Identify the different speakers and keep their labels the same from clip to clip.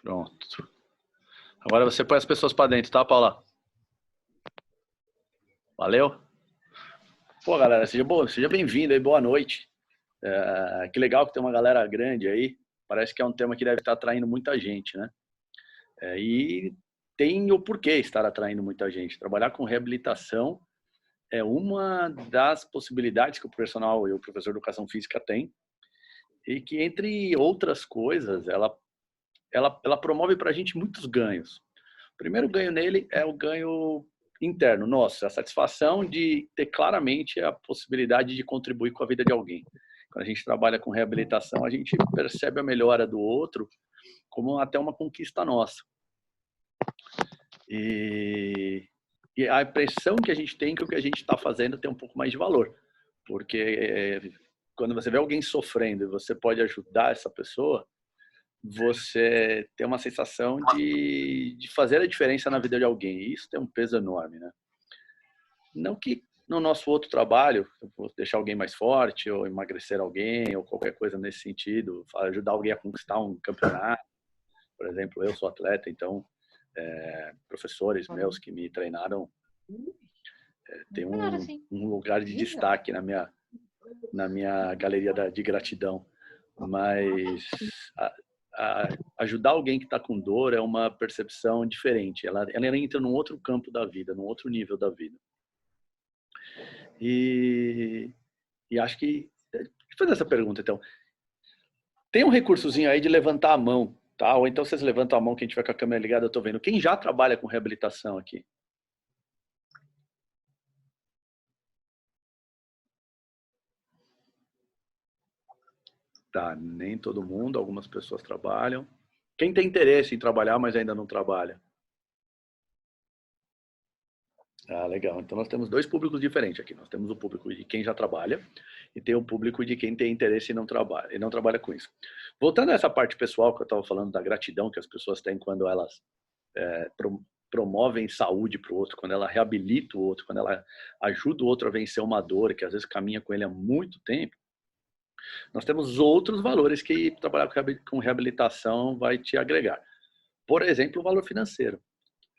Speaker 1: Pronto. Agora você põe as pessoas para dentro, tá, Paula? Valeu? Pô, galera, seja bem-vindo aí, boa noite. Que legal que tem uma galera grande aí. Parece que é um tema que deve estar atraindo muita gente, né? E tem o porquê estar atraindo muita gente. Trabalhar com reabilitação é uma das possibilidades que o personal e o professor de educação física tem, e que, entre outras coisas, ela promove para a gente muitos ganhos. O primeiro ganho nele é o ganho interno, nosso, a satisfação de ter claramente a possibilidade de contribuir com a vida de alguém. Quando a gente trabalha com reabilitação, a gente percebe a melhora do outro como até uma conquista nossa. E a impressão que a gente tem que o que a gente está fazendo tem um pouco mais de valor. Porque quando você vê alguém sofrendo e você pode ajudar essa pessoa, você tem uma sensação de fazer a diferença na vida de alguém. E isso tem um peso enorme, né? Não que no nosso outro trabalho, deixar alguém mais forte, ou emagrecer alguém, ou qualquer coisa nesse sentido, ajudar alguém a conquistar um campeonato. Por exemplo, eu sou atleta, então professores meus que me treinaram tem um lugar de destaque na minha galeria de gratidão. Mas ajudar alguém que está com dor é uma percepção diferente. Ela entra num outro campo da vida, num outro nível da vida. E acho que... Deixa eu fazer essa pergunta, então. Tem um recursozinho aí de levantar a mão, tá? Ou então vocês levantam a mão, quem tiver com a câmera ligada, eu estou vendo. Quem já trabalha com reabilitação aqui? Tá, nem todo mundo, algumas pessoas trabalham. Quem tem interesse em trabalhar, mas ainda não trabalha? Ah, legal. Então nós temos dois públicos diferentes aqui. Nós temos o público de quem já trabalha e tem o público de quem tem interesse e não trabalha com isso. Voltando a essa parte pessoal que eu estava falando da gratidão que as pessoas têm quando elas promovem saúde para o outro, quando ela reabilita o outro, quando ela ajuda o outro a vencer uma dor que às vezes caminha com ele há muito tempo, nós temos outros valores que trabalhar com reabilitação vai te agregar. Por exemplo, o valor financeiro.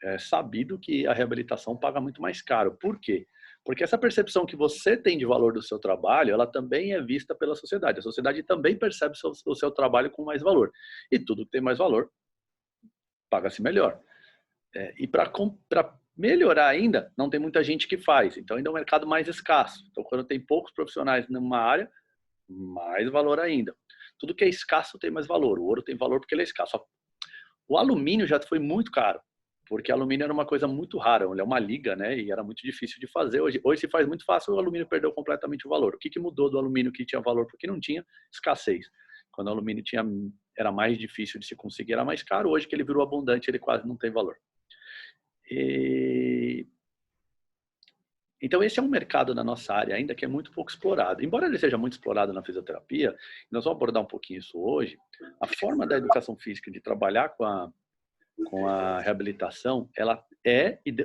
Speaker 1: É sabido que a reabilitação paga muito mais caro. Por quê? Porque essa percepção que você tem de valor do seu trabalho, ela também é vista pela sociedade. A sociedade também percebe o seu trabalho com mais valor. E tudo que tem mais valor, paga-se melhor. E para melhorar ainda, não tem muita gente que faz. Então ainda é um mercado mais escasso. Então quando tem poucos profissionais numa área, mais valor ainda. Tudo que é escasso tem mais valor. O ouro tem valor porque ele é escasso. O alumínio já foi muito caro, porque alumínio era uma coisa muito rara, ele é uma liga, né? E era muito difícil de fazer. Hoje se faz muito fácil, o alumínio perdeu completamente o valor. O que mudou do alumínio que tinha valor? Porque não tinha escassez. Quando o alumínio era mais difícil de se conseguir, era mais caro. Hoje que ele virou abundante, ele quase não tem valor. Então esse é um mercado na nossa área ainda que é muito pouco explorado. Embora ele seja muito explorado na fisioterapia, nós vamos abordar um pouquinho isso hoje, a forma da educação física de trabalhar com a reabilitação, ela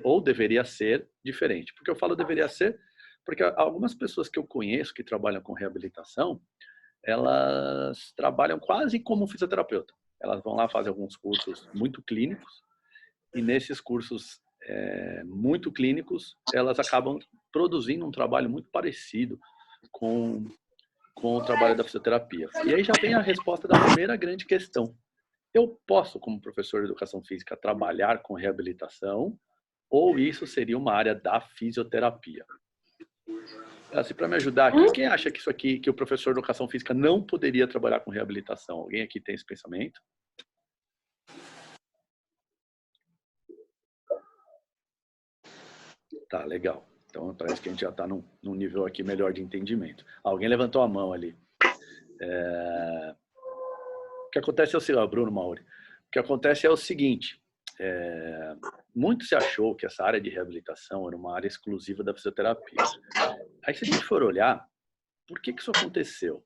Speaker 1: ou deveria ser diferente. Por que eu falo deveria ser? Porque algumas pessoas que eu conheço que trabalham com reabilitação, elas trabalham quase como fisioterapeuta. Elas vão lá fazer alguns cursos muito clínicos e nesses cursos muito clínicos, elas acabam produzindo um trabalho muito parecido com o trabalho da fisioterapia. E aí já vem a resposta da primeira grande questão. Eu posso, como professor de educação física, trabalhar com reabilitação ou isso seria uma área da fisioterapia? Assim, para me ajudar aqui, quem acha que isso aqui, que o professor de educação física não poderia trabalhar com reabilitação? Alguém aqui tem esse pensamento? Tá, legal. Então parece que a gente já está num nível aqui melhor de entendimento. Alguém levantou a mão ali. O que acontece é o seguinte, Bruno Mauri. O que acontece é o seguinte, muito se achou que essa área de reabilitação era uma área exclusiva da fisioterapia. Aí se a gente for olhar, por que isso aconteceu?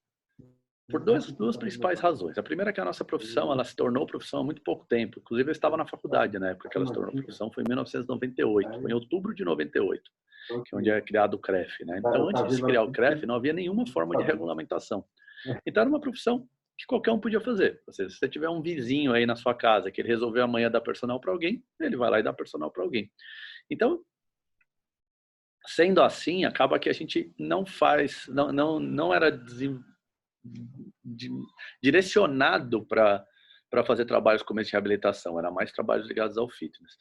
Speaker 1: Por duas principais razões. A primeira é que a nossa profissão, ela se tornou profissão há muito pouco tempo. Inclusive eu estava na faculdade na época que ela se tornou profissão, foi em 1998, foi em outubro de 98, que é onde é criado o CREF, né? Então antes de se criar o CREF, não havia nenhuma forma de regulamentação. Então era uma profissão que qualquer um podia fazer. Ou seja, se você tiver um vizinho aí na sua casa que ele resolveu amanhã dar personal para alguém, ele vai lá e dá personal para alguém. Então, sendo assim, acaba que a gente não faz, não era direcionado para fazer trabalhos como esse de reabilitação, era mais trabalhos ligados ao fitness.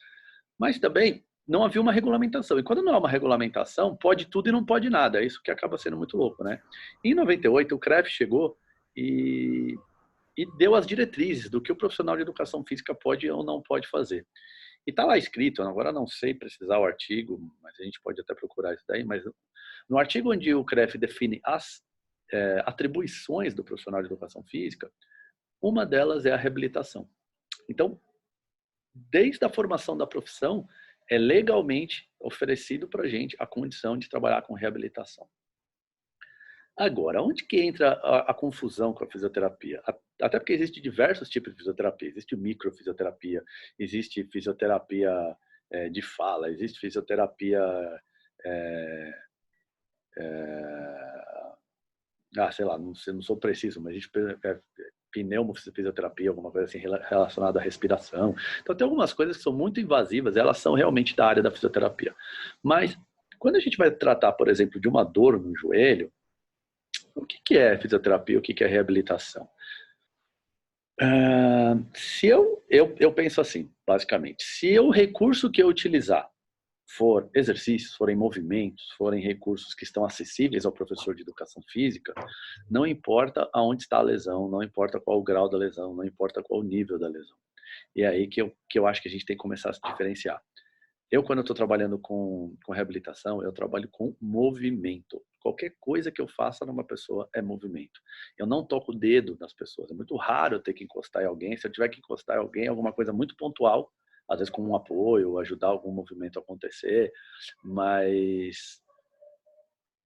Speaker 1: Mas também não havia uma regulamentação. E quando não há uma regulamentação, pode tudo e não pode nada. É isso que acaba sendo muito louco, né? Em 98, o CREF chegou e deu as diretrizes do que o profissional de educação física pode ou não pode fazer. E está lá escrito, agora não sei precisar o artigo, mas a gente pode até procurar isso daí, mas no artigo onde o CREF define as atribuições do profissional de educação física, uma delas é a reabilitação. Então, desde a formação da profissão, é legalmente oferecido para a gente a condição de trabalhar com reabilitação. Agora, onde que entra a confusão com a fisioterapia? Até porque existem diversos tipos de fisioterapia. Existe microfisioterapia, existe fisioterapia de fala, existe fisioterapia sei lá, não sou preciso, mas existe pneumofisioterapia, alguma coisa assim relacionada à respiração. Então tem algumas coisas que são muito invasivas, elas são realmente da área da fisioterapia. Mas quando a gente vai tratar, por exemplo, de uma dor no joelho, o que é fisioterapia, o que é reabilitação? Se eu penso assim, basicamente, se o recurso que eu utilizar for exercícios, forem movimentos, forem recursos que estão acessíveis ao professor de educação física, não importa aonde está a lesão, não importa qual o grau da lesão, não importa qual o nível da lesão. E é aí que eu acho que a gente tem que começar a se diferenciar. Eu, quando estou trabalhando com reabilitação, eu trabalho com movimento. Qualquer coisa que eu faça numa pessoa é movimento. Eu não toco o dedo nas pessoas. É muito raro eu ter que encostar em alguém. Se eu tiver que encostar em alguém, alguma coisa muito pontual, às vezes com um apoio, ajudar algum movimento a acontecer, mas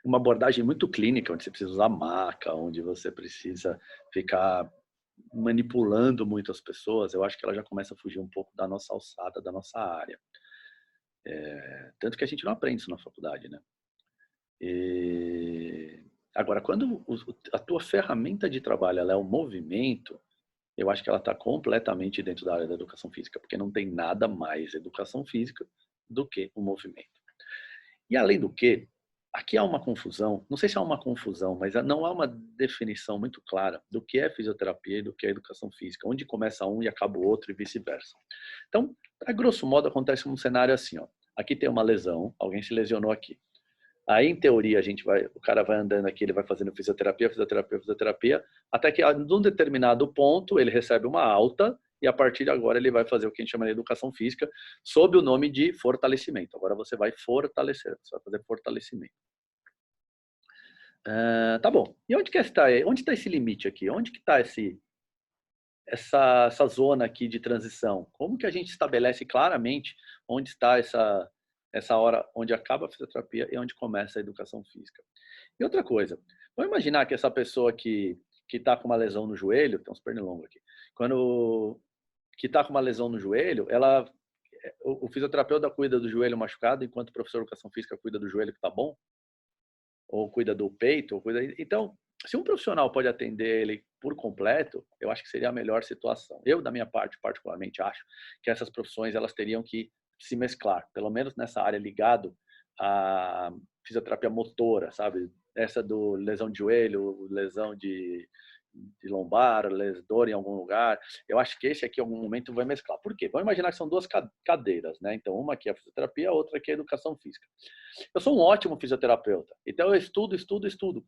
Speaker 1: uma abordagem muito clínica, onde você precisa usar maca, onde você precisa ficar manipulando muito as pessoas, eu acho que ela já começa a fugir um pouco da nossa alçada, da nossa área. Tanto que a gente não aprende isso na faculdade, né? Agora, quando a tua ferramenta de trabalho ela é o movimento, eu acho que ela está completamente dentro da área da educação física, porque não tem nada mais educação física do que o movimento. E além do que, aqui há uma confusão, não sei se há uma confusão, mas não há uma definição muito clara do que é fisioterapia e do que é educação física, onde começa um e acaba o outro e vice-versa. Então, a grosso modo, acontece um cenário assim, ó. Aqui tem uma lesão, alguém se lesionou aqui. Aí, em teoria, o cara vai andando aqui, ele vai fazendo fisioterapia, até que, num determinado ponto, ele recebe uma alta e, a partir de agora, ele vai fazer o que a gente chama de educação física, sob o nome de fortalecimento. Agora você vai fortalecer, você vai fazer fortalecimento. Tá bom. E onde está esse limite aqui? Onde que está essa zona aqui de transição? Como que a gente estabelece claramente onde está essa hora onde acaba a fisioterapia e onde começa a educação física? E outra coisa, vamos imaginar que essa pessoa que está com uma lesão no joelho, tem uns pernilongos aqui, que está com uma lesão no joelho, o fisioterapeuta cuida do joelho machucado, enquanto o professor de educação física cuida do joelho que está bom, ou cuida do peito, então, se um profissional pode atender ele por completo, eu acho que seria a melhor situação. Eu, da minha parte, particularmente, acho que essas profissões elas teriam que se mesclar, pelo menos nessa área ligado à fisioterapia motora, sabe? Essa do lesão de joelho, lesão de lombar, dor em algum lugar. Eu acho que esse aqui, em algum momento, vai mesclar. Por quê? Vamos imaginar que são duas cadeiras, né? Então, uma aqui é a fisioterapia, a outra aqui é a educação física. Eu sou um ótimo fisioterapeuta, então eu estudo.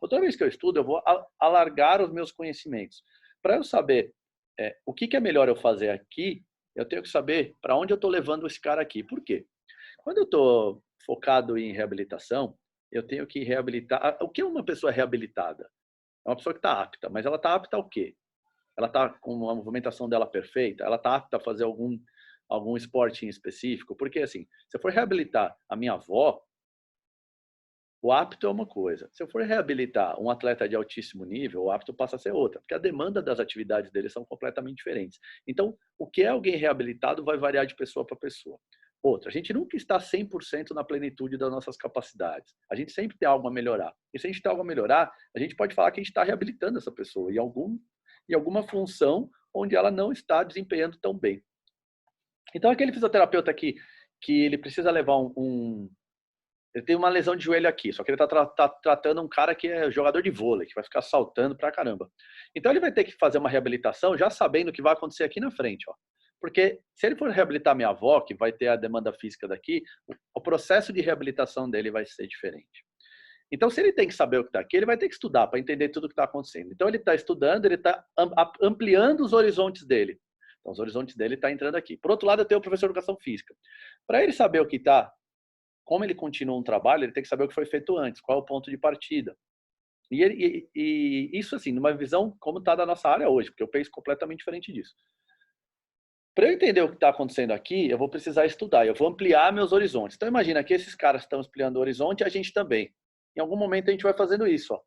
Speaker 1: Toda vez que eu estudo, eu vou alargar os meus conhecimentos. Para eu saber o que é melhor eu fazer aqui, eu tenho que saber para onde eu estou levando esse cara aqui. Por quê? Quando eu estou focado em reabilitação, eu tenho que reabilitar. O que é uma pessoa reabilitada? É uma pessoa que está apta, mas ela está apta ao quê? Ela está com a movimentação dela perfeita? Ela está apta a fazer algum esporte em específico? Porque, assim, se eu for reabilitar a minha avó, o apto é uma coisa. Se eu for reabilitar um atleta de altíssimo nível, o apto passa a ser outra, porque a demanda das atividades dele são completamente diferentes. Então, o que é alguém reabilitado vai variar de pessoa para pessoa. Outra, a gente nunca está 100% na plenitude das nossas capacidades. A gente sempre tem algo a melhorar. E se a gente tem algo a melhorar, a gente pode falar que a gente está reabilitando essa pessoa. em alguma função onde ela não está desempenhando tão bem. Então, aquele fisioterapeuta aqui, que ele precisa levar ele tem uma lesão de joelho aqui, só que ele está tratando um cara que é jogador de vôlei, que vai ficar saltando pra caramba. Então, ele vai ter que fazer uma reabilitação já sabendo o que vai acontecer aqui na frente, ó. Porque se ele for reabilitar minha avó, que vai ter a demanda física daqui, o processo de reabilitação dele vai ser diferente. Então, se ele tem que saber o que está aqui, ele vai ter que estudar para entender tudo o que está acontecendo. Então, ele está estudando, ele está ampliando os horizontes dele. Então, os horizontes dele estão entrando aqui. Por outro lado, eu tenho o professor de educação física. Para ele saber o que está, como ele continua um trabalho, ele tem que saber o que foi feito antes, qual é o ponto de partida. E isso, assim, numa visão como está da nossa área hoje, porque eu penso completamente diferente disso. Para eu entender o que está acontecendo aqui, eu vou precisar estudar, eu vou ampliar meus horizontes. Então, imagina que esses caras estão ampliando o horizonte e a gente também. Em algum momento a gente vai fazendo isso, ó,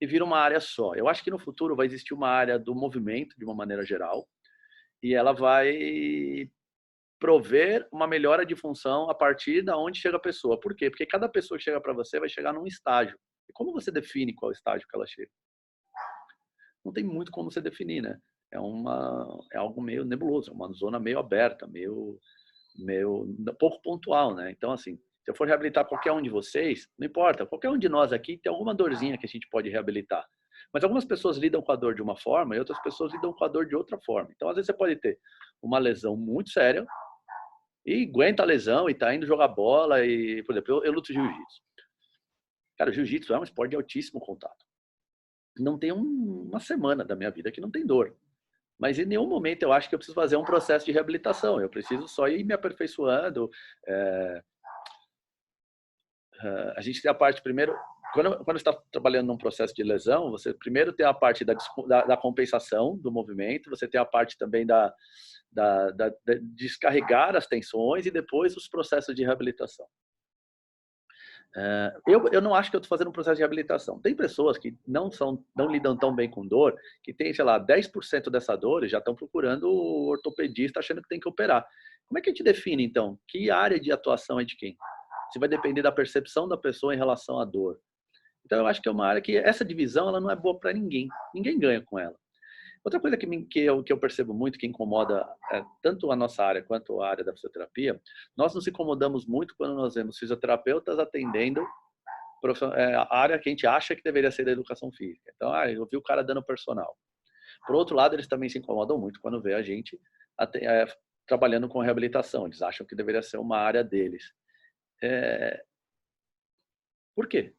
Speaker 1: e vira uma área só. Eu acho que no futuro vai existir uma área do movimento, de uma maneira geral, e ela vai prover uma melhora de função a partir da onde chega a pessoa. Por quê? Porque cada pessoa que chega para você vai chegar num estágio. E como você define qual estágio que ela chega? Não tem muito como você definir, né? É algo meio nebuloso, é uma zona meio aberta, meio pouco pontual, né? Então, assim, se eu for reabilitar qualquer um de vocês, não importa, qualquer um de nós aqui tem alguma dorzinha que a gente pode reabilitar. Mas algumas pessoas lidam com a dor de uma forma e outras pessoas lidam com a dor de outra forma. Então, às vezes, você pode ter uma lesão muito séria e aguenta a lesão e tá indo jogar bola e, por exemplo, eu luto jiu-jitsu. Cara, jiu-jitsu é um esporte de altíssimo contato. Não tem uma semana da minha vida que não tem dor. Mas em nenhum momento eu acho que eu preciso fazer um processo de reabilitação. Eu preciso só ir me aperfeiçoando. A gente tem a parte primeiro, quando está trabalhando num processo de lesão, você primeiro tem a parte da compensação do movimento, você tem a parte também da descarregar as tensões e depois os processos de reabilitação. Eu não acho que eu estou fazendo um processo de reabilitação. Tem pessoas que não lidam tão bem com dor, que tem, sei lá, 10% dessa dor e já estão procurando o ortopedista achando que tem que operar. Como é que a gente define, então, que área de atuação é de quem? Se vai depender da percepção da pessoa em relação à dor. Então, eu acho que é uma área que essa divisão ela não é boa para ninguém. Ninguém ganha com ela. Outra coisa que eu percebo muito, que incomoda tanto a nossa área quanto a área da fisioterapia, nós nos incomodamos muito quando nós vemos fisioterapeutas atendendo a área que a gente acha que deveria ser da educação física. Então, eu vi o cara dando personal. Por outro lado, eles também se incomodam muito quando vê a gente trabalhando com reabilitação. Eles acham que deveria ser uma área deles. Por quê?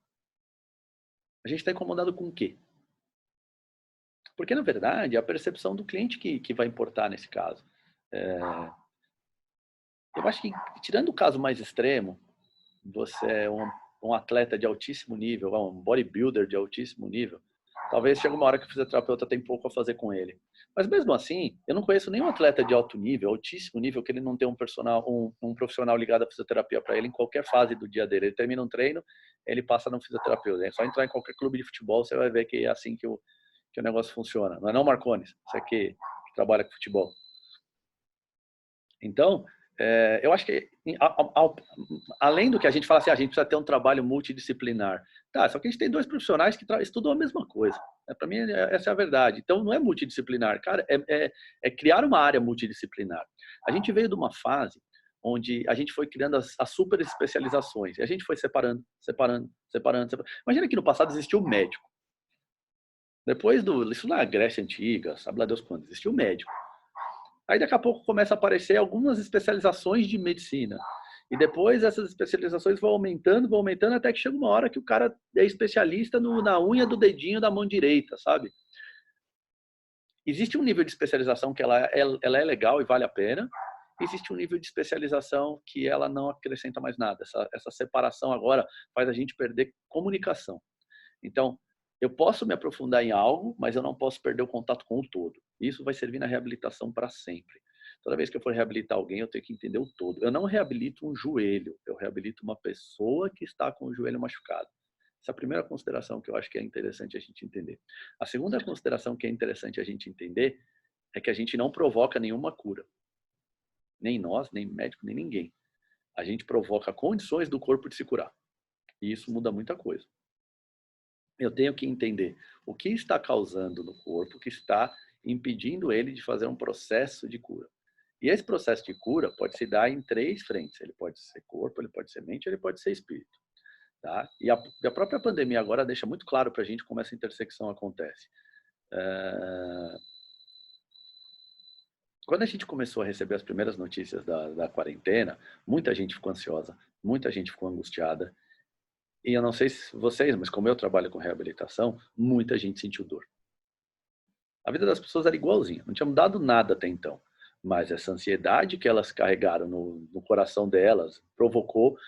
Speaker 1: A gente está incomodado com o quê? Porque, na verdade, é a percepção do cliente que vai importar nesse caso. Eu acho que, tirando o caso mais extremo, você é um atleta de altíssimo nível, um bodybuilder de altíssimo nível, talvez chegue uma hora que o fisioterapeuta tem pouco a fazer com ele. Mas mesmo assim, eu não conheço nenhum atleta de alto nível, altíssimo nível, que ele não tenha um profissional ligado à fisioterapia para ele em qualquer fase do dia dele. Ele termina um treino, ele passa no fisioterapeuta. É só entrar em qualquer clube de futebol, você vai ver que é assim que o negócio funciona. Não é não, Marcones? Você que trabalha com futebol. Então, eu acho que, além do que a gente fala assim, a gente precisa ter um trabalho multidisciplinar. Tá, só que a gente tem dois profissionais que estudam a mesma coisa. Para mim, essa é a verdade. Então, não é multidisciplinar. Cara, é criar uma área multidisciplinar. A gente veio de uma fase onde a gente foi criando as super especializações. E a gente foi separando. Imagina que no passado existia o médico. Depois isso na Grécia Antiga, sabe lá Deus quando, existia o médico. Aí daqui a pouco começa a aparecer algumas especializações de medicina. E depois essas especializações vão aumentando, até que chega uma hora que o cara é especialista na unha do dedinho da mão direita, sabe? Existe um nível de especialização que ela é legal e vale a pena. Existe um nível de especialização que ela não acrescenta mais nada. Essa separação agora faz a gente perder comunicação. Então, eu posso me aprofundar em algo, mas eu não posso perder o contato com o todo. Isso vai servir na reabilitação para sempre. Toda vez que eu for reabilitar alguém, eu tenho que entender o todo. Eu não reabilito um joelho, eu reabilito uma pessoa que está com o joelho machucado. Essa é a primeira consideração que eu acho que é interessante a gente entender. A segunda consideração que é interessante a gente entender é que a gente não provoca nenhuma cura. Nem nós, nem médico, nem ninguém. A gente provoca condições do corpo de se curar. E isso muda muita coisa. eu tenho que entender o que está causando no corpo, o que está impedindo ele de fazer um processo de cura. E esse processo de cura pode se dar em 3 frentes. Ele pode ser corpo, ele pode ser mente, ele pode ser espírito. Tá? E a própria pandemia agora deixa muito claro para a gente como essa intersecção acontece. Quando a gente começou a receber as primeiras notícias da quarentena, muita gente ficou ansiosa, muita gente ficou angustiada. E eu não sei se vocês, mas como eu trabalho com reabilitação, muita gente sentiu dor. A vida das pessoas era igualzinha, não tinha mudado nada até então. Mas essa ansiedade que elas carregaram no coração delas provocou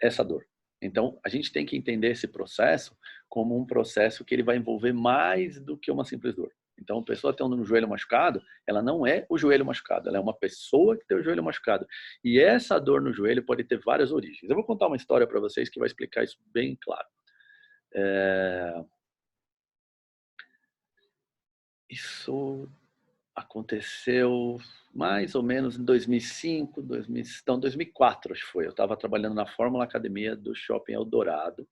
Speaker 1: essa dor. Então, a gente tem que entender esse processo como um processo que ele vai envolver mais do que uma simples dor. Então, a pessoa tendo um joelho machucado, ela não é o joelho machucado, ela é uma pessoa que tem o joelho machucado. E essa dor no joelho pode ter várias origens. Eu vou contar uma história para vocês que vai explicar isso bem claro. Isso aconteceu mais ou menos em 2005, 2004, acho que foi. Eu estava trabalhando na Fórmula Academia do Shopping Eldorado.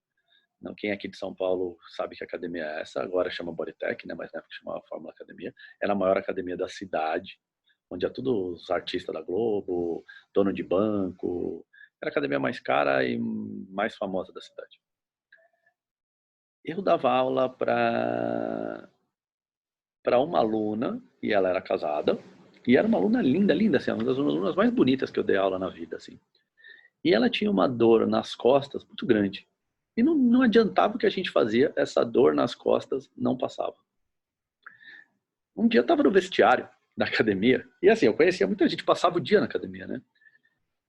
Speaker 1: Não, quem é aqui de São Paulo sabe que academia é essa, agora chama Bodytech, né? Mas na época chamava Fórmula Academia. Era a maior academia da cidade, onde é todos os artistas da Globo, dono de banco. Era a academia mais cara e mais famosa da cidade. Eu dava aula para uma aluna, e ela era casada, e era uma aluna linda, linda, assim, uma das alunas mais bonitas que eu dei aula na vida, assim. E ela tinha uma dor nas costas muito grande. E não adiantava o que a gente fazia, essa dor nas costas não passava. Um dia eu estava no vestiário da academia, e assim, eu conhecia muita gente, passava o dia na academia, né?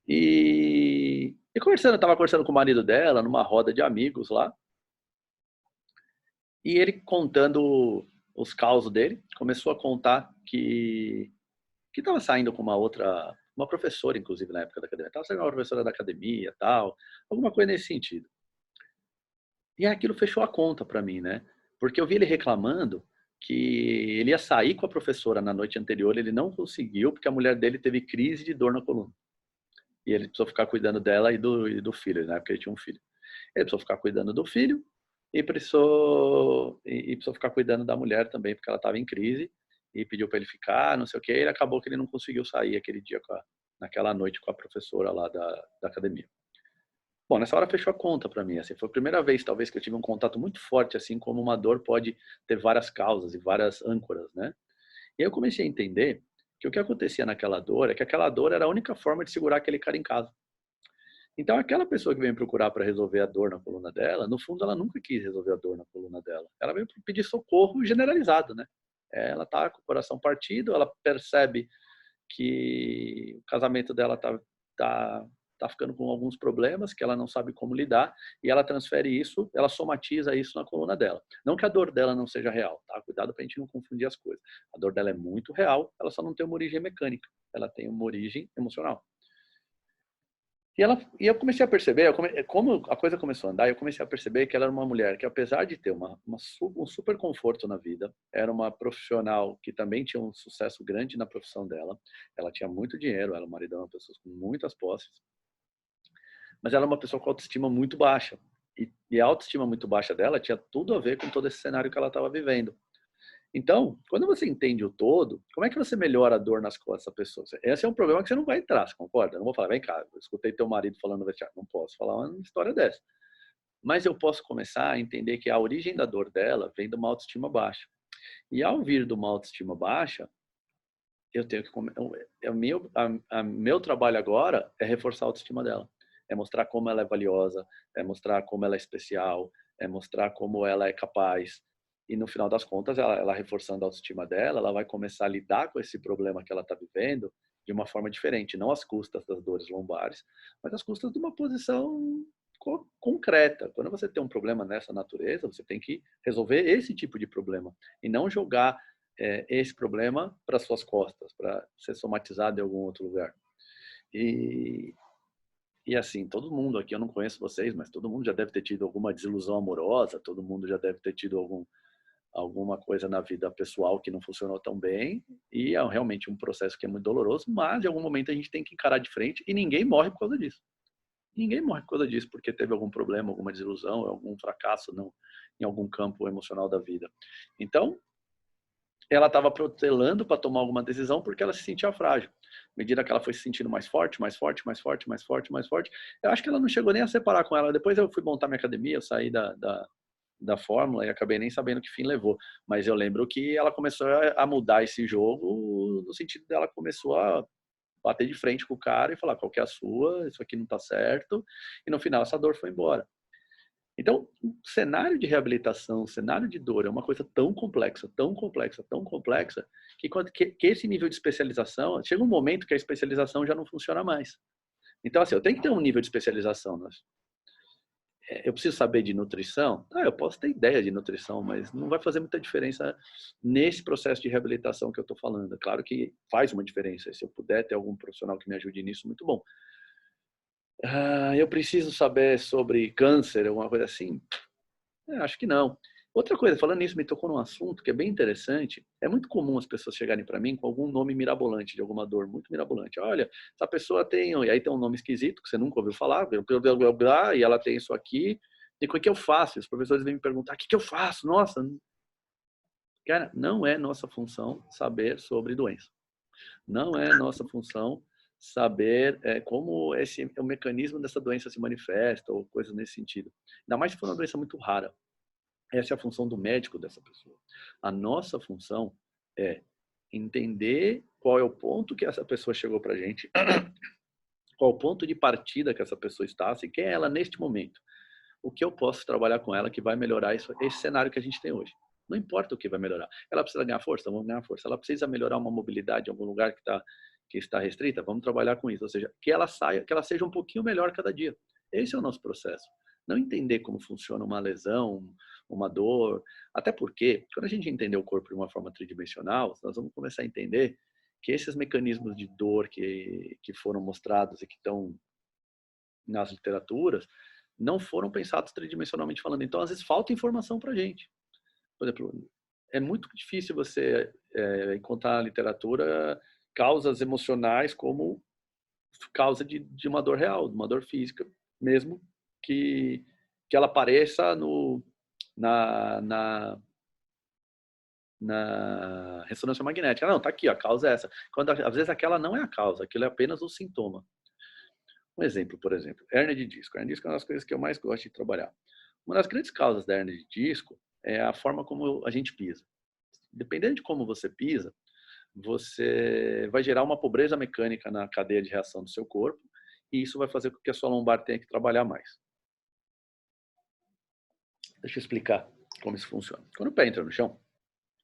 Speaker 1: E conversando, eu estava conversando com o marido dela, numa roda de amigos lá, e ele contando os causos dele, começou a contar que estava saindo com uma professora, inclusive, na época da academia. Estava saindo com uma professora da academia tal, alguma coisa nesse sentido. E aquilo fechou a conta para mim, né? Porque eu vi ele reclamando que ele ia sair com a professora na noite anterior, ele não conseguiu, porque a mulher dele teve crise de dor na coluna. E ele precisou ficar cuidando dela e do filho, na época ele tinha um filho. Ele precisou ficar cuidando do filho e precisou ficar cuidando da mulher também, porque ela estava em crise e pediu para ele ficar, não sei o quê, e ele acabou que ele não conseguiu sair aquele dia naquela noite com a professora lá da academia. Bom, nessa hora fechou a conta para mim, assim, foi a primeira vez talvez que eu tive um contato muito forte, assim, como uma dor pode ter várias causas e várias âncoras, né? E aí eu comecei a entender que o que acontecia naquela dor é que aquela dor era a única forma de segurar aquele cara em casa. Então, aquela pessoa que veio procurar para resolver a dor na coluna dela, no fundo, ela nunca quis resolver a dor na coluna dela. Ela veio pedir socorro generalizado, né? Ela está com o coração partido, ela percebe que o casamento dela tá ficando com alguns problemas, que ela não sabe como lidar, e ela transfere isso, ela somatiza isso na coluna dela. Não que a dor dela não seja real, tá? Cuidado para a gente não confundir as coisas. A dor dela é muito real, ela só não tem uma origem mecânica, ela tem uma origem emocional. E eu comecei a perceber, como a coisa começou a andar, eu comecei a perceber que ela era uma mulher que, apesar de ter um super conforto na vida, era uma profissional que também tinha um sucesso grande na profissão dela. Ela tinha muito dinheiro, ela era uma maridão, pessoas com muitas posses, mas ela era uma pessoa com autoestima muito baixa. E a autoestima muito baixa dela tinha tudo a ver com todo esse cenário que ela estava vivendo. Então, quando você entende o todo, como é que você melhora a dor nas costas dessa pessoa? Esse é um problema que você não vai entrar, você concorda? Eu não vou falar, vem cá, eu escutei teu marido falando no vestiário. Não posso falar uma história dessa. Mas eu posso começar a entender que a origem da dor dela vem de uma autoestima baixa. E ao vir de uma autoestima baixa, eu tenho que... meu trabalho agora é reforçar a autoestima dela. É mostrar como ela é valiosa, é mostrar como ela é especial, é mostrar como ela é capaz. E no final das contas, ela reforçando a autoestima dela, ela vai começar a lidar com esse problema que ela está vivendo de uma forma diferente, não às custas das dores lombares, mas às custas de uma posição concreta. Quando você tem um problema nessa natureza, você tem que resolver esse tipo de problema e não jogar esse problema para suas costas, para ser somatizado em algum outro lugar. E assim, todo mundo aqui, eu não conheço vocês, mas todo mundo já deve ter tido alguma desilusão amorosa, todo mundo já deve ter tido alguma coisa na vida pessoal que não funcionou tão bem, e é realmente um processo que é muito doloroso, mas em algum momento a gente tem que encarar de frente e ninguém morre por causa disso. Ninguém morre por causa disso, porque teve algum problema, alguma desilusão, algum fracasso em algum campo emocional da vida. Então, ela estava protelando para tomar alguma decisão porque ela se sentia frágil. À medida que ela foi se sentindo mais forte, mais forte, mais forte, mais forte, mais forte, eu acho que ela não chegou nem a separar com ela. Depois eu fui montar minha academia, eu saí da fórmula e acabei nem sabendo que fim levou. Mas eu lembro que ela começou a mudar esse jogo no sentido dela começou a bater de frente com o cara e falar qual que é a sua, isso aqui não está certo. E no final essa dor foi embora. Então, o cenário de reabilitação, o cenário de dor é uma coisa tão complexa, tão complexa, tão complexa, que esse nível de especialização, chega um momento que a especialização já não funciona mais. Então, assim, eu tenho que ter um nível de especialização. Né? Eu preciso saber de nutrição? Eu posso ter ideia de nutrição, mas não vai fazer muita diferença nesse processo de reabilitação que eu estou falando. É claro que faz uma diferença. Se eu puder ter algum profissional que me ajude nisso, muito bom. Eu preciso saber sobre câncer, alguma coisa assim? Acho que não. Outra coisa, falando nisso, me tocou num assunto que é bem interessante. É muito comum as pessoas chegarem para mim com algum nome mirabolante, de alguma dor muito mirabolante. Olha, essa pessoa tem... E aí tem um nome esquisito, que você nunca ouviu falar, e ela tem isso aqui. E o que eu faço? Os professores vêm me perguntar, o que eu faço? Nossa, cara, não é nossa função saber sobre doença. Não é nossa função saber como o mecanismo dessa doença se manifesta ou coisas nesse sentido. Ainda mais se for uma doença muito rara. Essa é a função do médico dessa pessoa. A nossa função é entender qual é o ponto que essa pessoa chegou para a gente, qual o ponto de partida que essa pessoa está, assim, quem é ela neste momento. O que eu posso trabalhar com ela que vai melhorar esse cenário que a gente tem hoje. Não importa o que vai melhorar. Ela precisa ganhar força? Vamos ganhar força. Ela precisa melhorar uma mobilidade em algum lugar que está restrita? Vamos trabalhar com isso. Ou seja, que ela saia, que ela seja um pouquinho melhor cada dia. Esse é o nosso processo. Não entender como funciona uma lesão, uma dor. Até porque, quando a gente entender o corpo de uma forma tridimensional, nós vamos começar a entender que esses mecanismos de dor que foram mostrados e que estão nas literaturas, não foram pensados tridimensionalmente falando. Então, às vezes, falta informação para a gente. Por exemplo, é muito difícil você encontrar na literatura causas emocionais como causa de uma dor real, de uma dor física, mesmo que ela apareça na ressonância magnética. Não, tá aqui, a causa é essa. Quando, às vezes aquela não é a causa, aquilo é apenas o sintoma. Um exemplo, por exemplo, hérnia de disco. Hérnia de disco é uma das coisas que eu mais gosto de trabalhar. Uma das grandes causas da hérnia de disco é a forma como a gente pisa. Dependendo de como você pisa, você vai gerar uma pobreza mecânica na cadeia de reação do seu corpo e isso vai fazer com que a sua lombar tenha que trabalhar mais. Deixa eu explicar como isso funciona. Quando o pé entra no chão,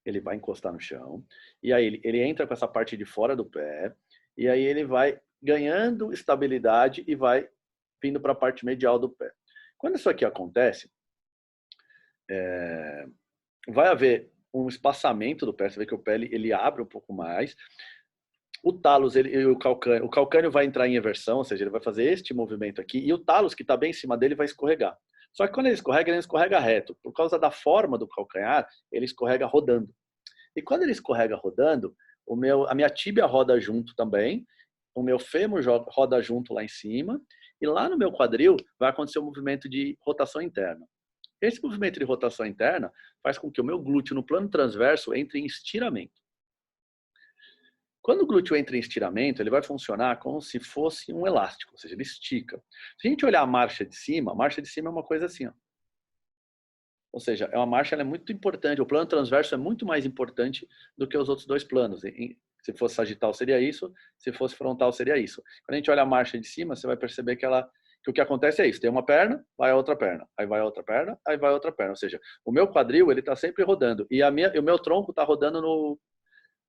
Speaker 1: ele vai encostar no chão e aí ele entra com essa parte de fora do pé e aí ele vai ganhando estabilidade e vai vindo para a parte medial do pé. Quando isso aqui acontece, vai haver um espaçamento do pé, você vê que o pé ele abre um pouco mais. O talos e o calcânio vai entrar em inversão, ou seja, ele vai fazer este movimento aqui, e o talos que está bem em cima dele vai escorregar. Só que quando ele escorrega reto. Por causa da forma do calcanhar, ele escorrega rodando. E quando ele escorrega rodando, a minha tíbia roda junto também, o meu fêmur roda junto lá em cima, e lá no meu quadril vai acontecer um movimento de rotação interna. Esse movimento de rotação interna faz com que o meu glúteo no plano transverso entre em estiramento. Quando o glúteo entra em estiramento, ele vai funcionar como se fosse um elástico, ou seja, ele estica. Se a gente olhar a marcha de cima é uma coisa assim, ó. Ou seja, é uma marcha, ela é muito importante. O plano transverso é muito mais importante do que os outros dois planos. Se fosse sagital seria isso, se fosse frontal seria isso. Quando a gente olha a marcha de cima, você vai perceber que o que acontece é isso. Tem uma perna, vai a outra perna, aí vai a outra perna, aí vai a outra perna. Ou seja, o meu quadril ele está sempre rodando e o meu tronco está rodando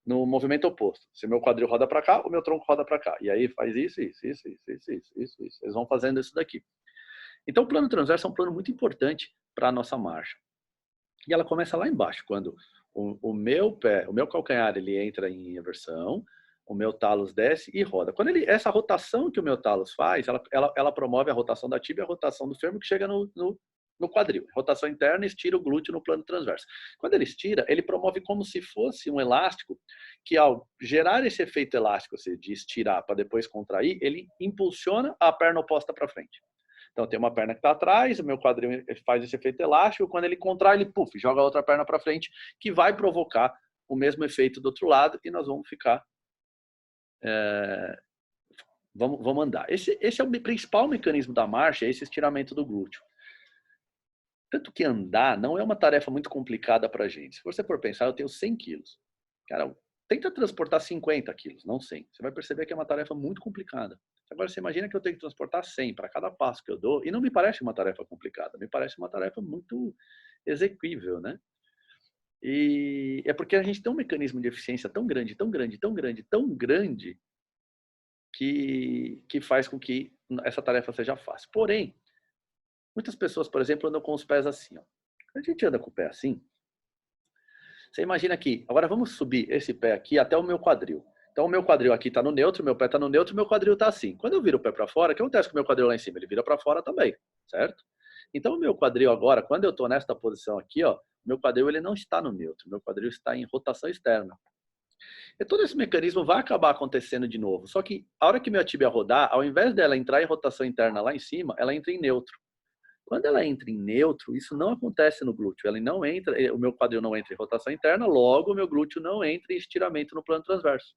Speaker 1: no movimento oposto. Se o meu quadril roda para cá, o meu tronco roda para cá. E aí faz isso. Eles vão fazendo isso daqui. Então, o plano transverso é um plano muito importante para a nossa marcha. E ela começa lá embaixo, quando o meu pé, o meu calcanhar, ele entra em inversão, o meu talos desce e roda. Quando essa rotação que o meu talos faz, ela promove a rotação da tíbia e a rotação do fêmur que chega no quadril. Rotação interna estira o glúteo no plano transverso. Quando ele estira, ele promove como se fosse um elástico que, ao gerar esse efeito elástico, ou seja, de estirar para depois contrair, ele impulsiona a perna oposta para frente. Então, tem uma perna que está atrás, o meu quadril faz esse efeito elástico, quando ele contrai, ele puff, joga a outra perna para frente, que vai provocar o mesmo efeito do outro lado, e nós vamos ficar... Vamos andar. Esse é o principal mecanismo da marcha, esse estiramento do glúteo. Tanto que andar não é uma tarefa muito complicada para a gente. Se você for pensar, eu tenho 100 quilos. Cara, tenta transportar 50 quilos, não 100. Você vai perceber que é uma tarefa muito complicada. Agora, você imagina que eu tenho que transportar 100 para cada passo que eu dou, e não me parece uma tarefa complicada, me parece uma tarefa muito exequível, né? E é porque a gente tem um mecanismo de eficiência tão grande, tão grande, tão grande, tão grande, que faz com que essa tarefa seja fácil. Porém, muitas pessoas, por exemplo, andam com os pés assim. Ó. A gente anda com o pé assim. Você imagina aqui, agora vamos subir esse pé aqui até o meu quadril. Então o meu quadril aqui está no neutro, meu pé está no neutro, meu quadril está assim. Quando eu viro o pé para fora, o que acontece com o meu quadril lá em cima? Ele vira para fora também, certo? Então o meu quadril agora, quando eu estou nesta posição aqui, ó, meu quadril ele não está no neutro, meu quadril está em rotação externa. E todo esse mecanismo vai acabar acontecendo de novo. Só que a hora que minha tíbia rodar, ao invés dela entrar em rotação interna lá em cima, ela entra em neutro. Quando ela entra em neutro, isso não acontece no glúteo. Ela não entra, o meu quadril não entra em rotação interna, logo o meu glúteo não entra em estiramento no plano transverso.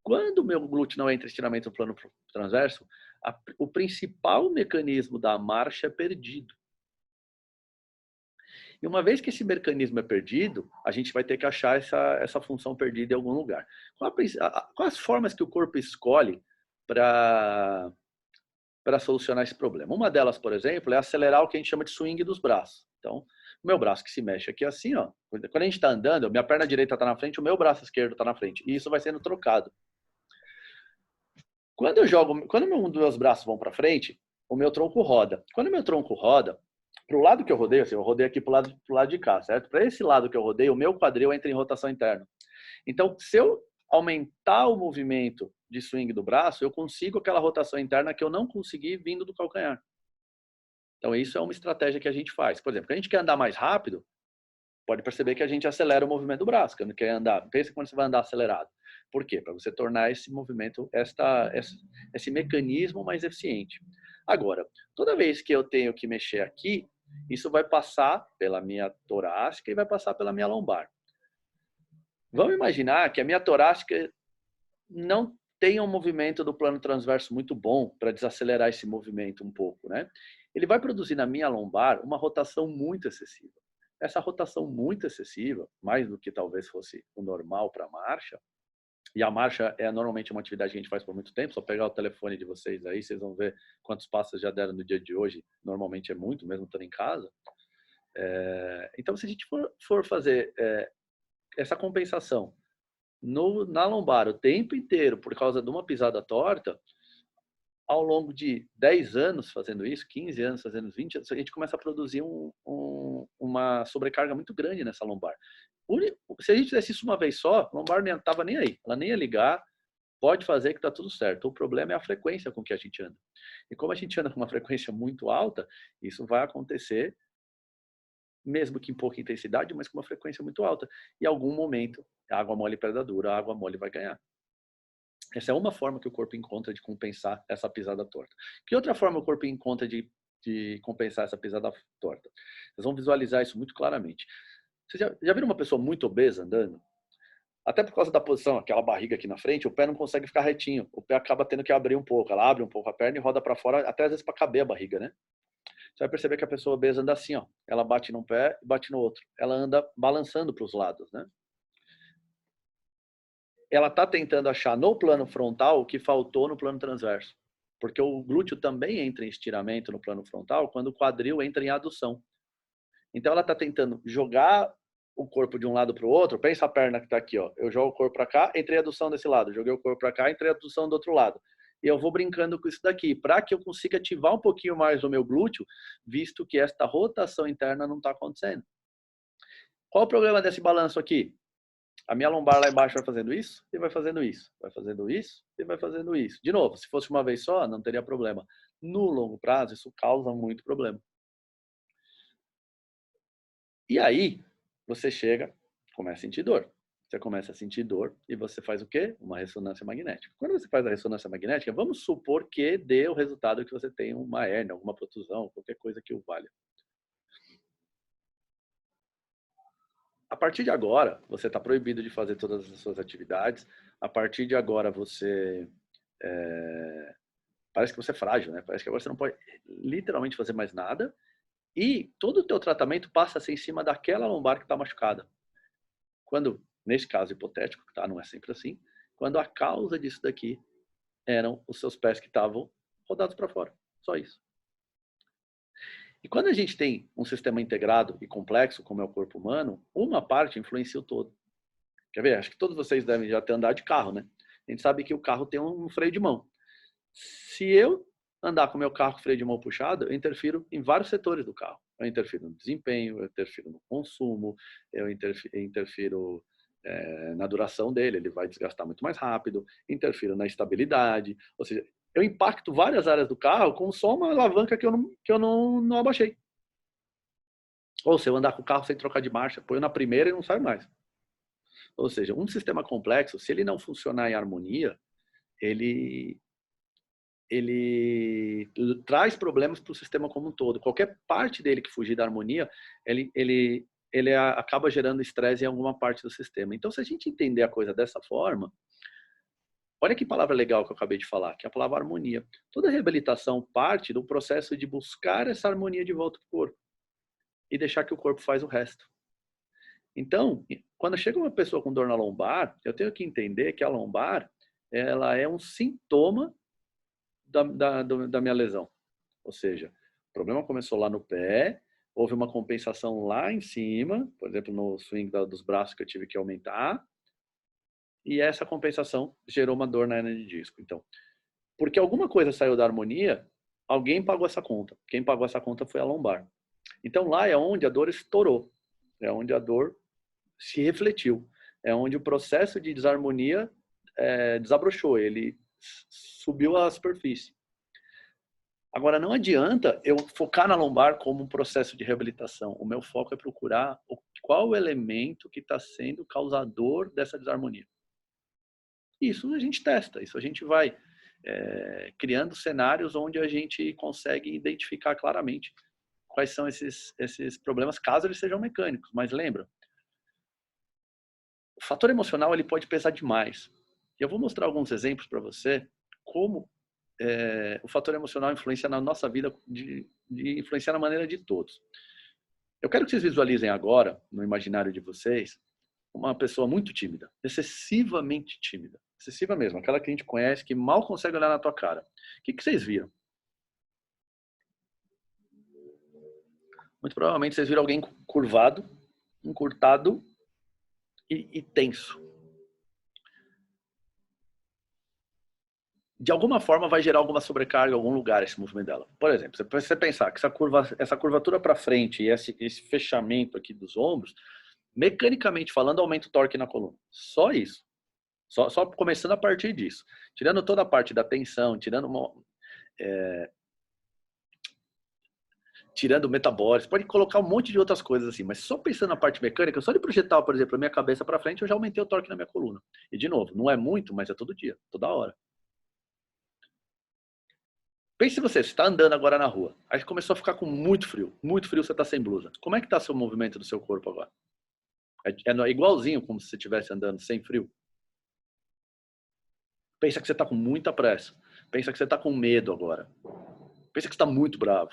Speaker 1: Quando o meu glúteo não entra em estiramento no plano transverso, o principal mecanismo da marcha é perdido. E uma vez que esse mecanismo é perdido, a gente vai ter que achar essa função perdida em algum lugar. Quais as formas que o corpo escolhe para solucionar esse problema? Uma delas, por exemplo, é acelerar o que a gente chama de swing dos braços. Então, o meu braço que se mexe aqui assim, ó, quando a gente está andando, minha perna direita está na frente, o meu braço esquerdo está na frente. E isso vai sendo trocado. Quando um dos meus braços vão para frente, o meu tronco roda. Quando o meu tronco roda, para o lado que eu rodei, assim, eu rodei aqui para o lado de cá, certo? Para esse lado que eu rodei, o meu quadril entra em rotação interna. Então, se eu aumentar o movimento de swing do braço, eu consigo aquela rotação interna que eu não consegui vindo do calcanhar. Então, isso é uma estratégia que a gente faz. Por exemplo, quando a gente quer andar mais rápido, pode perceber que a gente acelera o movimento do braço. Quando quer andar, pensa quando você vai andar acelerado. Por quê? Para você tornar esse movimento, esse mecanismo mais eficiente. Agora, toda vez que eu tenho que mexer aqui, isso vai passar pela minha torácica e vai passar pela minha lombar. Vamos imaginar que a minha torácica não tem um movimento do plano transverso muito bom para desacelerar esse movimento um pouco, né? Ele vai produzir na minha lombar uma rotação muito excessiva. Essa rotação muito excessiva, mais do que talvez fosse o normal para a marcha, e a marcha é normalmente uma atividade que a gente faz por muito tempo, só pegar o telefone de vocês aí, vocês vão ver quantos passos já deram no dia de hoje, normalmente é muito, mesmo estando em casa. Então, se a gente for fazer essa compensação na lombar o tempo inteiro por causa de uma pisada torta, ao longo de 10 anos fazendo isso, 15 anos fazendo 20 anos, a gente começa a produzir uma sobrecarga muito grande nessa lombar. Se a gente fizesse isso uma vez só, a lombar não estava nem aí, ela nem ia ligar, pode fazer que está tudo certo. O problema é a frequência com que a gente anda. E como a gente anda com uma frequência muito alta, isso vai acontecer, mesmo que em pouca intensidade, mas com uma frequência muito alta. E em algum momento, a água mole pedra dura, a água mole vai ganhar. Essa é uma forma que o corpo encontra de compensar essa pisada torta. Que outra forma o corpo encontra de compensar essa pisada torta? Vocês vão visualizar isso muito claramente. Vocês já viram uma pessoa muito obesa andando? Até por causa da posição, aquela barriga aqui na frente, o pé não consegue ficar retinho. O pé acaba tendo que abrir um pouco. Ela abre um pouco a perna e roda para fora, até às vezes para caber a barriga, né? Você vai perceber que a pessoa obesa anda assim, ó. Ela bate num pé e bate no outro. Ela anda balançando para os lados, né? Ela está tentando achar no plano frontal o que faltou no plano transverso. Porque o glúteo também entra em estiramento no plano frontal quando o quadril entra em adução. Então ela está tentando jogar o corpo de um lado para o outro. Pensa a perna que está aqui, ó. Eu jogo o corpo para cá, entrei a adução desse lado. Joguei o corpo para cá, entrei a adução do outro lado. E eu vou brincando com isso daqui, para que eu consiga ativar um pouquinho mais o meu glúteo, visto que esta rotação interna não está acontecendo. Qual o problema desse balanço aqui? A minha lombar lá embaixo vai fazendo isso e vai fazendo isso. Vai fazendo isso e vai fazendo isso. De novo, se fosse uma vez só, não teria problema. No longo prazo, isso causa muito problema. E aí, você chega, começa a sentir dor. Você começa a sentir dor e você faz o quê? Uma ressonância magnética. Quando você faz a ressonância magnética, vamos supor que dê o resultado que você tem uma hérnia, alguma protusão, qualquer coisa que o valha. A partir de agora, você está proibido de fazer todas as suas atividades. A partir de agora, você... parece que você é frágil, né? Parece que agora você não pode literalmente fazer mais nada. E todo o teu tratamento passa a ser em cima daquela lombar que está machucada. Quando, nesse caso hipotético, tá? Não é sempre assim, quando a causa disso daqui eram os seus pés que estavam rodados para fora. Só isso. E quando a gente tem um sistema integrado e complexo, como é o corpo humano, uma parte influencia o todo. Quer ver? Acho que todos vocês devem já ter andado de carro, né? A gente sabe que o carro tem um freio de mão. Se eu andar com o meu carro com freio de mão puxado, eu interfiro em vários setores do carro. Eu interfiro no desempenho, eu interfiro no consumo, eu interfiro na duração dele, ele vai desgastar muito mais rápido, interfiro na estabilidade, ou seja, eu impacto várias áreas do carro com só uma alavanca que eu não abaixei. Ou se eu andar com o carro sem trocar de marcha, ponho na primeira e não sai mais. Ou seja, um sistema complexo, se ele não funcionar em harmonia, ele traz problemas para o sistema como um todo. Qualquer parte dele que fugir da harmonia, ele acaba gerando estresse em alguma parte do sistema. Então, se a gente entender a coisa dessa forma, olha que palavra legal que eu acabei de falar, que é a palavra harmonia. Toda reabilitação parte do processo de buscar essa harmonia de volta para o corpo e deixar que o corpo faz o resto. Então, quando chega uma pessoa com dor na lombar, eu tenho que entender que a lombar ela é um sintoma da minha lesão. Ou seja, o problema começou lá no pé, houve uma compensação lá em cima, por exemplo, no swing dos braços que eu tive que aumentar, e essa compensação gerou uma dor na hernia de disco. Então, porque alguma coisa saiu da harmonia, alguém pagou essa conta. Quem pagou essa conta foi a lombar. Então, lá é onde a dor estourou, é onde a dor se refletiu, é onde o processo de desarmonia desabrochou, ele subiu à superfície. Agora, não adianta eu focar na lombar como um processo de reabilitação. O meu foco é procurar qual o elemento que está sendo causador dessa desarmonia. Isso a gente testa, isso a gente vai criando cenários onde a gente consegue identificar claramente quais são esses problemas, caso eles sejam mecânicos. Mas lembra, o fator emocional ele pode pesar demais. E eu vou mostrar alguns exemplos para você como o fator emocional influencia na nossa vida, de influenciar na maneira de todos. Eu quero que vocês visualizem agora, no imaginário de vocês, uma pessoa muito tímida, excessivamente tímida, excessiva mesmo, aquela que a gente conhece, que mal consegue olhar na tua cara. O que vocês viram? Muito provavelmente vocês viram alguém curvado, encurtado e tenso. De alguma forma vai gerar alguma sobrecarga em algum lugar esse movimento dela. Por exemplo, você pensar que essa curvatura para frente e esse fechamento aqui dos ombros, mecanicamente falando, aumenta o torque na coluna. Só isso. Só começando a partir disso. Tirando toda a parte da tensão, tirando metabólicos, pode colocar um monte de outras coisas assim, mas só pensando na parte mecânica, só de projetar, por exemplo, a minha cabeça para frente, eu já aumentei o torque na minha coluna. E de novo, não é muito, mas é todo dia, toda hora. Pense você está andando agora na rua, aí começou a ficar com muito frio, você está sem blusa. Como é que está o movimento do seu corpo agora? É igualzinho como se você estivesse andando sem frio? Pensa que você está com muita pressa, pensa que você está com medo agora, pensa que você está muito bravo.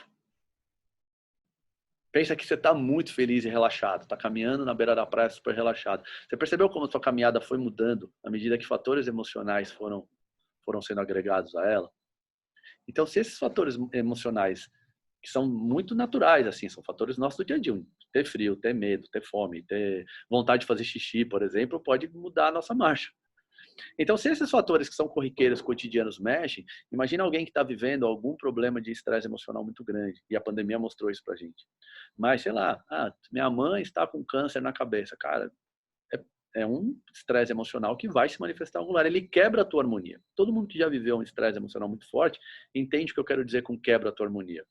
Speaker 1: Pensa que você está muito feliz e relaxado, está caminhando na beira da praia super relaxado. Você percebeu como a sua caminhada foi mudando à medida que fatores emocionais foram sendo agregados a ela? Então, se esses fatores emocionais, que são muito naturais, assim, são fatores nossos do dia a dia, ter frio, ter medo, ter fome, ter vontade de fazer xixi, por exemplo, pode mudar a nossa marcha. Então, se esses fatores que são corriqueiros, cotidianos, mexem, imagina alguém que está vivendo algum problema de estresse emocional muito grande, e a pandemia mostrou isso pra gente. Mas, sei lá, minha mãe está com câncer na cabeça. Cara, é um estresse emocional que vai se manifestar em algum lugar. Ele quebra a tua harmonia. Todo mundo que já viveu um estresse emocional muito forte entende o que eu quero dizer com quebra a tua harmonia.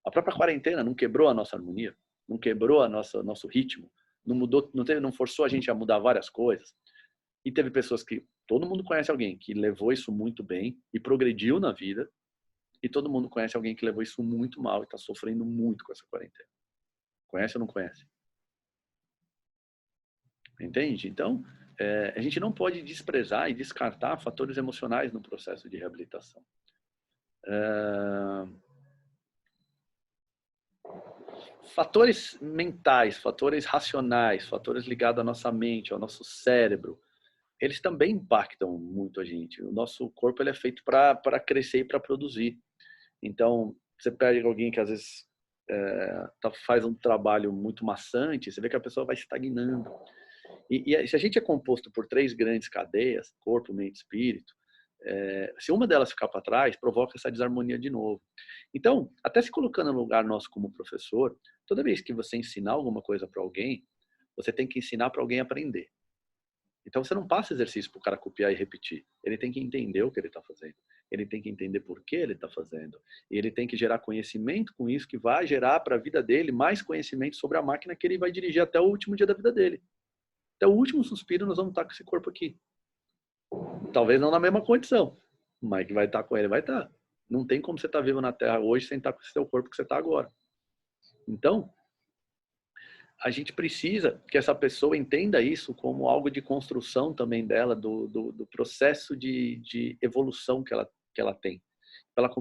Speaker 1: A própria quarentena não quebrou a nossa harmonia, não quebrou nosso ritmo, não mudou, não forçou a gente a mudar várias coisas. E teve pessoas que, todo mundo conhece alguém que levou isso muito bem e progrediu na vida, e todo mundo conhece alguém que levou isso muito mal e está sofrendo muito com essa quarentena. Conhece ou não conhece? Entende? Então, a gente não pode desprezar e descartar fatores emocionais no processo de reabilitação. Fatores mentais, fatores racionais, fatores ligados à nossa mente, ao nosso cérebro, eles também impactam muito a gente. O nosso corpo ele é feito para crescer e para produzir. Então, você pega alguém que às vezes faz um trabalho muito maçante, você vê que a pessoa vai estagnando. E se a gente é composto por 3 grandes cadeias, corpo, mente e espírito, se uma delas ficar para trás, provoca essa desarmonia de novo. Então, até se colocando no lugar nosso como professor, toda vez que você ensinar alguma coisa para alguém, você tem que ensinar para alguém aprender. Então, você não passa exercício para o cara copiar e repetir. Ele tem que entender o que ele está fazendo. Ele tem que entender por que ele está fazendo. E ele tem que gerar conhecimento com isso, que vai gerar para a vida dele mais conhecimento sobre a máquina que ele vai dirigir até o último dia da vida dele. Até o último suspiro, nós vamos estar com esse corpo aqui. Talvez não na mesma condição, mas que vai estar com ele, vai estar. Não tem como você estar vivo na Terra hoje sem estar com o seu corpo que você está agora. Então, a gente precisa que essa pessoa entenda isso como algo de construção também dela, do processo de evolução que ela tem. Para ela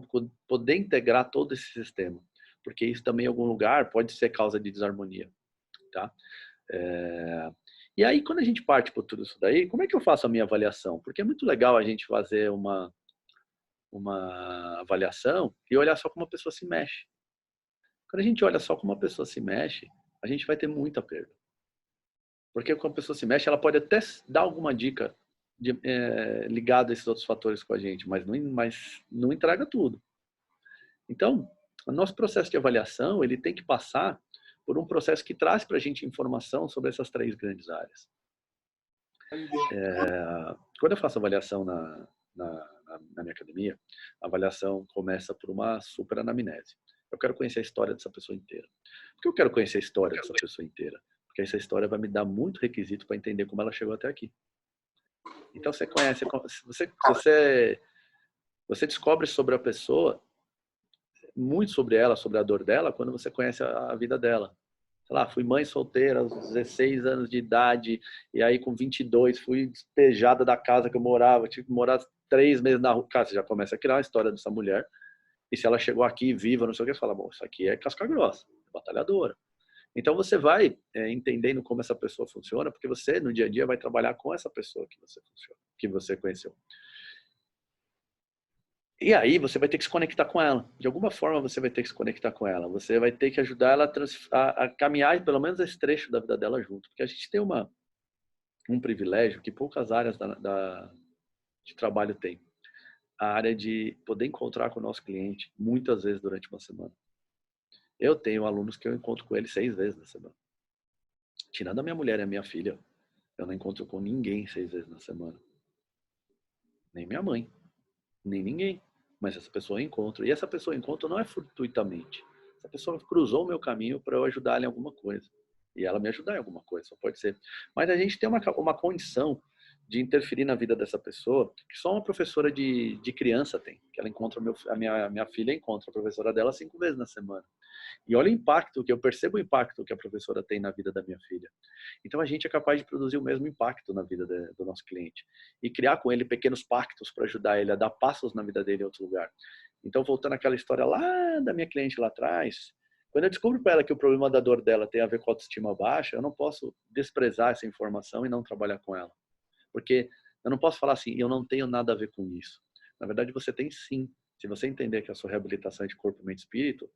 Speaker 1: poder integrar todo esse sistema. Porque isso também, em algum lugar, pode ser causa de desarmonia. Tá? E aí, quando a gente parte por tudo isso daí, como é que eu faço a minha avaliação? Porque é muito legal a gente fazer uma avaliação e olhar só como a pessoa se mexe. Quando a gente olha só como a pessoa se mexe, a gente vai ter muita perda. Porque quando a pessoa se mexe, ela pode até dar alguma dica ligada a esses outros fatores com a gente, mas não entrega tudo. Então, o nosso processo de avaliação, ele tem que passar por um processo que traz para a gente informação sobre essas 3 grandes áreas. Quando eu faço avaliação na minha academia, a avaliação começa por uma super anamnese. Eu quero conhecer a história dessa pessoa inteira. Por que eu quero conhecer a história dessa pessoa inteira? Porque essa história vai me dar muito requisito para entender como ela chegou até aqui. Então você conhece, você descobre sobre a pessoa, muito sobre ela, sobre a dor dela, quando você conhece a vida dela. Sei lá, fui mãe solteira aos 16 anos de idade, e aí com 22 fui despejada da casa que eu morava, tive que morar 3 meses na rua. Cara, você já começa a criar uma história dessa mulher, e se ela chegou aqui viva, não sei o que, fala, bom, isso aqui é casca grossa, é batalhadora. Então você vai entendendo como essa pessoa funciona, porque você no dia a dia vai trabalhar com essa pessoa que você conheceu. E aí você vai ter que se conectar com ela. De alguma forma você vai ter que se conectar com ela. Você vai ter que ajudar ela a caminhar pelo menos esse trecho da vida dela junto. Porque a gente tem um privilégio que poucas áreas de trabalho têm. A área de poder encontrar com o nosso cliente muitas vezes durante uma semana. Eu tenho alunos que eu encontro com eles 6 vezes na semana. Tirando a minha mulher e a minha filha, eu não encontro com ninguém 6 vezes na semana. Nem minha mãe, nem ninguém. Mas essa pessoa eu encontro. E essa pessoa eu encontro não é fortuitamente. Essa pessoa cruzou o meu caminho para eu ajudar ela em alguma coisa. E ela me ajudar em alguma coisa, só pode ser. Mas a gente tem uma condição de interferir na vida dessa pessoa que só uma professora de criança tem. Que ela encontra, a minha filha encontra a professora dela 5 vezes na semana. E olha o impacto, que eu percebo o impacto que a professora tem na vida da minha filha. Então a gente é capaz de produzir o mesmo impacto na vida do nosso cliente. E criar com ele pequenos pactos para ajudar ele a dar passos na vida dele em outro lugar. Então, voltando àquela história lá da minha cliente lá atrás, quando eu descubro para ela que o problema da dor dela tem a ver com a autoestima baixa, eu não posso desprezar essa informação e não trabalhar com ela. Porque eu não posso falar assim, eu não tenho nada a ver com isso. Na verdade, você tem sim. Se você entender que a sua reabilitação é de corpo, mente e espírito,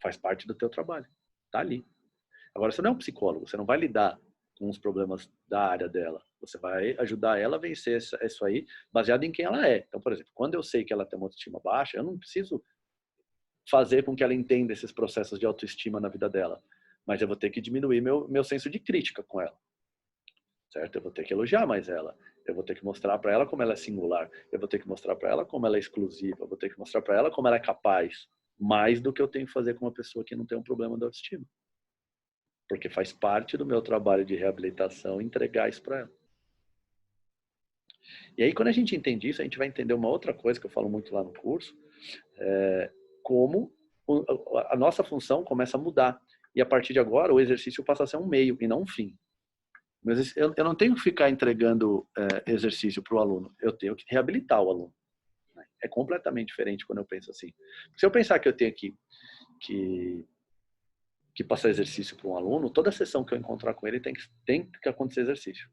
Speaker 1: faz parte do teu trabalho. Tá ali. Agora, você não é um psicólogo, você não vai lidar com os problemas da área dela. Você vai ajudar ela a vencer isso aí, baseado em quem ela é. Então, por exemplo, quando eu sei que ela tem uma autoestima baixa, eu não preciso fazer com que ela entenda esses processos de autoestima na vida dela. Mas eu vou ter que diminuir meu senso de crítica com ela. Certo? Eu vou ter que elogiar mais ela. Eu vou ter que mostrar para ela como ela é singular. Eu vou ter que mostrar para ela como ela é exclusiva. Eu vou ter que mostrar para ela como ela é capaz. Mais do que eu tenho que fazer com uma pessoa que não tem um problema de autoestima. Porque faz parte do meu trabalho de reabilitação entregar isso para ela. E aí, quando a gente entende isso, a gente vai entender uma outra coisa que eu falo muito lá no curso, como a nossa função começa a mudar. E a partir de agora, o exercício passa a ser um meio e não um fim. Mas eu não tenho que ficar entregando exercício para o aluno, eu tenho que reabilitar o aluno. É completamente diferente quando eu penso assim. Se eu pensar que eu tenho que passar exercício para um aluno, toda sessão que eu encontrar com ele tem que acontecer exercício.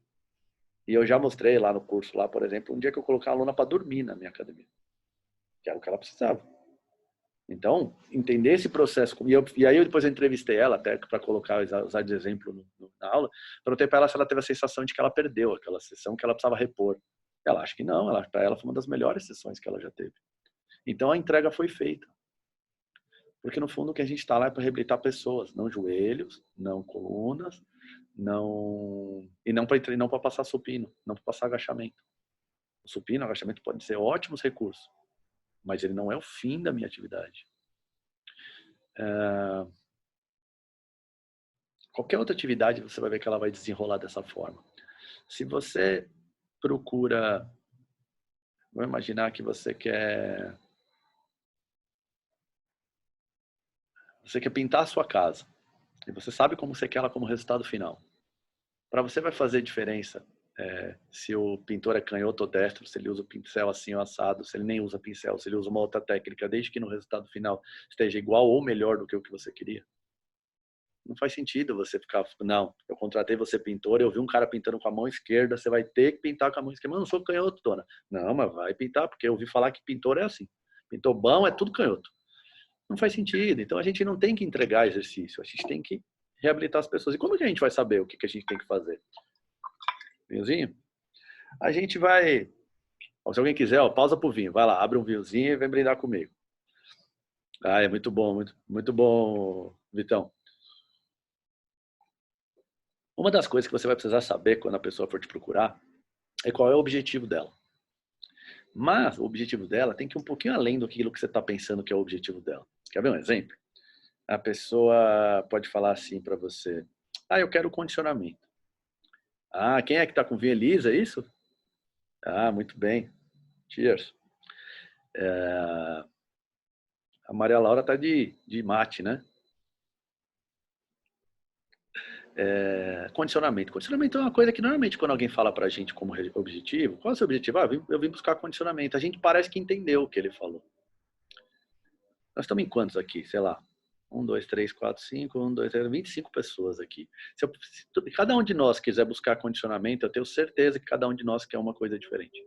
Speaker 1: E eu já mostrei lá no curso, lá, por exemplo, um dia que eu coloquei a aluna para dormir na minha academia, que era o que ela precisava. Então, entender esse processo. E aí depois eu entrevistei ela, até para colocar, usar de exemplo na aula, perguntei para ela se ela teve a sensação de que ela perdeu aquela sessão, que ela precisava repor. Ela acha que não, para ela foi uma das melhores sessões que ela já teve. Então a entrega foi feita. Porque no fundo o que a gente está lá é para reabilitar pessoas, não joelhos, não colunas, e não para passar supino, não para passar agachamento. O supino, o agachamento pode ser ótimos recursos, mas ele não é o fim da minha atividade. Qualquer outra atividade você vai ver que ela vai desenrolar dessa forma. Se você procura, vamos imaginar que você quer pintar a sua casa e você sabe como você quer ela como resultado final. Para você vai fazer diferença se o pintor é canhoto ou destro, se ele usa o pincel assim ou assado, se ele nem usa pincel, se ele usa uma outra técnica, desde que no resultado final esteja igual ou melhor do que o que você queria. Não faz sentido você ficar, não, eu contratei você pintor, eu vi um cara pintando com a mão esquerda, você vai ter que pintar com a mão esquerda. Mas eu não sou canhoto, dona. Não, mas vai pintar, porque eu ouvi falar que pintor é assim. Pintor bom é tudo canhoto. Não faz sentido. Então a gente não tem que entregar exercício, a gente tem que reabilitar as pessoas. E como que a gente vai saber o que a gente tem que fazer? Vinhozinho? A gente vai, se alguém quiser, pausa pro vinho, vai lá, abre um vinhozinho e vem brindar comigo. É muito bom, muito bom, Vitão. Uma das coisas que você vai precisar saber quando a pessoa for te procurar é qual é o objetivo dela. Mas o objetivo dela tem que ir um pouquinho além do que você está pensando que é o objetivo dela. Quer ver um exemplo? A pessoa pode falar assim para você: eu quero condicionamento. Quem é que está com vinho? Elisa, é isso? Muito bem. Cheers. A Maria Laura está de mate, né? Condicionamento. Condicionamento é uma coisa que normalmente quando alguém fala pra gente como objetivo, qual é o seu objetivo? Eu vim buscar condicionamento. A gente parece que entendeu o que ele falou. Nós estamos em quantos aqui? Sei lá. 1, 2, 3, 4, 5, 1, 2, 3, 25 pessoas aqui. Se cada um de nós quiser buscar condicionamento, eu tenho certeza que cada um de nós quer uma coisa diferente.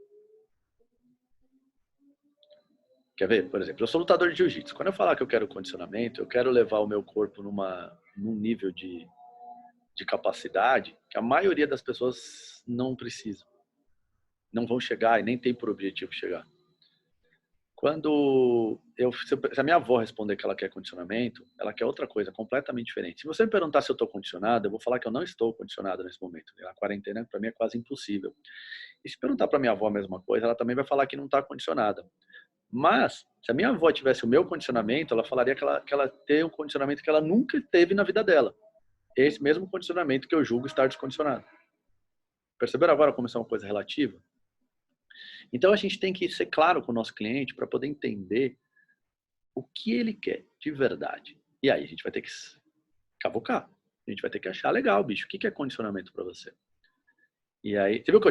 Speaker 1: Quer ver? Por exemplo, eu sou lutador de jiu-jitsu. Quando eu falar que eu quero condicionamento, eu quero levar o meu corpo num nível de capacidade que a maioria das pessoas não precisa. Não vão chegar e nem tem por objetivo chegar. Se a minha avó responder que ela quer condicionamento, ela quer outra coisa completamente diferente. Se você me perguntar se eu estou condicionado, eu vou falar que eu não estou condicionado nesse momento. A quarentena para mim é quase impossível. E se perguntar para minha avó a mesma coisa, ela também vai falar que não está condicionada. Mas se a minha avó tivesse o meu condicionamento, ela falaria que ela tem um condicionamento que ela nunca teve na vida dela. Esse mesmo condicionamento que eu julgo estar descondicionado. Perceberam agora como isso é uma coisa relativa? Então a gente tem que ser claro com o nosso cliente para poder entender o que ele quer de verdade. E aí a gente vai ter que cavocar. A gente vai ter que achar legal, bicho. O que é condicionamento para você? E aí, você viu que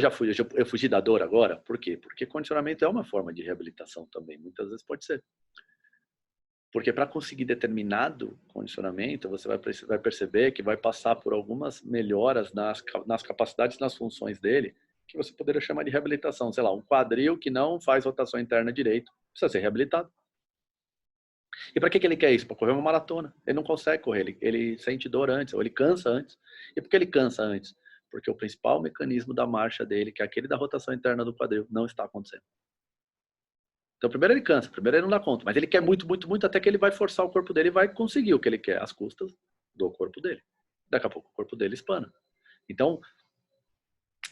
Speaker 1: eu fugi da dor agora? Por quê? Porque condicionamento é uma forma de reabilitação também. Muitas vezes pode ser. Porque para conseguir determinado condicionamento, você vai perceber que vai passar por algumas melhoras nas capacidades, nas funções dele, que você poderia chamar de reabilitação. Sei lá, um quadril que não faz rotação interna direito, precisa ser reabilitado. E para que ele quer isso? Para correr uma maratona. Ele não consegue correr, ele sente dor antes, ou ele cansa antes. E por que ele cansa antes? Porque o principal mecanismo da marcha dele, que é aquele da rotação interna do quadril, não está acontecendo. Então, primeiro ele cansa, primeiro ele não dá conta, mas ele quer muito, muito, muito, até que ele vai forçar o corpo dele e vai conseguir o que ele quer, às custas do corpo dele. Daqui a pouco o corpo dele espana. Então,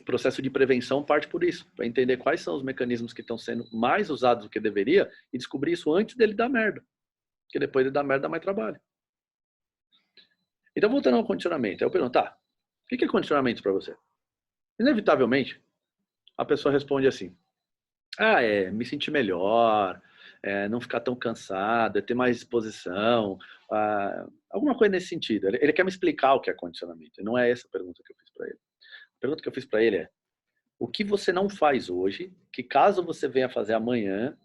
Speaker 1: o processo de prevenção parte por isso, para entender quais são os mecanismos que estão sendo mais usados do que deveria e descobrir isso antes dele dar merda. Porque depois ele dá merda, dá mais trabalho. Então, voltando ao condicionamento, aí eu pergunto, o que é condicionamento para você? Inevitavelmente, a pessoa responde assim: me sentir melhor, não ficar tão cansado, ter mais disposição, alguma coisa nesse sentido. Ele quer me explicar o que é condicionamento, e não é essa a pergunta que eu fiz para ele. A pergunta que eu fiz para ele é: o que você não faz hoje, que caso você venha fazer amanhã,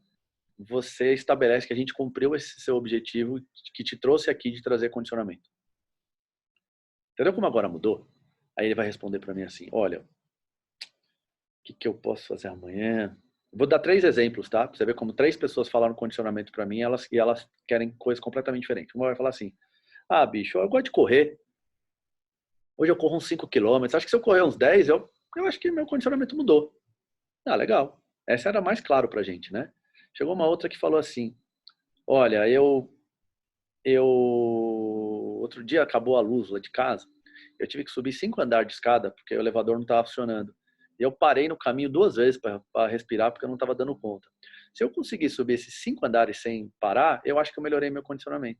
Speaker 1: você estabelece que a gente cumpriu esse seu objetivo que te trouxe aqui de trazer condicionamento? Entendeu como agora mudou? Aí ele vai responder para mim assim: olha, o que eu posso fazer amanhã? Vou dar 3 exemplos, tá? Pra você ver como 3 pessoas falaram condicionamento para mim e elas querem coisas completamente diferentes. Uma vai falar assim: bicho, eu gosto de correr. Hoje eu corro uns 5 quilômetros. Acho que se eu correr uns 10, eu acho que meu condicionamento mudou. Legal. Essa era mais claro pra gente, né? Chegou uma outra que falou assim: olha, eu outro dia acabou a luz lá de casa. Eu tive que subir 5 andares de escada porque o elevador não estava funcionando. E eu parei no caminho 2 vezes para respirar porque eu não estava dando conta. Se eu conseguir subir esses 5 andares sem parar, eu acho que eu melhorei meu condicionamento.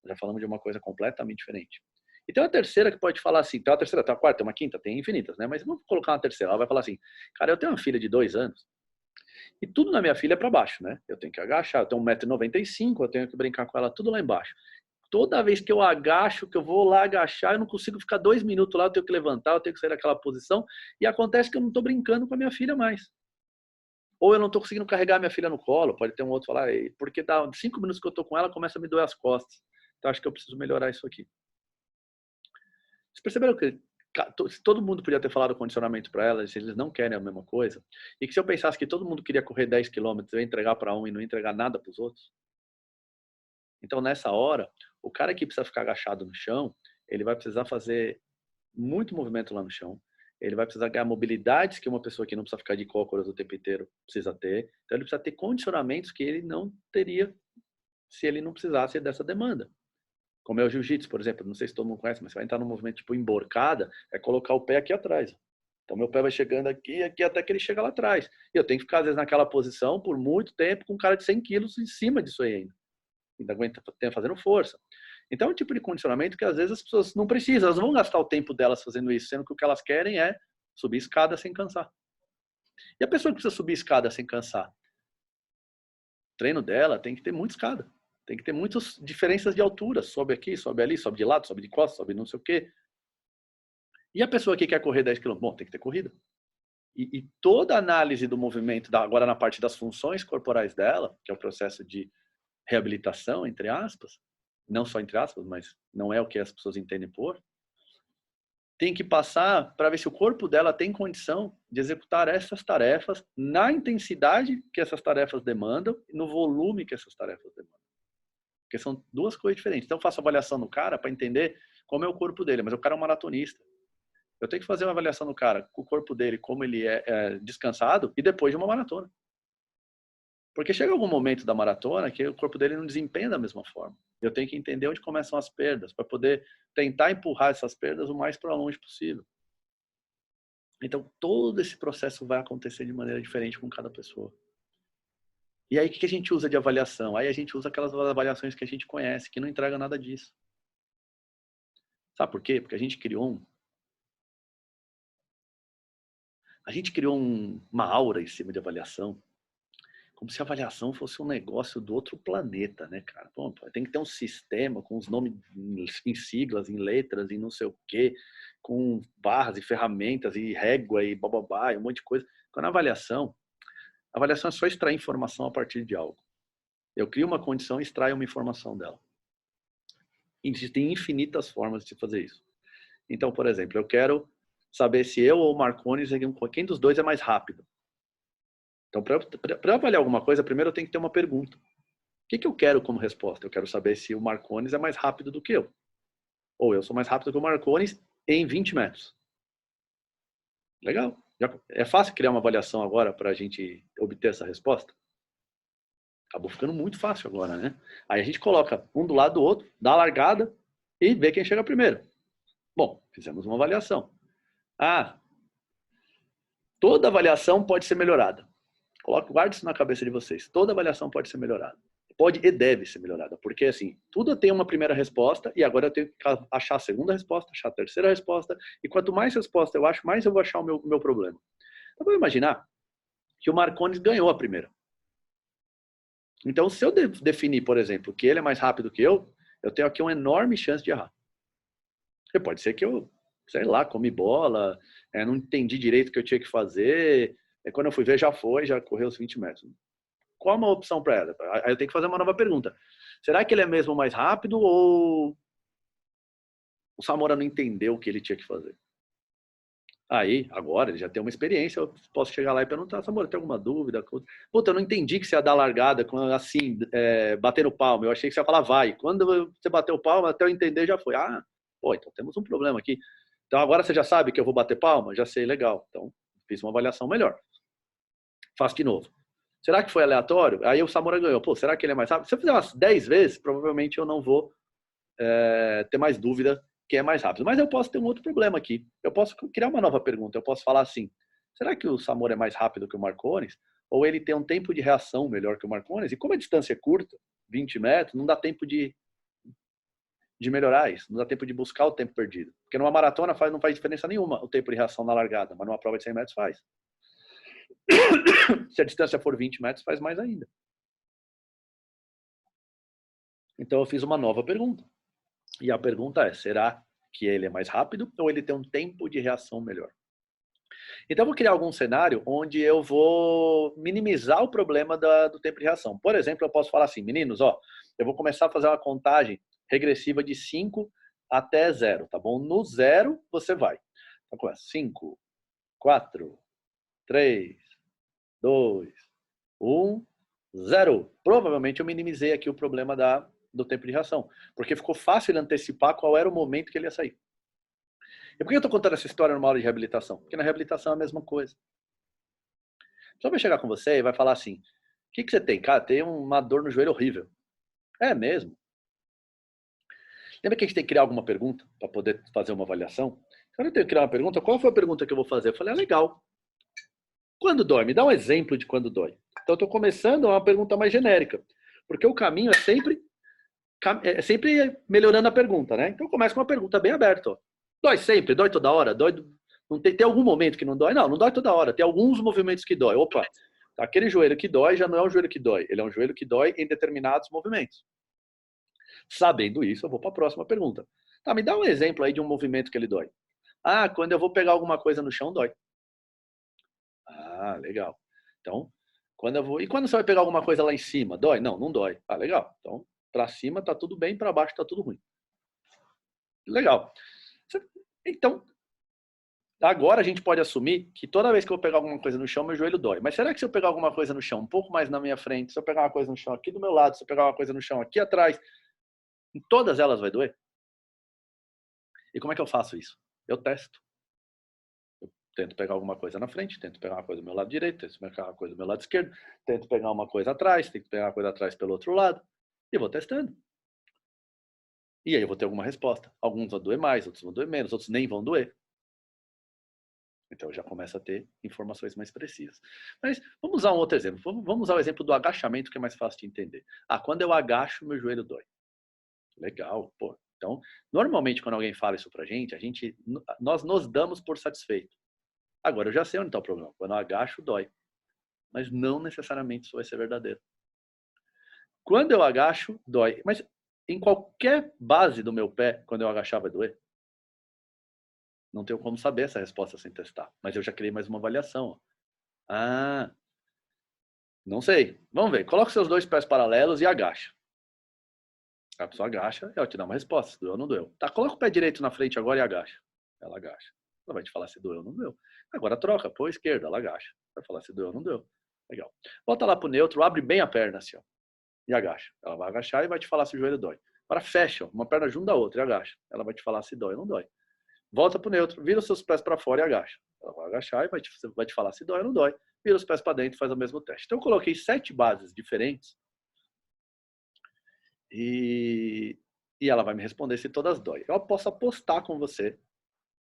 Speaker 1: Já falamos de uma coisa completamente diferente. E tem uma terceira que pode falar assim, tem uma terceira, tem uma quarta, tem uma quinta, tem infinitas, né? Mas vamos colocar uma terceira. Ela vai falar assim: cara, eu tenho uma filha de 2 anos e tudo na minha filha é para baixo, né? Eu tenho que agachar, eu tenho 1,95 m, eu tenho que brincar com ela tudo lá embaixo. Toda vez que eu agacho, que eu vou lá agachar, eu não consigo ficar 2 minutos lá, eu tenho que levantar, eu tenho que sair daquela posição, e acontece que eu não estou brincando com a minha filha mais. Ou eu não estou conseguindo carregar a minha filha no colo, pode ter um outro falar, porque dá 5 minutos que eu estou com ela, começa a me doer as costas. Então acho que eu preciso melhorar isso aqui. Vocês perceberam que todo mundo podia ter falado condicionamento para elas, se eles não querem a mesma coisa? E que se eu pensasse que todo mundo queria correr 10 quilômetros, eu ia entregar para um e não entregar nada para os outros? Então, nessa hora, o cara que precisa ficar agachado no chão, ele vai precisar fazer muito movimento lá no chão. Ele vai precisar ganhar mobilidades que uma pessoa que não precisa ficar de cócoras o tempo inteiro precisa ter. Então, ele precisa ter condicionamentos que ele não teria se ele não precisasse dessa demanda. Como é o jiu-jitsu, por exemplo. Não sei se todo mundo conhece, mas você vai entrar num movimento tipo emborcada, é colocar o pé aqui atrás. Então, meu pé vai chegando aqui até que ele chega lá atrás. E eu tenho que ficar, às vezes, naquela posição por muito tempo com um cara de 100 quilos em cima disso aí ainda. Ainda aguenta fazendo força. Então é um tipo de condicionamento que às vezes as pessoas não precisam, elas vão gastar o tempo delas fazendo isso, sendo que o que elas querem é subir escada sem cansar. E a pessoa que precisa subir escada sem cansar, o treino dela tem que ter muita escada, tem que ter muitas diferenças de altura, sobe aqui, sobe ali, sobe de lado, sobe de costas, sobe não sei o quê. E a pessoa que quer correr 10 km, bom, tem que ter corrida. E toda a análise do movimento, agora na parte das funções corporais dela, que é o processo de reabilitação, entre aspas, não só entre aspas, mas não é o que as pessoas entendem por, tem que passar para ver se o corpo dela tem condição de executar essas tarefas na intensidade que essas tarefas demandam e no volume que essas tarefas demandam. Porque são 2 coisas diferentes. Então eu faço avaliação no cara para entender como é o corpo dele, mas o cara é um maratonista. Eu tenho que fazer uma avaliação no cara, com o corpo dele, como ele é descansado, e depois de uma maratona. Porque chega algum momento da maratona que o corpo dele não desempenha da mesma forma. Eu tenho que entender onde começam as perdas, para poder tentar empurrar essas perdas o mais para longe possível. Então, todo esse processo vai acontecer de maneira diferente com cada pessoa. E aí, o que a gente usa de avaliação? Aí a gente usa aquelas avaliações que a gente conhece, que não entrega nada disso. Sabe por quê? Porque a gente criou uma aura em cima de avaliação, como se a avaliação fosse um negócio do outro planeta, né, cara? Bom, tem que ter um sistema com os nomes em siglas, em letras, em não sei o quê, com barras e ferramentas e régua e bababá e um monte de coisa. Quando a avaliação é só extrair informação a partir de algo. Eu crio uma condição e extraio uma informação dela. Existem infinitas formas de fazer isso. Então, por exemplo, eu quero saber se eu ou o Marcones, quem dos dois é mais rápido. Então, para avaliar alguma coisa, primeiro eu tenho que ter uma pergunta. O que eu quero como resposta? Eu quero saber se o Marcones é mais rápido do que eu. Ou eu sou mais rápido que o Marcones em 20 metros. Legal. É fácil criar uma avaliação agora para a gente obter essa resposta? Acabou ficando muito fácil agora, né? Aí a gente coloca um do lado do outro, dá a largada e vê quem chega primeiro. Bom, fizemos uma avaliação. Toda avaliação pode ser melhorada. Guarde isso na cabeça de vocês. Toda avaliação pode ser melhorada. Pode e deve ser melhorada. Porque, assim, tudo tem uma primeira resposta e agora eu tenho que achar a segunda resposta, achar a terceira resposta. E quanto mais resposta eu acho, mais eu vou achar o meu problema. Então, vamos imaginar que o Marcondes ganhou a primeira. Então, se eu definir, por exemplo, que ele é mais rápido que eu tenho aqui uma enorme chance de errar. Porque pode ser que eu, sei lá, comi bola, não entendi direito o que eu tinha que fazer, quando eu fui ver já correu os 20 metros. Qual é uma opção para ela? Aí eu tenho que fazer uma nova pergunta. Será que ele é mesmo mais rápido ou o Samora não entendeu o que ele tinha que fazer? Aí, agora, ele já tem uma experiência, eu posso chegar lá e perguntar, Samora, tem alguma dúvida? Puta, eu não entendi que você ia dar largada, assim, bater no palmo. Eu achei que você ia falar, vai. Quando você bateu o palmo, até eu entender, já foi. Ah, pô, então temos um problema aqui. Então agora você já sabe que eu vou bater palma? Já sei, legal. Então, fiz uma avaliação melhor. Faço de novo. Será que foi aleatório? Aí o Samora ganhou. Pô, será que ele é mais rápido? Se eu fizer umas 10 vezes, provavelmente eu não vou ter mais dúvida quem é mais rápido. Mas eu posso ter um outro problema aqui. Eu posso criar uma nova pergunta. Eu posso falar assim, será que o Samora é mais rápido que o Marcones? Ou ele tem um tempo de reação melhor que o Marcones? E como a distância é curta, 20 metros, não dá tempo de melhorar isso. Não dá tempo de buscar o tempo perdido. Porque numa maratona não faz diferença nenhuma o tempo de reação na largada. Mas numa prova de 100 metros faz. Se a distância for 20 metros, faz mais ainda. Então eu fiz uma nova pergunta. E a pergunta é, será que ele é mais rápido ou ele tem um tempo de reação melhor? Então eu vou criar algum cenário onde eu vou minimizar o problema do tempo de reação. Por exemplo, eu posso falar assim, meninos, ó, eu vou começar a fazer uma contagem regressiva de 5 até 0, tá bom? No 0, você vai. Então começa 5, 4, 3, 2, 1, 0. Provavelmente eu minimizei aqui o problema do tempo de reação, porque ficou fácil ele antecipar qual era o momento que ele ia sair. E por que eu estou contando essa história numa aula de reabilitação? Porque na reabilitação é a mesma coisa. Só vai chegar com você e vai falar assim, o que você tem? Cara, tem uma dor no joelho horrível. É mesmo? Lembra que a gente tem que criar alguma pergunta para poder fazer uma avaliação? Quando eu tenho que criar uma pergunta, qual foi a pergunta que eu vou fazer? Eu falei, legal. Quando dói? Me dá um exemplo de quando dói. Então eu estou começando uma pergunta mais genérica. Porque o caminho é sempre melhorando a pergunta, né? Então começa com uma pergunta bem aberta. Ó. Dói sempre? Dói toda hora? Não tem algum momento que não dói? Não dói toda hora. Tem alguns movimentos que dói. Opa, aquele joelho que dói já não é um joelho que dói. Ele é um joelho que dói em determinados movimentos. Sabendo isso, eu vou para a próxima pergunta. Tá, me dá um exemplo aí de um movimento que ele dói. Ah, quando eu vou pegar alguma coisa no chão, dói. Ah, legal. Então, quando eu vou... E quando você vai pegar alguma coisa lá em cima, dói? Não dói. Ah, legal. Então, para cima tá tudo bem, para baixo tá tudo ruim. Legal. Então, agora a gente pode assumir que toda vez que eu pegar alguma coisa no chão, meu joelho dói. Mas será que se eu pegar alguma coisa no chão um pouco mais na minha frente, se eu pegar uma coisa no chão aqui do meu lado, se eu pegar uma coisa no chão aqui atrás, em todas elas vai doer? E como é que eu faço isso? Eu testo. Eu tento pegar alguma coisa na frente, tento pegar uma coisa do meu lado direito, tento pegar uma coisa do meu lado esquerdo, tento pegar uma coisa atrás, tento pegar uma coisa atrás pelo outro lado, e vou testando. E aí eu vou ter alguma resposta. Alguns vão doer mais, outros vão doer menos, outros nem vão doer. Então já começa a ter informações mais precisas. Mas vamos usar um outro exemplo. Vamos usar o exemplo do agachamento, que é mais fácil de entender. Ah, quando eu agacho, meu joelho dói. Legal, pô. Então, normalmente quando alguém fala isso pra gente, nós nos damos por satisfeito. Agora eu já sei onde está o problema. Quando eu agacho, dói. Mas não necessariamente isso vai ser verdadeiro. Quando eu agacho, dói. Mas em qualquer base do meu pé, quando eu agachar, vai doer? Não tenho como saber essa resposta sem testar. Mas eu já criei mais uma avaliação. Ah, não sei. Vamos ver. Coloca seus dois pés paralelos e agacha. A pessoa agacha, ela te dá uma resposta, se doeu ou não doeu. Tá, coloca o pé direito na frente agora e agacha. Ela agacha. Ela vai te falar se doeu ou não doeu. Agora troca, põe a esquerda, ela agacha. Vai falar se doeu ou não doeu. Legal. Volta lá pro neutro, abre bem a perna assim, ó. E agacha. Ela vai agachar e vai te falar se o joelho dói. Agora fecha, ó, uma perna junto da outra e agacha. Ela vai te falar se dói ou não dói. Volta pro neutro, vira os seus pés para fora e agacha. Ela vai agachar e vai te falar se dói ou não dói. Vira os pés para dentro e faz o mesmo teste. Então eu coloquei 7 bases diferentes e ela vai me responder se todas dói. Eu posso apostar com você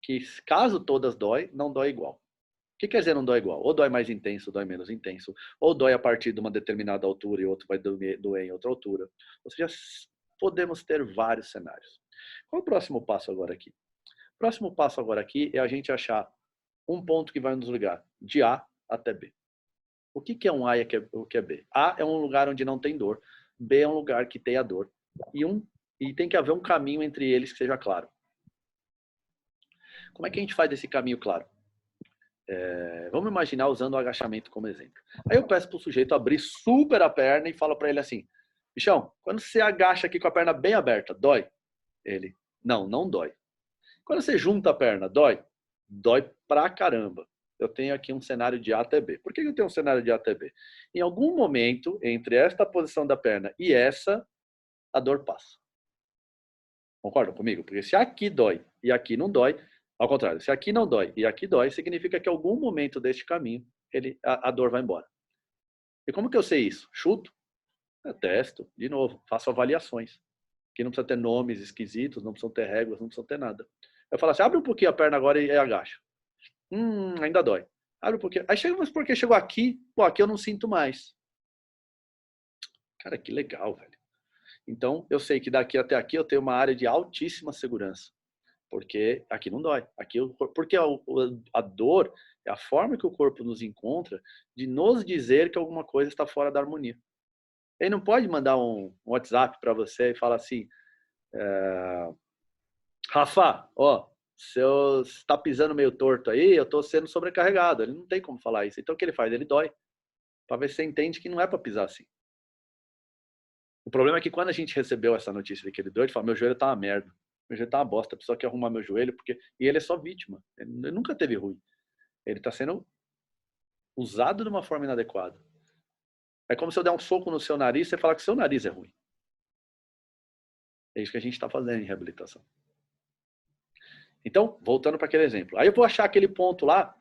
Speaker 1: que caso todas dói, não dói igual. O que quer dizer não dói igual? Ou dói mais intenso, ou dói menos intenso, ou dói a partir de uma determinada altura e outro vai doer em outra altura. Ou seja, podemos ter vários cenários. Qual é o próximo passo agora aqui? O próximo passo agora aqui é a gente achar um ponto que vai nos ligar de A até B. O que é um A e o que é B? A é um lugar onde não tem dor. B é um lugar que tem a dor. E tem que haver um caminho entre eles que seja claro. Como é que a gente faz esse caminho claro? Vamos imaginar usando o agachamento como exemplo. Aí eu peço para o sujeito abrir super a perna e falo para ele assim, bichão, quando você agacha aqui com a perna bem aberta, dói? Ele, não dói. Quando você junta a perna, dói? Dói pra caramba. Eu tenho aqui um cenário de A até B. Por que eu tenho um cenário de A até B? Em algum momento, entre esta posição da perna e essa, a dor passa. Concordam comigo? Porque se aqui dói e aqui não dói, ao contrário, se aqui não dói e aqui dói, significa que em algum momento deste caminho a dor vai embora. E como que eu sei isso? Chuto? Eu testo, de novo, faço avaliações. Que não precisa ter nomes esquisitos, não precisam ter réguas, não precisam ter nada. Eu falo assim, abre um pouquinho a perna agora e agacha. Ainda dói. Abre um pouquinho. Aí chega, mas porque chegou aqui, pô, aqui eu não sinto mais. Cara, que legal, velho. Então, eu sei que daqui até aqui eu tenho uma área de altíssima segurança. Porque aqui não dói. Porque a dor é a forma que o corpo nos encontra de nos dizer que alguma coisa está fora da harmonia. Ele não pode mandar um WhatsApp para você e falar assim, Rafa, ó, você está pisando meio torto aí, eu estou sendo sobrecarregado. Ele não tem como falar isso. Então o que ele faz? Ele dói. Para ver se você entende que não é para pisar assim. O problema é que quando a gente recebeu essa notícia de que ele dói, ele fala, meu joelho tá uma merda. Meu joelho tá uma bosta. A pessoa quer arrumar meu joelho, porque... E ele é só vítima. Ele nunca teve ruim. Ele está sendo usado de uma forma inadequada. É como se eu der um soco no seu nariz e você falar que seu nariz é ruim. É isso que a gente está fazendo em reabilitação. Então, voltando para aquele exemplo. Aí eu vou achar aquele ponto lá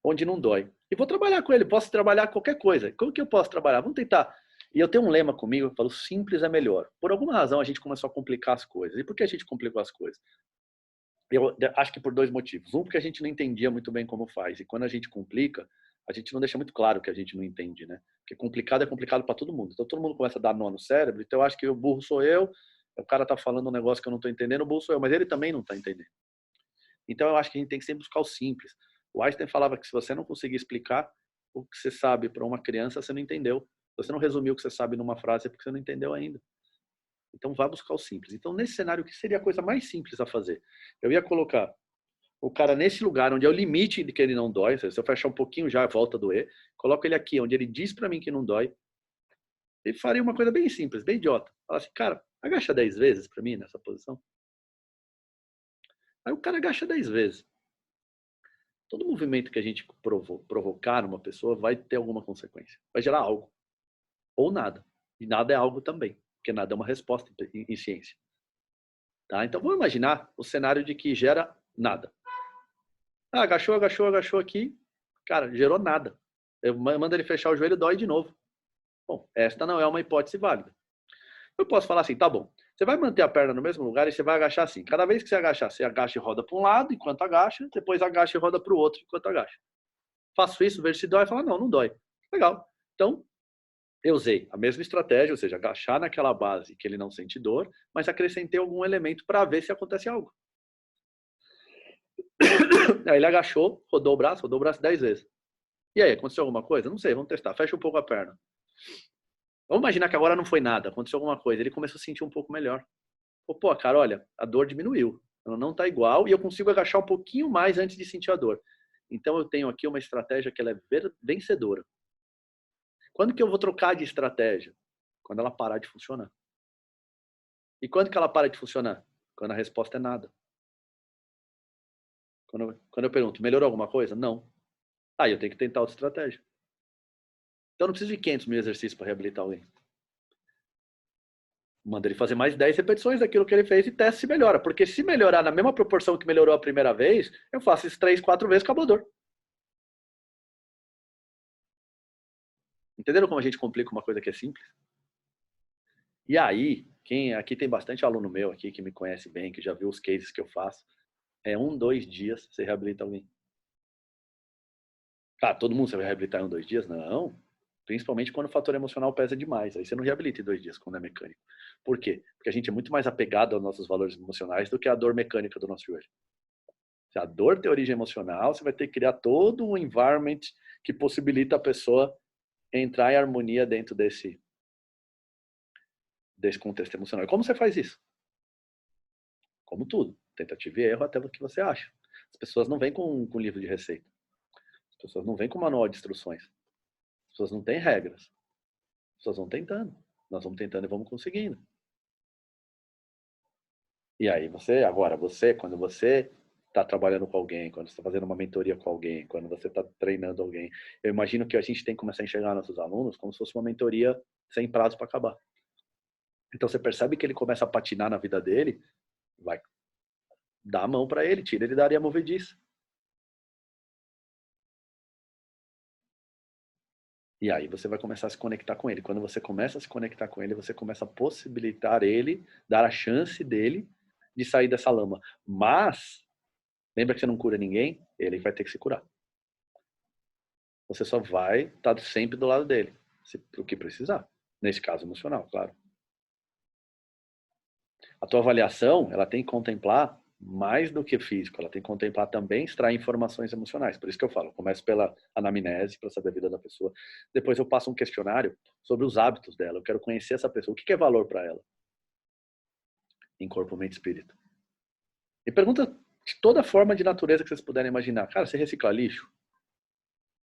Speaker 1: onde não dói. E vou trabalhar com ele. Posso trabalhar qualquer coisa. Como que eu posso trabalhar? Vamos tentar. E eu tenho um lema comigo, eu falo, simples é melhor. Por alguma razão a gente começou a complicar as coisas. E por que a gente complicou as coisas? Eu acho que por dois motivos. Um, porque a gente não entendia muito bem como faz. E quando a gente complica, a gente não deixa muito claro que a gente não entende, né? Porque complicado é complicado para todo mundo. Então todo mundo começa a dar nó no cérebro. Então eu acho que o burro sou eu, o cara tá falando um negócio que eu não tô entendendo, o burro sou eu, mas ele também não tá entendendo. Então eu acho que a gente tem que sempre buscar o simples. O Einstein falava que se você não conseguir explicar o que você sabe para uma criança, você não entendeu. Se você não resumiu o que você sabe numa frase, é porque você não entendeu ainda. Então vá buscar o simples. Então nesse cenário, o que seria a coisa mais simples a fazer? Eu ia colocar o cara nesse lugar onde é o limite de que ele não dói, se eu fechar um pouquinho já volta a doer, coloco ele aqui onde ele diz para mim que não dói, e faria uma coisa bem simples, bem idiota. Fala assim, cara, agacha 10 vezes para mim nessa posição. Aí o cara agacha 10 vezes. Todo movimento que a gente provocar numa pessoa vai ter alguma consequência. Vai gerar algo. Ou nada. E nada é algo também. Porque nada é uma resposta em ciência. Tá? Então vamos imaginar o cenário de que gera nada. Ah, agachou aqui. Cara, gerou nada. Eu mando ele fechar o joelho, dói de novo. Bom, esta não é uma hipótese válida. Eu posso falar assim, tá bom. Você vai manter a perna no mesmo lugar e você vai agachar assim. Cada vez que você agachar, você agacha e roda para um lado enquanto agacha, depois agacha e roda para o outro enquanto agacha. Faço isso, vejo se dói, fala, não dói. Legal. Então, eu usei a mesma estratégia, ou seja, agachar naquela base que ele não sente dor, mas acrescentei algum elemento para ver se acontece algo. Aí ele agachou, rodou o braço 10 vezes. E aí, aconteceu alguma coisa? Não sei, vamos testar. Fecha um pouco a perna. Vamos imaginar que agora não foi nada, aconteceu alguma coisa. Ele começou a sentir um pouco melhor. Pô, cara, olha, a dor diminuiu. Ela não está igual e eu consigo agachar um pouquinho mais antes de sentir a dor. Então eu tenho aqui uma estratégia que ela é vencedora. Quando que eu vou trocar de estratégia? Quando ela parar de funcionar. E quando que ela para de funcionar? Quando a resposta é nada. Quando eu pergunto, melhorou alguma coisa? Não. Aí eu tenho que tentar outra estratégia. Então eu não preciso de 500 mil exercícios para reabilitar alguém. Manda ele fazer mais 10 repetições daquilo que ele fez e testa se melhora. Porque se melhorar na mesma proporção que melhorou a primeira vez, eu faço isso 3, 4 vezes, acabou a dor. Entenderam como a gente complica uma coisa que é simples? E aí, aqui tem bastante aluno meu aqui que me conhece bem, que já viu os cases que eu faço. É 1, 2 dias você reabilita alguém. Cara, todo mundo você vai reabilitar em 1, 2 dias? Não. Principalmente quando o fator emocional pesa demais. Aí você não reabilita em 2 dias quando é mecânico. Por quê? Porque a gente é muito mais apegado aos nossos valores emocionais do que à dor mecânica do nosso joelho. Se a dor tem origem emocional, você vai ter que criar todo um environment que possibilita a pessoa entrar em harmonia dentro desse contexto emocional. E como você faz isso? Como tudo, tentativa e erro até o que você acha. As pessoas não vêm com livro de receita. As pessoas não vêm com manual de instruções. As pessoas não têm regras. As pessoas vão tentando. Nós vamos tentando e vamos conseguindo. E aí quando você está trabalhando com alguém, quando você está fazendo uma mentoria com alguém, quando você está treinando alguém, eu imagino que a gente tem que começar a enxergar nossos alunos como se fosse uma mentoria sem prazo para acabar. Então você percebe que ele começa a patinar na vida dele, vai dar a mão para ele, tira ele da areia movediça. E aí você vai começar a se conectar com ele. Quando você começa a se conectar com ele, você começa a possibilitar ele, dar a chance dele de sair dessa lama. Mas, lembra que você não cura ninguém? Ele vai ter que se curar. Você só vai estar sempre do lado dele, o que precisar. Nesse caso emocional, claro. A tua avaliação, ela tem que contemplar mais do que físico, ela tem que contemplar também extrair informações emocionais. Por isso que eu falo, eu começo pela anamnese, para saber a vida da pessoa. Depois eu passo um questionário sobre os hábitos dela. Eu quero conhecer essa pessoa. O que é valor para ela? Em corpo, mente e espírito. E pergunta de toda forma de natureza que vocês puderem imaginar. Cara, você recicla lixo?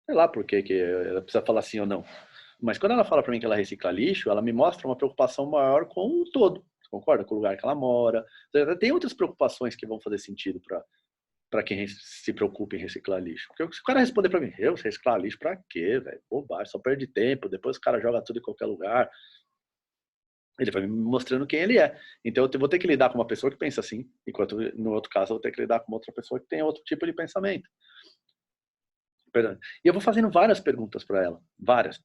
Speaker 1: Sei lá por que ela precisa falar sim ou não. Mas quando ela fala para mim que ela recicla lixo, ela me mostra uma preocupação maior com o todo. Você concorda? Com o lugar que ela mora. Tem outras preocupações que vão fazer sentido para quem se preocupa em reciclar lixo. Porque se o cara responder para mim, eu reciclar lixo para quê, velho? Bobagem, só perde tempo. Depois o cara joga tudo em qualquer lugar. Ele vai me mostrando quem ele é. Então eu vou ter que lidar com uma pessoa que pensa assim, enquanto no outro caso eu vou ter que lidar com outra pessoa que tem outro tipo de pensamento. E eu vou fazendo várias perguntas para ela,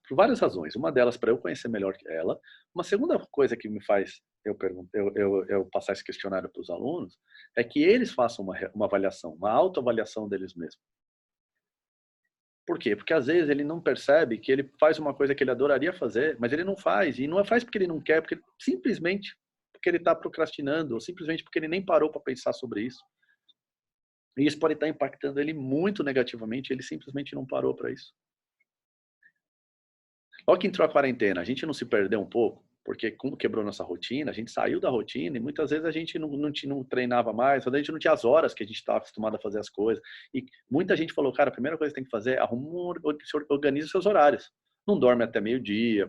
Speaker 1: por várias razões. Uma delas para eu conhecer melhor ela. Uma segunda coisa que me faz eu passar esse questionário para os alunos é que eles façam uma avaliação, uma autoavaliação deles mesmos. Por quê? Porque às vezes ele não percebe que ele faz uma coisa que ele adoraria fazer, mas ele não faz. E não faz porque ele não quer, porque simplesmente porque ele está procrastinando, ou simplesmente porque ele nem parou para pensar sobre isso. E isso pode estar impactando ele muito negativamente, ele simplesmente não parou para isso. Logo que entrou a quarentena, a gente não se perdeu um pouco, porque como quebrou nossa rotina, a gente saiu da rotina e muitas vezes a gente não treinava mais, a gente não tinha as horas que a gente estava acostumado a fazer as coisas. E muita gente falou, cara, a primeira coisa que tem que fazer é organiza os seus horários. Não dorme até meio-dia,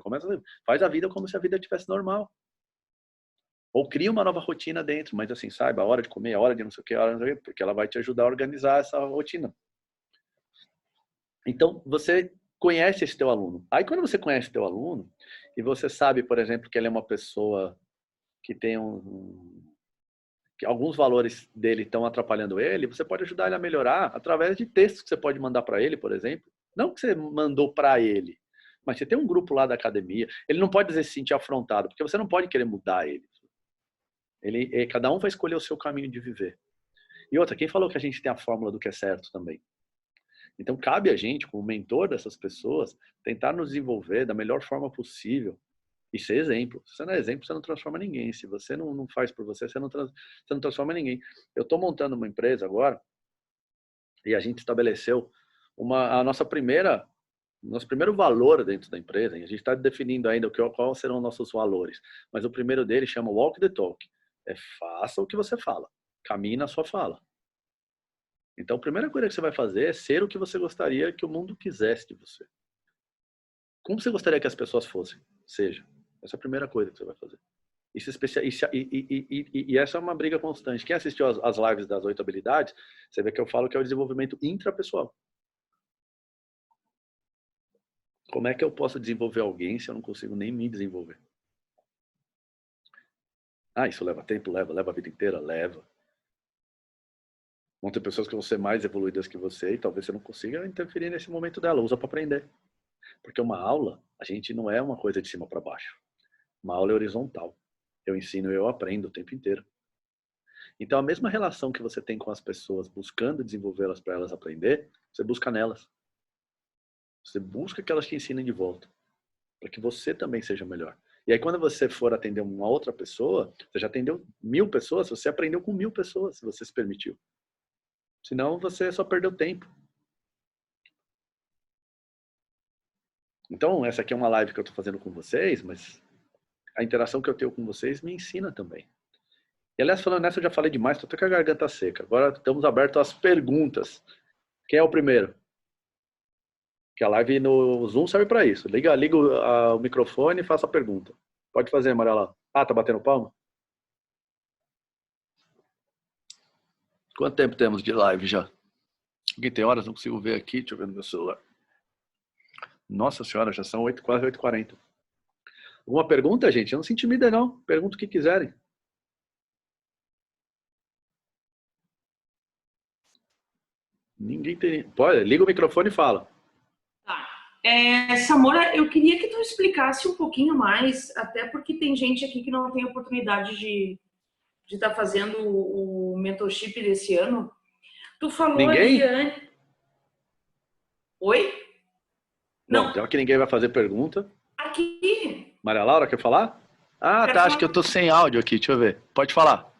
Speaker 1: faz a vida como se a vida estivesse normal. Ou cria uma nova rotina dentro, mas assim, saiba a hora de comer, a hora de não sei o que, a hora de não sei o que, porque ela vai te ajudar a organizar essa rotina. Então, você conhece esse teu aluno. Aí, quando você conhece teu aluno, e você sabe, por exemplo, que ele é uma pessoa que tem que alguns valores dele estão atrapalhando ele, você pode ajudar ele a melhorar através de textos que você pode mandar para ele, por exemplo. Não que você mandou para ele, mas você tem um grupo lá da academia. Ele não pode se sentir afrontado, porque você não pode querer mudar ele. Cada um vai escolher o seu caminho de viver. E outra, quem falou que a gente tem a fórmula do que é certo também? Então, cabe a gente, como mentor dessas pessoas, tentar nos desenvolver da melhor forma possível e ser exemplo. Se você não é exemplo, você não transforma ninguém. Se você não faz por você, você não transforma ninguém. Eu estou montando uma empresa agora e a gente estabeleceu nosso primeiro valor dentro da empresa. A gente está definindo ainda quais serão nossos valores. Mas o primeiro dele chama Walk the Talk. É faça o que você fala. Caminhe na sua fala. Então, a primeira coisa que você vai fazer é ser o que você gostaria que o mundo quisesse de você. Como você gostaria que as pessoas fossem? Seja. Essa é a primeira coisa que você vai fazer. E essa é uma briga constante. Quem assistiu às lives das 8 habilidades, você vê que eu falo que é o desenvolvimento intrapessoal. Como é que eu posso desenvolver alguém se eu não consigo nem me desenvolver? Ah, isso leva tempo? Leva a vida inteira? Leva. Vão ter pessoas que vão ser mais evoluídas que você e talvez você não consiga interferir nesse momento dela. Usa para aprender. Porque uma aula, a gente não é uma coisa de cima para baixo. Uma aula é horizontal. Eu ensino e eu aprendo o tempo inteiro. Então, a mesma relação que você tem com as pessoas, buscando desenvolvê-las para elas aprender, você busca nelas. Você busca que elas te ensinem de volta, para que você também seja melhor. E aí, quando você for atender uma outra pessoa, você já atendeu 1000 pessoas, você aprendeu com 1000 pessoas, se você se permitiu. Senão você só perdeu tempo. Então, essa aqui é uma live que eu estou fazendo com vocês, mas a interação que eu tenho com vocês me ensina também. E, aliás, falando nessa, eu já falei demais, estou até com a garganta seca. Agora estamos abertos às perguntas. Quem é o primeiro? Que a live no Zoom serve para isso. Liga o microfone e faça a pergunta. Pode fazer, Mariela. Ah, tá batendo palma? Quanto tempo temos de live já? Alguém tem horas? Não consigo ver aqui. Deixa eu ver no meu celular. Nossa senhora, já são 8, quase 8h40. Alguma pergunta, gente? Não se intimida, não. Pergunta o que quiserem. Ninguém tem... Pode, liga o microfone e fala.
Speaker 2: Tá. Samora, eu queria que tu explicasse um pouquinho mais, até porque tem gente aqui que não tem oportunidade de estar fazendo o mentorship desse ano. Tu falou
Speaker 1: Ninguém?
Speaker 2: ali antes... Oi?
Speaker 1: Bom,
Speaker 2: Não.
Speaker 1: então aqui ninguém vai fazer pergunta.
Speaker 2: Aqui.
Speaker 1: Maria Laura, quer falar? Ah,
Speaker 2: Quero
Speaker 1: tá, acho
Speaker 2: falar...
Speaker 1: que eu tô sem áudio aqui, deixa eu ver. Pode falar.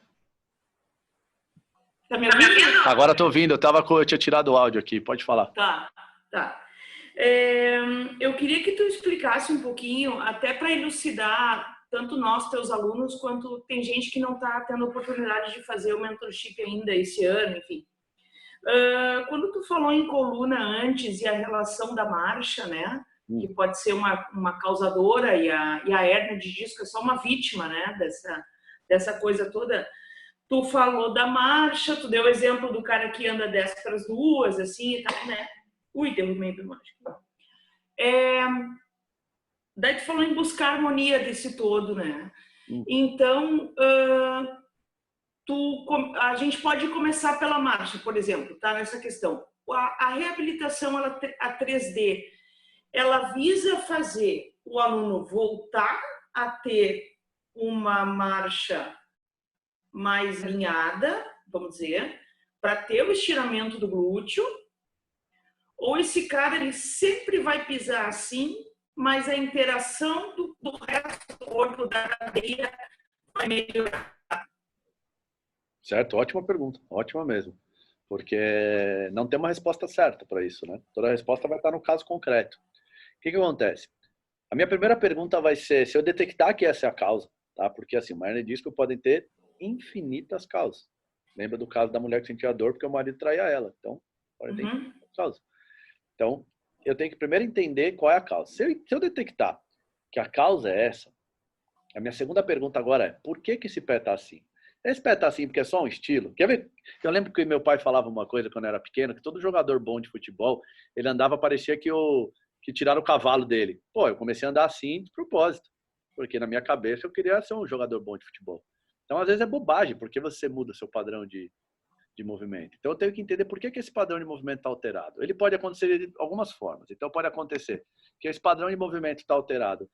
Speaker 2: Tá me ouvindo?
Speaker 1: Agora tô ouvindo, eu tinha tirado o áudio aqui, pode falar.
Speaker 2: Tá. Eu queria que tu explicasse um pouquinho, até para elucidar tanto nós, teus alunos, quanto tem gente que não está tendo oportunidade de fazer o mentorship ainda esse ano, enfim. Quando tu falou em coluna antes e a relação da marcha, né, que pode ser uma causadora e a hérnia de disco é só uma vítima, né, dessa coisa toda. Tu falou da marcha, tu deu o exemplo do cara que anda 10 para as 2, assim, e tal, né? Ui, derrubei a imagem. Daí tu falou em buscar a harmonia desse todo, né? Então, a gente pode começar pela marcha, por exemplo, tá? Nessa questão. A reabilitação, a 3D, ela visa fazer o aluno voltar a ter uma marcha mais alinhada, vamos dizer, para ter o estiramento do glúteo, ou esse cara ele sempre vai pisar assim, mas a interação do resto do corpo da cadeia vai melhorar.
Speaker 1: Certo, ótima pergunta, ótima mesmo. Porque não tem uma resposta certa para isso, né? Toda a resposta vai estar no caso concreto. O que acontece? A minha primeira pergunta vai ser se eu detectar que essa é a causa, tá? Porque assim, uma hernia de disco podem ter infinitas causas. Lembra do caso da mulher que sentia dor porque o marido traía ela. Então, pode ter infinitas causas. Então, eu tenho que primeiro entender qual é a causa. Se eu detectar que a causa é essa, a minha segunda pergunta agora é, por que esse pé está assim? Esse pé está assim porque é só um estilo? Quer ver? Eu lembro que meu pai falava uma coisa quando eu era pequeno, que todo jogador bom de futebol, ele andava, parecia que tiraram o cavalo dele. Pô, eu comecei a andar assim de propósito, porque na minha cabeça eu queria ser um jogador bom de futebol. Então, às vezes é bobagem, porque você muda seu padrão de movimento. Então, eu tenho que entender por que esse padrão de movimento está alterado. Ele pode acontecer de algumas formas. Então, pode acontecer que esse padrão de movimento está alterado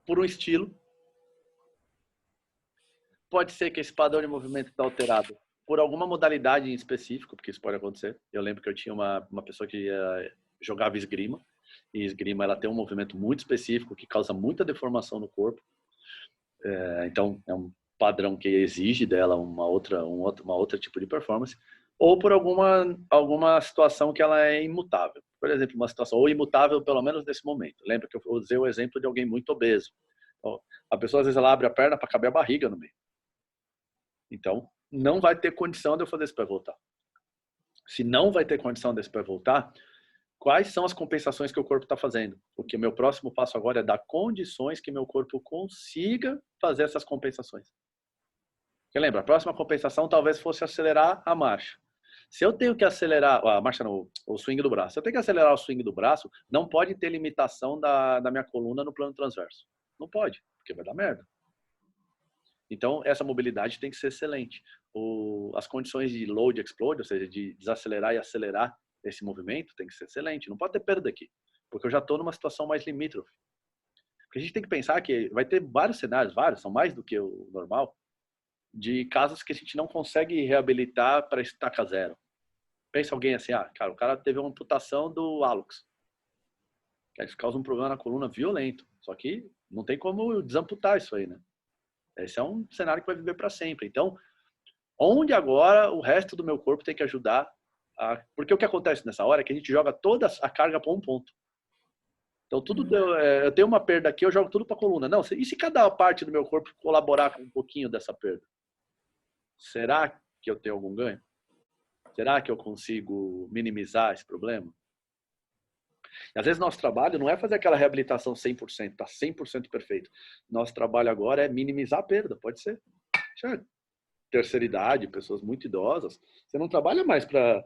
Speaker 1: por um estilo. Pode ser que esse padrão de movimento está alterado por alguma modalidade em específico, porque isso pode acontecer. Eu lembro que eu tinha uma pessoa que jogava esgrima, e esgrima ela tem um movimento muito específico que causa muita deformação no corpo. Então, é um padrão que exige dela uma outra tipo de performance, ou por alguma situação que ela é imutável. Por exemplo, uma situação ou imutável, pelo menos nesse momento. Lembra que eu usei o exemplo de alguém muito obeso. Então, a pessoa, às vezes, ela abre a perna para caber a barriga no meio. Então, não vai ter condição de eu fazer esse pé voltar. Se não vai ter condição desse pé voltar, quais são as compensações que o corpo está fazendo? Porque o meu próximo passo agora é dar condições que meu corpo consiga fazer essas compensações. Porque lembra, a próxima compensação talvez fosse acelerar a marcha. Se eu tenho que acelerar a marcha, o swing do braço, se eu tenho que acelerar o swing do braço, não pode ter limitação da minha coluna no plano transverso. Não pode, porque vai dar merda. Então, essa mobilidade tem que ser excelente. As condições de load explode, ou seja, de desacelerar e acelerar esse movimento, tem que ser excelente. Não pode ter perda aqui, porque eu já estou numa situação mais limítrofe. Porque a gente tem que pensar que vai ter vários cenários, são mais do que o normal, de casos que a gente não consegue reabilitar para estaca zero. Pensa alguém assim, cara, o cara teve uma amputação do hálux. Isso causa um problema na coluna violento. Só que não tem como desamputar isso aí, né? Esse é um cenário que vai viver para sempre. Então, Onde agora o resto do meu corpo tem que ajudar porque o que acontece nessa hora é que a gente joga toda a carga para um ponto. Então, eu tenho uma perda aqui, eu jogo tudo para a coluna. Não, e se cada parte do meu corpo colaborar com um pouquinho dessa perda? Será que eu tenho algum ganho? Será que eu consigo minimizar esse problema? E às vezes nosso trabalho não é fazer aquela reabilitação 100%, está 100% perfeito. Nosso trabalho agora é minimizar a perda, pode ser. Já terceira idade, pessoas muito idosas, você não trabalha mais para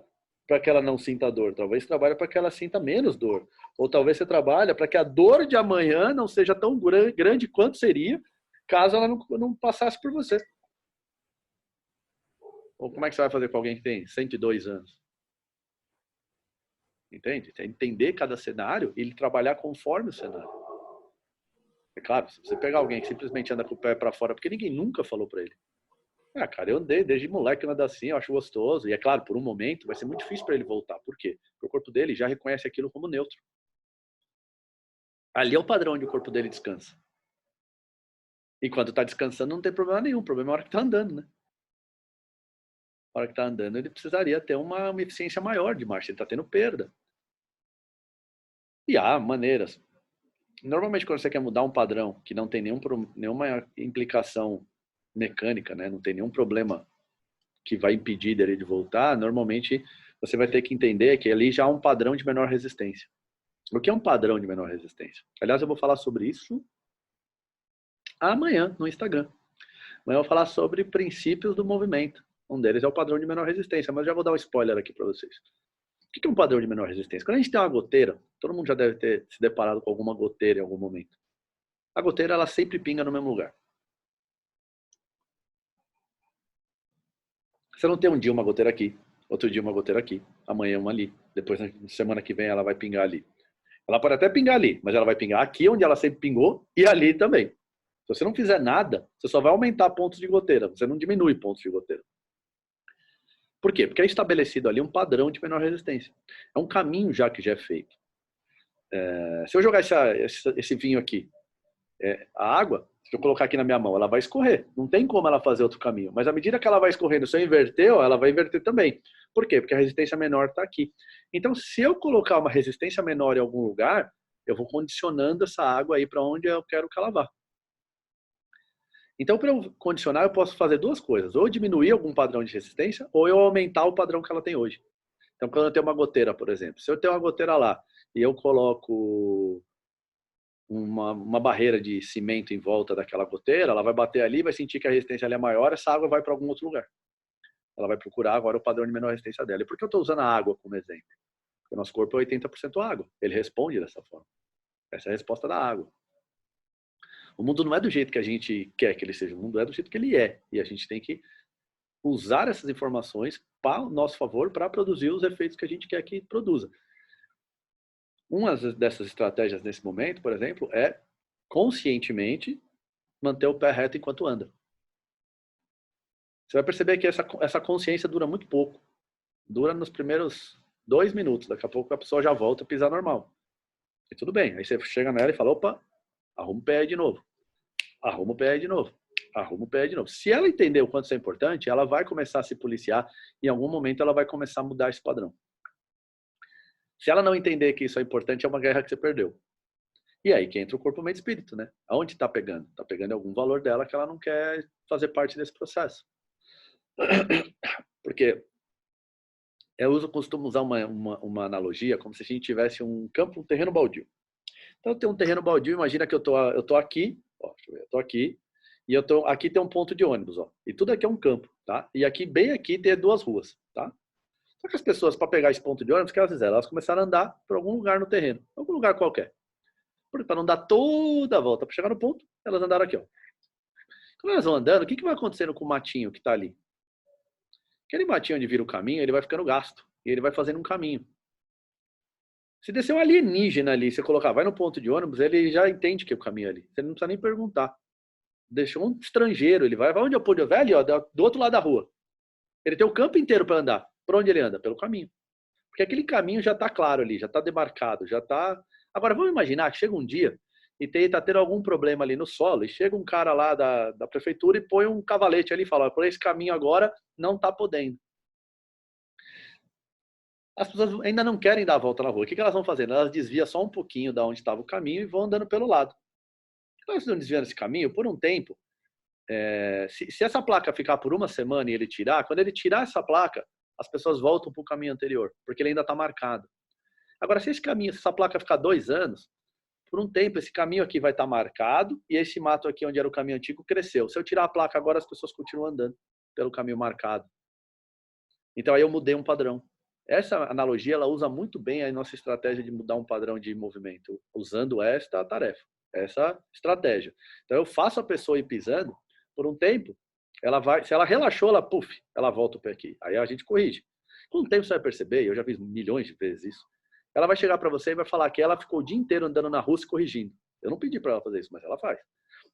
Speaker 1: que ela não sinta dor, talvez trabalhe para que ela sinta menos dor. Ou talvez você trabalhe para que a dor de amanhã não seja tão grande quanto seria caso ela não passasse por você. Ou como é que você vai fazer com alguém que tem 102 anos? Entende? É entender cada cenário e ele trabalhar conforme o cenário. É claro, se você pegar alguém que simplesmente anda com o pé para fora, porque ninguém nunca falou para ele. Cara, eu andei desde moleque, eu ando assim, eu acho gostoso. E é claro, por um momento vai ser muito difícil para ele voltar. Por quê? Porque o corpo dele já reconhece aquilo como neutro. Ali é o padrão onde o corpo dele descansa. E quando está descansando não tem problema nenhum. O problema é a hora que está andando, né? A hora que está andando ele precisaria ter uma eficiência maior de marcha. Ele está tendo perda. E há maneiras. Normalmente quando você quer mudar um padrão que não tem nenhuma implicação mecânica, né? Não tem nenhum problema que vai impedir dele de voltar, normalmente você vai ter que entender que ali já há um padrão de menor resistência. O que é um padrão de menor resistência? Aliás, eu vou falar sobre isso amanhã no Instagram. Amanhã eu vou falar sobre princípios do movimento. Um deles é o padrão de menor resistência, mas eu já vou dar um spoiler aqui para vocês. O que é um padrão de menor resistência? Quando a gente tem uma goteira, todo mundo já deve ter se deparado com alguma goteira em algum momento. A goteira, ela sempre pinga no mesmo lugar. Você não tem um dia uma goteira aqui, outro dia uma goteira aqui, amanhã uma ali, depois na semana que vem ela vai pingar ali. Ela pode até pingar ali, mas ela vai pingar aqui onde ela sempre pingou e ali também. Se você não fizer nada, você só vai aumentar pontos de goteira, você não diminui pontos de goteira. Por quê? Porque é estabelecido ali um padrão de menor resistência. É um caminho já que já é feito. Se eu jogar esse vinho aqui, a água, se eu colocar aqui na minha mão, ela vai escorrer. Não tem como ela fazer outro caminho. Mas à medida que ela vai escorrendo, se eu inverter, ela vai inverter também. Por quê? Porque a resistência menor está aqui. Então, se eu colocar uma resistência menor em algum lugar, eu vou condicionando essa água aí para onde eu quero que ela vá. Então, para eu condicionar, eu posso fazer duas coisas. Ou diminuir algum padrão de resistência, ou eu aumentar o padrão que ela tem hoje. Então, quando eu tenho uma goteira, por exemplo. Se eu tenho uma goteira lá e eu coloco uma barreira de cimento em volta daquela goteira, ela vai bater ali, vai sentir que a resistência ali é maior, essa água vai para algum outro lugar. Ela vai procurar agora o padrão de menor resistência dela. E por que eu estou usando a água como exemplo? Porque o nosso corpo é 80% água. Ele responde dessa forma. Essa é a resposta da água. O mundo não é do jeito que a gente quer que ele seja, o mundo é do jeito que ele é. E a gente tem que usar essas informações para o nosso favor, para produzir os efeitos que a gente quer que produza. Uma dessas estratégias nesse momento, por exemplo, é conscientemente manter o pé reto enquanto anda. Você vai perceber que essa consciência dura muito pouco. Dura nos primeiros 2 minutos. Daqui a pouco a pessoa já volta a pisar normal. E tudo bem. Aí você chega nela e fala, opa, arruma o pé aí de novo. Arruma o pé aí de novo. Arruma o pé aí de novo. Se ela entender o quanto isso é importante, ela vai começar a se policiar e em algum momento ela vai começar a mudar esse padrão. Se ela não entender que isso é importante, é uma guerra que você perdeu. E aí que entra o corpo, mente e espírito, né? Aonde está pegando? Está pegando algum valor dela que ela não quer fazer parte desse processo. Porque eu costumo usar uma analogia como se a gente tivesse um campo, um terreno baldio. Então eu tenho um terreno baldio, imagina que eu tô aqui, ó, deixa eu ver, eu tô aqui, e aqui tem um ponto de ônibus, ó. E tudo aqui é um campo, tá? E aqui, bem aqui, tem 2 ruas, tá? Só que as pessoas, para pegar esse ponto de ônibus, o que elas fizeram? Elas começaram a andar por algum lugar no terreno, algum lugar qualquer. Para não dar toda a volta para chegar no ponto, elas andaram aqui, ó. Quando elas vão andando, o que vai acontecendo com o matinho que está ali? Aquele matinho onde vira o caminho, ele vai ficando gasto. E ele vai fazendo um caminho. Se descer um alienígena ali, você colocar, vai no ponto de ônibus, ele já entende que é o caminho ali. Você não precisa nem perguntar. Deixou um estrangeiro, ele vai onde eu pude, velho, ó, do outro lado da rua. Ele tem o campo inteiro para andar. Por onde ele anda? Pelo caminho. Porque aquele caminho já está claro ali, já está demarcado, já está... Agora, vamos imaginar que chega um dia e está tendo algum problema ali no solo, e chega um cara lá da prefeitura e põe um cavalete ali e fala, por esse caminho agora não está podendo. As pessoas ainda não querem dar a volta na rua. O que elas vão fazendo? Elas desviam só um pouquinho da onde estava o caminho e vão andando pelo lado. Elas estão desviando esse caminho por um tempo. Se essa placa ficar por uma semana e ele tirar, quando ele tirar essa placa, as pessoas voltam para o caminho anterior, porque ele ainda está marcado. Agora, se essa placa ficar 2 anos, por um tempo esse caminho aqui vai estar marcado e esse mato aqui onde era o caminho antigo cresceu. Se eu tirar a placa agora, as pessoas continuam andando pelo caminho marcado. Então aí eu mudei um padrão. Essa analogia ela usa muito bem a nossa estratégia de mudar um padrão de movimento, usando esta tarefa, essa estratégia. Então eu faço a pessoa ir pisando por um tempo, ela vai, se ela relaxou, ela volta o pé aqui. Aí a gente corrige. Com o tempo você vai perceber, eu já fiz milhões de vezes isso. Ela vai chegar para você e vai falar que ela ficou o dia inteiro andando na rua se corrigindo. Eu não pedi para ela fazer isso, mas ela faz.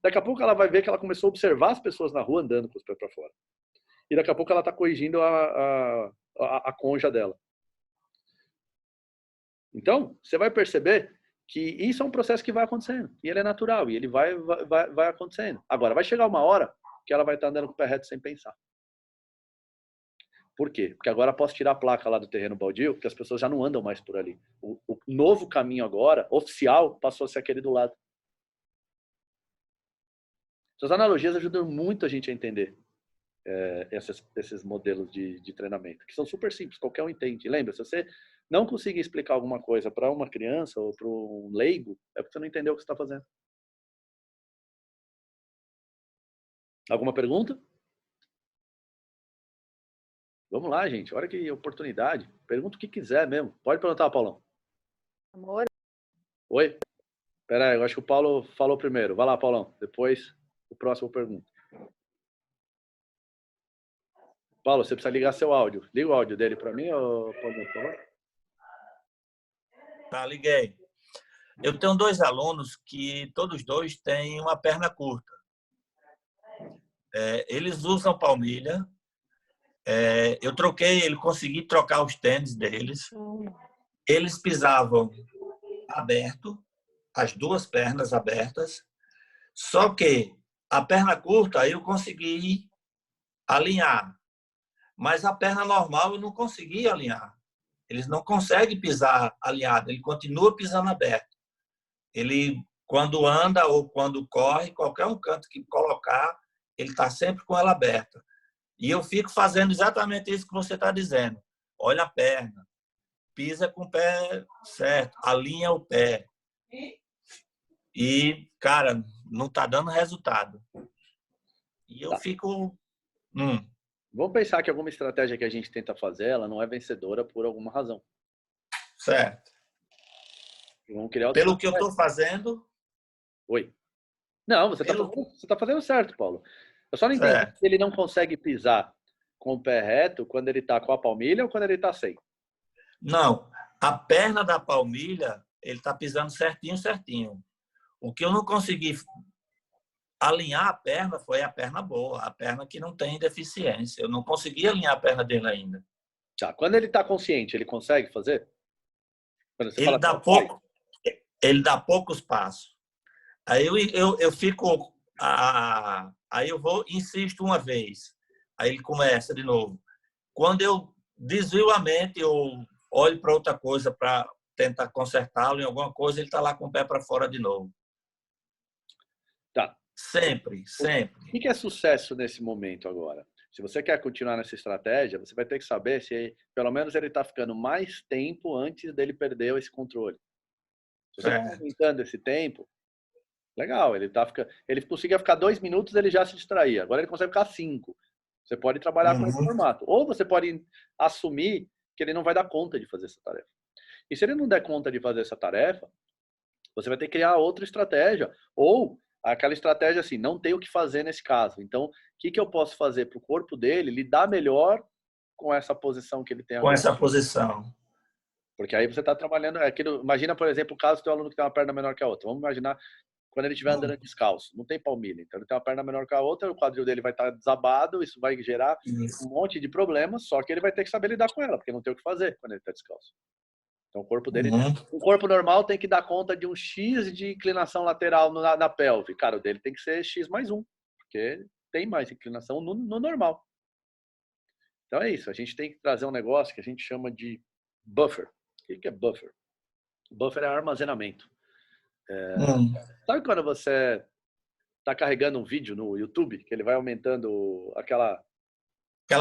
Speaker 1: Daqui a pouco ela vai ver que ela começou a observar as pessoas na rua andando com os pés para fora. E daqui a pouco ela está corrigindo a conja dela. Então, você vai perceber que isso é um processo que vai acontecendo. E ele é natural, e ele vai acontecendo. Agora, vai chegar uma hora que ela vai estar andando com o pé reto sem pensar. Por quê? Porque agora posso tirar a placa lá do terreno baldio, porque as pessoas já não andam mais por ali. O novo caminho agora, oficial, passou a ser aquele do lado. Essas analogias ajudam muito a gente a entender esses modelos de treinamento, que são super simples, qualquer um entende. Lembra, se você não conseguir explicar alguma coisa para uma criança ou para um leigo, é porque você não entendeu o que você está fazendo. Alguma pergunta? Vamos lá, gente. Olha que oportunidade. Pergunta o que quiser mesmo. Pode perguntar, Paulão.
Speaker 3: Amor.
Speaker 1: Oi? Espera aí, eu acho que o Paulo falou primeiro. Vai lá, Paulão. Depois, o próximo pergunta. Paulo, você precisa ligar seu áudio. Liga o áudio dele para mim, ou Paulo, por favor?
Speaker 4: Tá, liguei. Eu tenho 2 alunos que todos 2 têm uma perna curta. Eles usam palmilha. Eu consegui trocar os tênis deles. Eles pisavam aberto, as 2 pernas abertas. Só que a perna curta eu consegui alinhar, mas a perna normal eu não consegui alinhar. Eles não conseguem pisar alinhado, ele continua pisando aberto. Ele, quando anda ou quando corre, qualquer um canto que colocar, ele está sempre com ela aberta. E eu fico fazendo exatamente isso que você está dizendo. Olha a perna, pisa com o pé certo, alinha o pé. E, cara, não está dando resultado. E eu fico...
Speaker 1: Vamos pensar que alguma estratégia que a gente tenta fazer, ela não é vencedora por alguma razão.
Speaker 4: Certo.
Speaker 1: Vamos criar
Speaker 4: Pelo que eu estou fazendo...
Speaker 1: Oi. Não, você está fazendo certo, Paulo. Eu só não entendi se ele não consegue pisar com o pé reto quando ele está com a palmilha ou quando ele está sem.
Speaker 4: Não. A perna da palmilha, ele está pisando certinho, certinho. O que eu não consegui alinhar a perna foi a perna boa, a perna que não tem deficiência. Eu não consegui alinhar a perna dele ainda.
Speaker 1: Tá. Quando ele está consciente, ele consegue fazer? Quando você
Speaker 4: Ele dá poucos passos. Aí eu fico... Aí eu vou, insisto uma vez. Aí ele começa de novo. Quando eu desvio a mente, eu olho para outra coisa para tentar consertá-lo em alguma coisa, ele está lá com o pé para fora de novo.
Speaker 1: Tá.
Speaker 4: Sempre, sempre.
Speaker 1: O que é sucesso nesse momento agora? Se você quer continuar nessa estratégia, você vai ter que saber se pelo menos ele está ficando mais tempo antes dele perder esse controle. Se você está aumentando esse tempo, legal, ele conseguia ficar 2 minutos, ele já se distraía. Agora ele consegue ficar 5. Você pode trabalhar com esse formato. Ou você pode assumir que ele não vai dar conta de fazer essa tarefa. E se ele não der conta de fazer essa tarefa, você vai ter que criar outra estratégia. Ou aquela estratégia assim, não tem o que fazer nesse caso. Então, o que eu posso fazer para o corpo dele lidar melhor com essa posição que ele tem agora?
Speaker 4: Com essa posição.
Speaker 1: Porque aí você está trabalhando... Imagina, por exemplo, o caso do teu aluno que tem uma perna menor que a outra. Vamos imaginar quando ele estiver andando descalço. Não tem palmilha. Então, ele tem uma perna menor que a outra, o quadril dele vai estar desabado, isso vai gerar um monte de problemas, só que ele vai ter que saber lidar com ela, porque não tem o que fazer quando ele está descalço. Então, o corpo dele,
Speaker 4: Uhum.
Speaker 1: o corpo normal tem que dar conta de um X de inclinação lateral na pelve. Cara, o dele tem que ser X mais 1, porque tem mais inclinação no normal. Então é isso, a gente tem que trazer um negócio que a gente chama de buffer. O que é buffer? Buffer é armazenamento. Sabe quando você está carregando um vídeo no YouTube, que ele vai aumentando aquela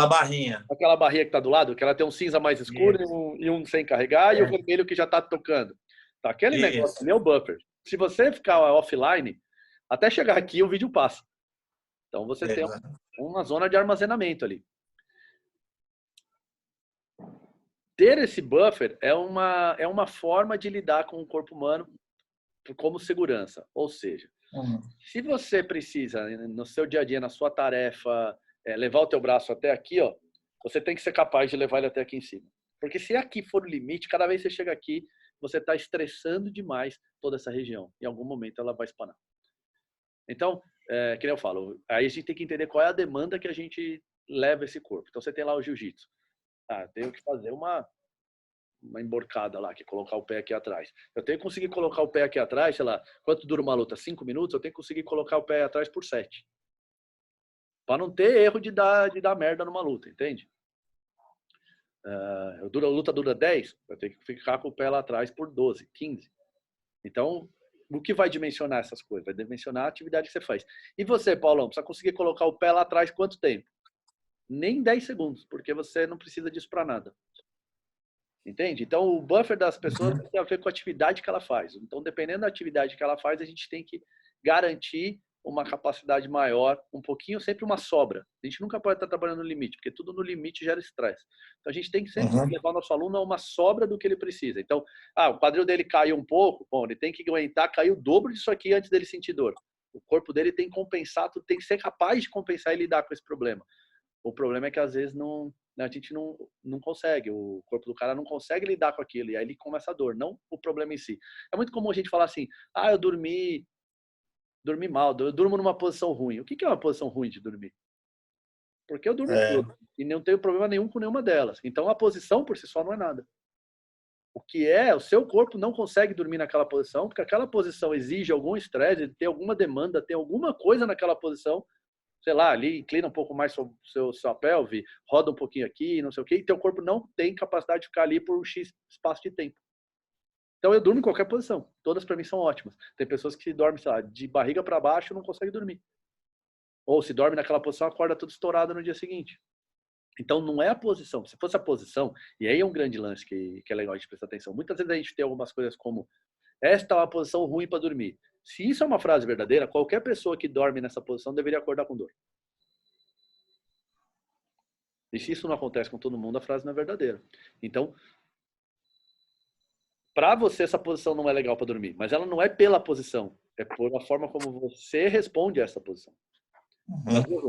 Speaker 4: barrinha.
Speaker 1: aquela barrinha que está do lado, que ela tem um cinza mais escuro e um sem carregar, e o vermelho que já está tocando. Tá, aquele negócio ali é o buffer. Se você ficar offline, até chegar aqui o vídeo passa. Então você tem uma zona de armazenamento ali. Ter esse buffer é uma forma de lidar com o corpo humano como segurança. Ou seja, se você precisa, no seu dia a dia, na sua tarefa, levar o teu braço até aqui, ó, você tem que ser capaz de levar ele até aqui em cima. Porque se aqui for o limite, cada vez que você chega aqui, você está estressando demais toda essa região. Em algum momento ela vai espanar. Então, que nem eu falo, aí a gente tem que entender qual é a demanda que a gente leva esse corpo. Então, você tem lá o jiu-jitsu. Tenho que fazer uma emborcada lá, que é colocar o pé aqui atrás. Eu tenho que conseguir colocar o pé aqui atrás, sei lá, quanto dura uma luta? 5 minutos, eu tenho que conseguir colocar o pé atrás por 7. Para não ter erro de dar merda numa luta, entende? A luta dura 10, eu tenho que ficar com o pé lá atrás por 12, 15. Então, o que vai dimensionar essas coisas? Vai dimensionar a atividade que você faz. E você, Paulão, precisa conseguir colocar o pé lá atrás quanto tempo? Nem 10 segundos, porque você não precisa disso para nada. Entende? Então, o buffer das pessoas tem a ver com a atividade que ela faz. Então, dependendo da atividade que ela faz, a gente tem que garantir uma capacidade maior, um pouquinho, sempre uma sobra. A gente nunca pode estar trabalhando no limite, porque tudo no limite gera estresse. Então, a gente tem que sempre levar o nosso aluno a uma sobra do que ele precisa. Então, o quadril dele caiu um pouco, bom, ele tem que aguentar cair o dobro disso aqui antes dele sentir dor. O corpo dele tem que compensar, tem que ser capaz de compensar e lidar com esse problema. O problema é que, às vezes, a gente não consegue. O corpo do cara não consegue lidar com aquilo. E aí ele começa a dor, não o problema em si. É muito comum a gente falar assim, eu dormi mal, eu durmo numa posição ruim. O que é uma posição ruim de dormir? Porque eu durmo tudo. E não tenho problema nenhum com nenhuma delas. Então, a posição por si só não é nada. O que o seu corpo não consegue dormir naquela posição, porque aquela posição exige algum estresse, tem alguma demanda, tem alguma coisa naquela posição, sei lá, ali inclina um pouco mais sua pelve, roda um pouquinho aqui, não sei o quê, e teu corpo não tem capacidade de ficar ali por um X espaço de tempo. Então eu durmo em qualquer posição. Todas para mim são ótimas. Tem pessoas que dormem, sei lá, de barriga para baixo e não conseguem dormir. Ou se dorme naquela posição, acorda tudo estourado no dia seguinte. Então não é a posição. Se fosse a posição, e aí é um grande lance que é legal de prestar atenção. Muitas vezes a gente tem algumas coisas como esta é uma posição ruim para dormir. Se isso é uma frase verdadeira, qualquer pessoa que dorme nessa posição deveria acordar com dor. E se isso não acontece com todo mundo, a frase não é verdadeira. Então, para você essa posição não é legal para dormir, mas ela não é pela posição, é por a forma como você responde a essa posição.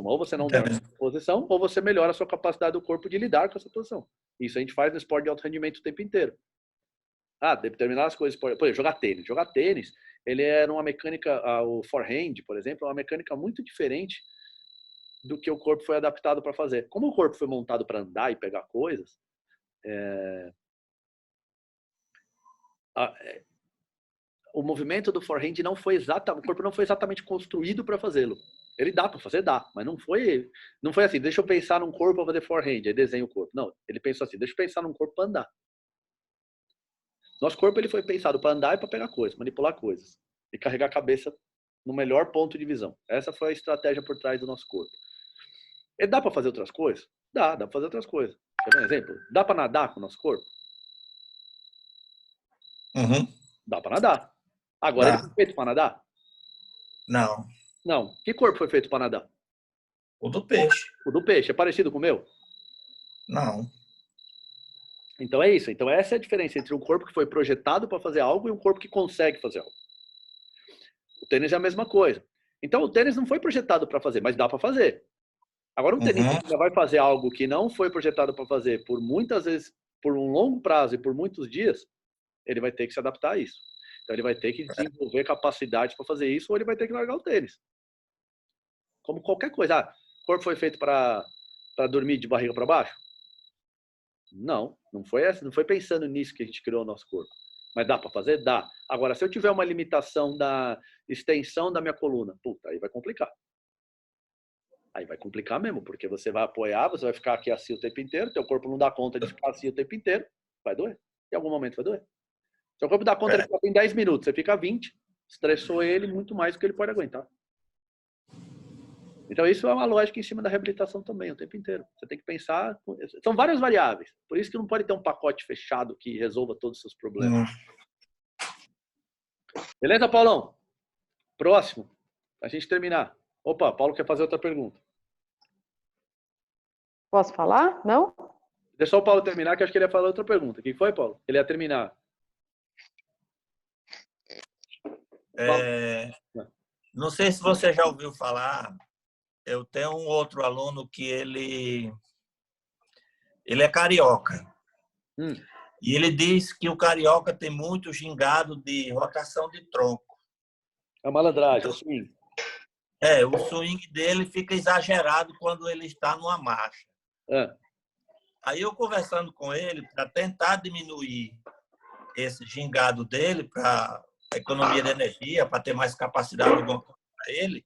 Speaker 1: Ou você não dorme nessa posição, ou você melhora a sua capacidade do corpo de lidar com essa posição. Isso a gente faz no esporte de alto rendimento o tempo inteiro. Determinadas coisas, por exemplo, jogar tênis. Jogar tênis, ele era uma mecânica, o forehand, por exemplo, é uma mecânica muito diferente do que o corpo foi adaptado para fazer. Como o corpo foi montado para andar e pegar coisas, o movimento do forehand não foi exatamente, o corpo não foi exatamente construído para fazê-lo. Ele dá para fazer, dá, mas não foi assim, deixa eu pensar num corpo para fazer forehand, aí desenha o corpo. Não, ele pensou assim, deixa eu pensar num corpo para andar. Nosso corpo ele foi pensado para andar e para pegar coisas, manipular coisas e carregar a cabeça no melhor ponto de visão. Essa foi a estratégia por trás do nosso corpo. Ele dá para fazer outras coisas? Dá para fazer outras coisas. Quer ver um exemplo? Dá para nadar com o nosso corpo? Dá para nadar. Agora ele foi feito para nadar?
Speaker 4: Não.
Speaker 1: Não. Que corpo foi feito para nadar?
Speaker 4: O do peixe.
Speaker 1: O do peixe. É parecido com o meu?
Speaker 4: Não.
Speaker 1: Então é isso. Então essa é a diferença entre um corpo que foi projetado para fazer algo e um corpo que consegue fazer algo. O tênis é a mesma coisa. Então o tênis não foi projetado para fazer, mas dá para fazer. Agora um tenista que vai fazer algo que não foi projetado para fazer por muitas vezes, por um longo prazo e por muitos dias, ele vai ter que se adaptar a isso. Então ele vai ter que desenvolver capacidade para fazer isso ou ele vai ter que largar o tênis. Como qualquer coisa. O corpo foi feito para dormir de barriga para baixo? Não foi essa, não foi pensando nisso que a gente criou o nosso corpo. Mas dá para fazer? Dá. Agora, se eu tiver uma limitação da extensão da minha coluna, puta, aí vai complicar. Aí vai complicar mesmo, porque você vai apoiar, você vai ficar aqui assim o tempo inteiro, teu corpo não dá conta de ficar assim o tempo inteiro, vai doer. Em algum momento vai doer. Seu corpo dá conta de ficar em 10 minutos, você fica 20, estressou ele muito mais do que ele pode aguentar. Então, isso é uma lógica em cima da reabilitação também, o tempo inteiro. Você tem que pensar... São várias variáveis. Por isso que não pode ter um pacote fechado que resolva todos os seus problemas. Beleza, Paulão? Próximo. Pra gente terminar. Opa, Paulo quer fazer outra pergunta.
Speaker 3: Posso falar? Não?
Speaker 1: Deixa só o Paulo terminar, que acho que ele ia falar outra pergunta. O que foi, Paulo? Ele ia terminar.
Speaker 4: Não sei se você já ouviu falar, eu tenho um outro aluno que ele é carioca. E ele diz que o carioca tem muito gingado de rotação de tronco.
Speaker 1: É malandragem, é swing.
Speaker 4: O swing dele fica exagerado quando ele está numa marcha. Aí eu conversando com ele para tentar diminuir esse gingado dele para economia de energia, para ter mais capacidade para ele,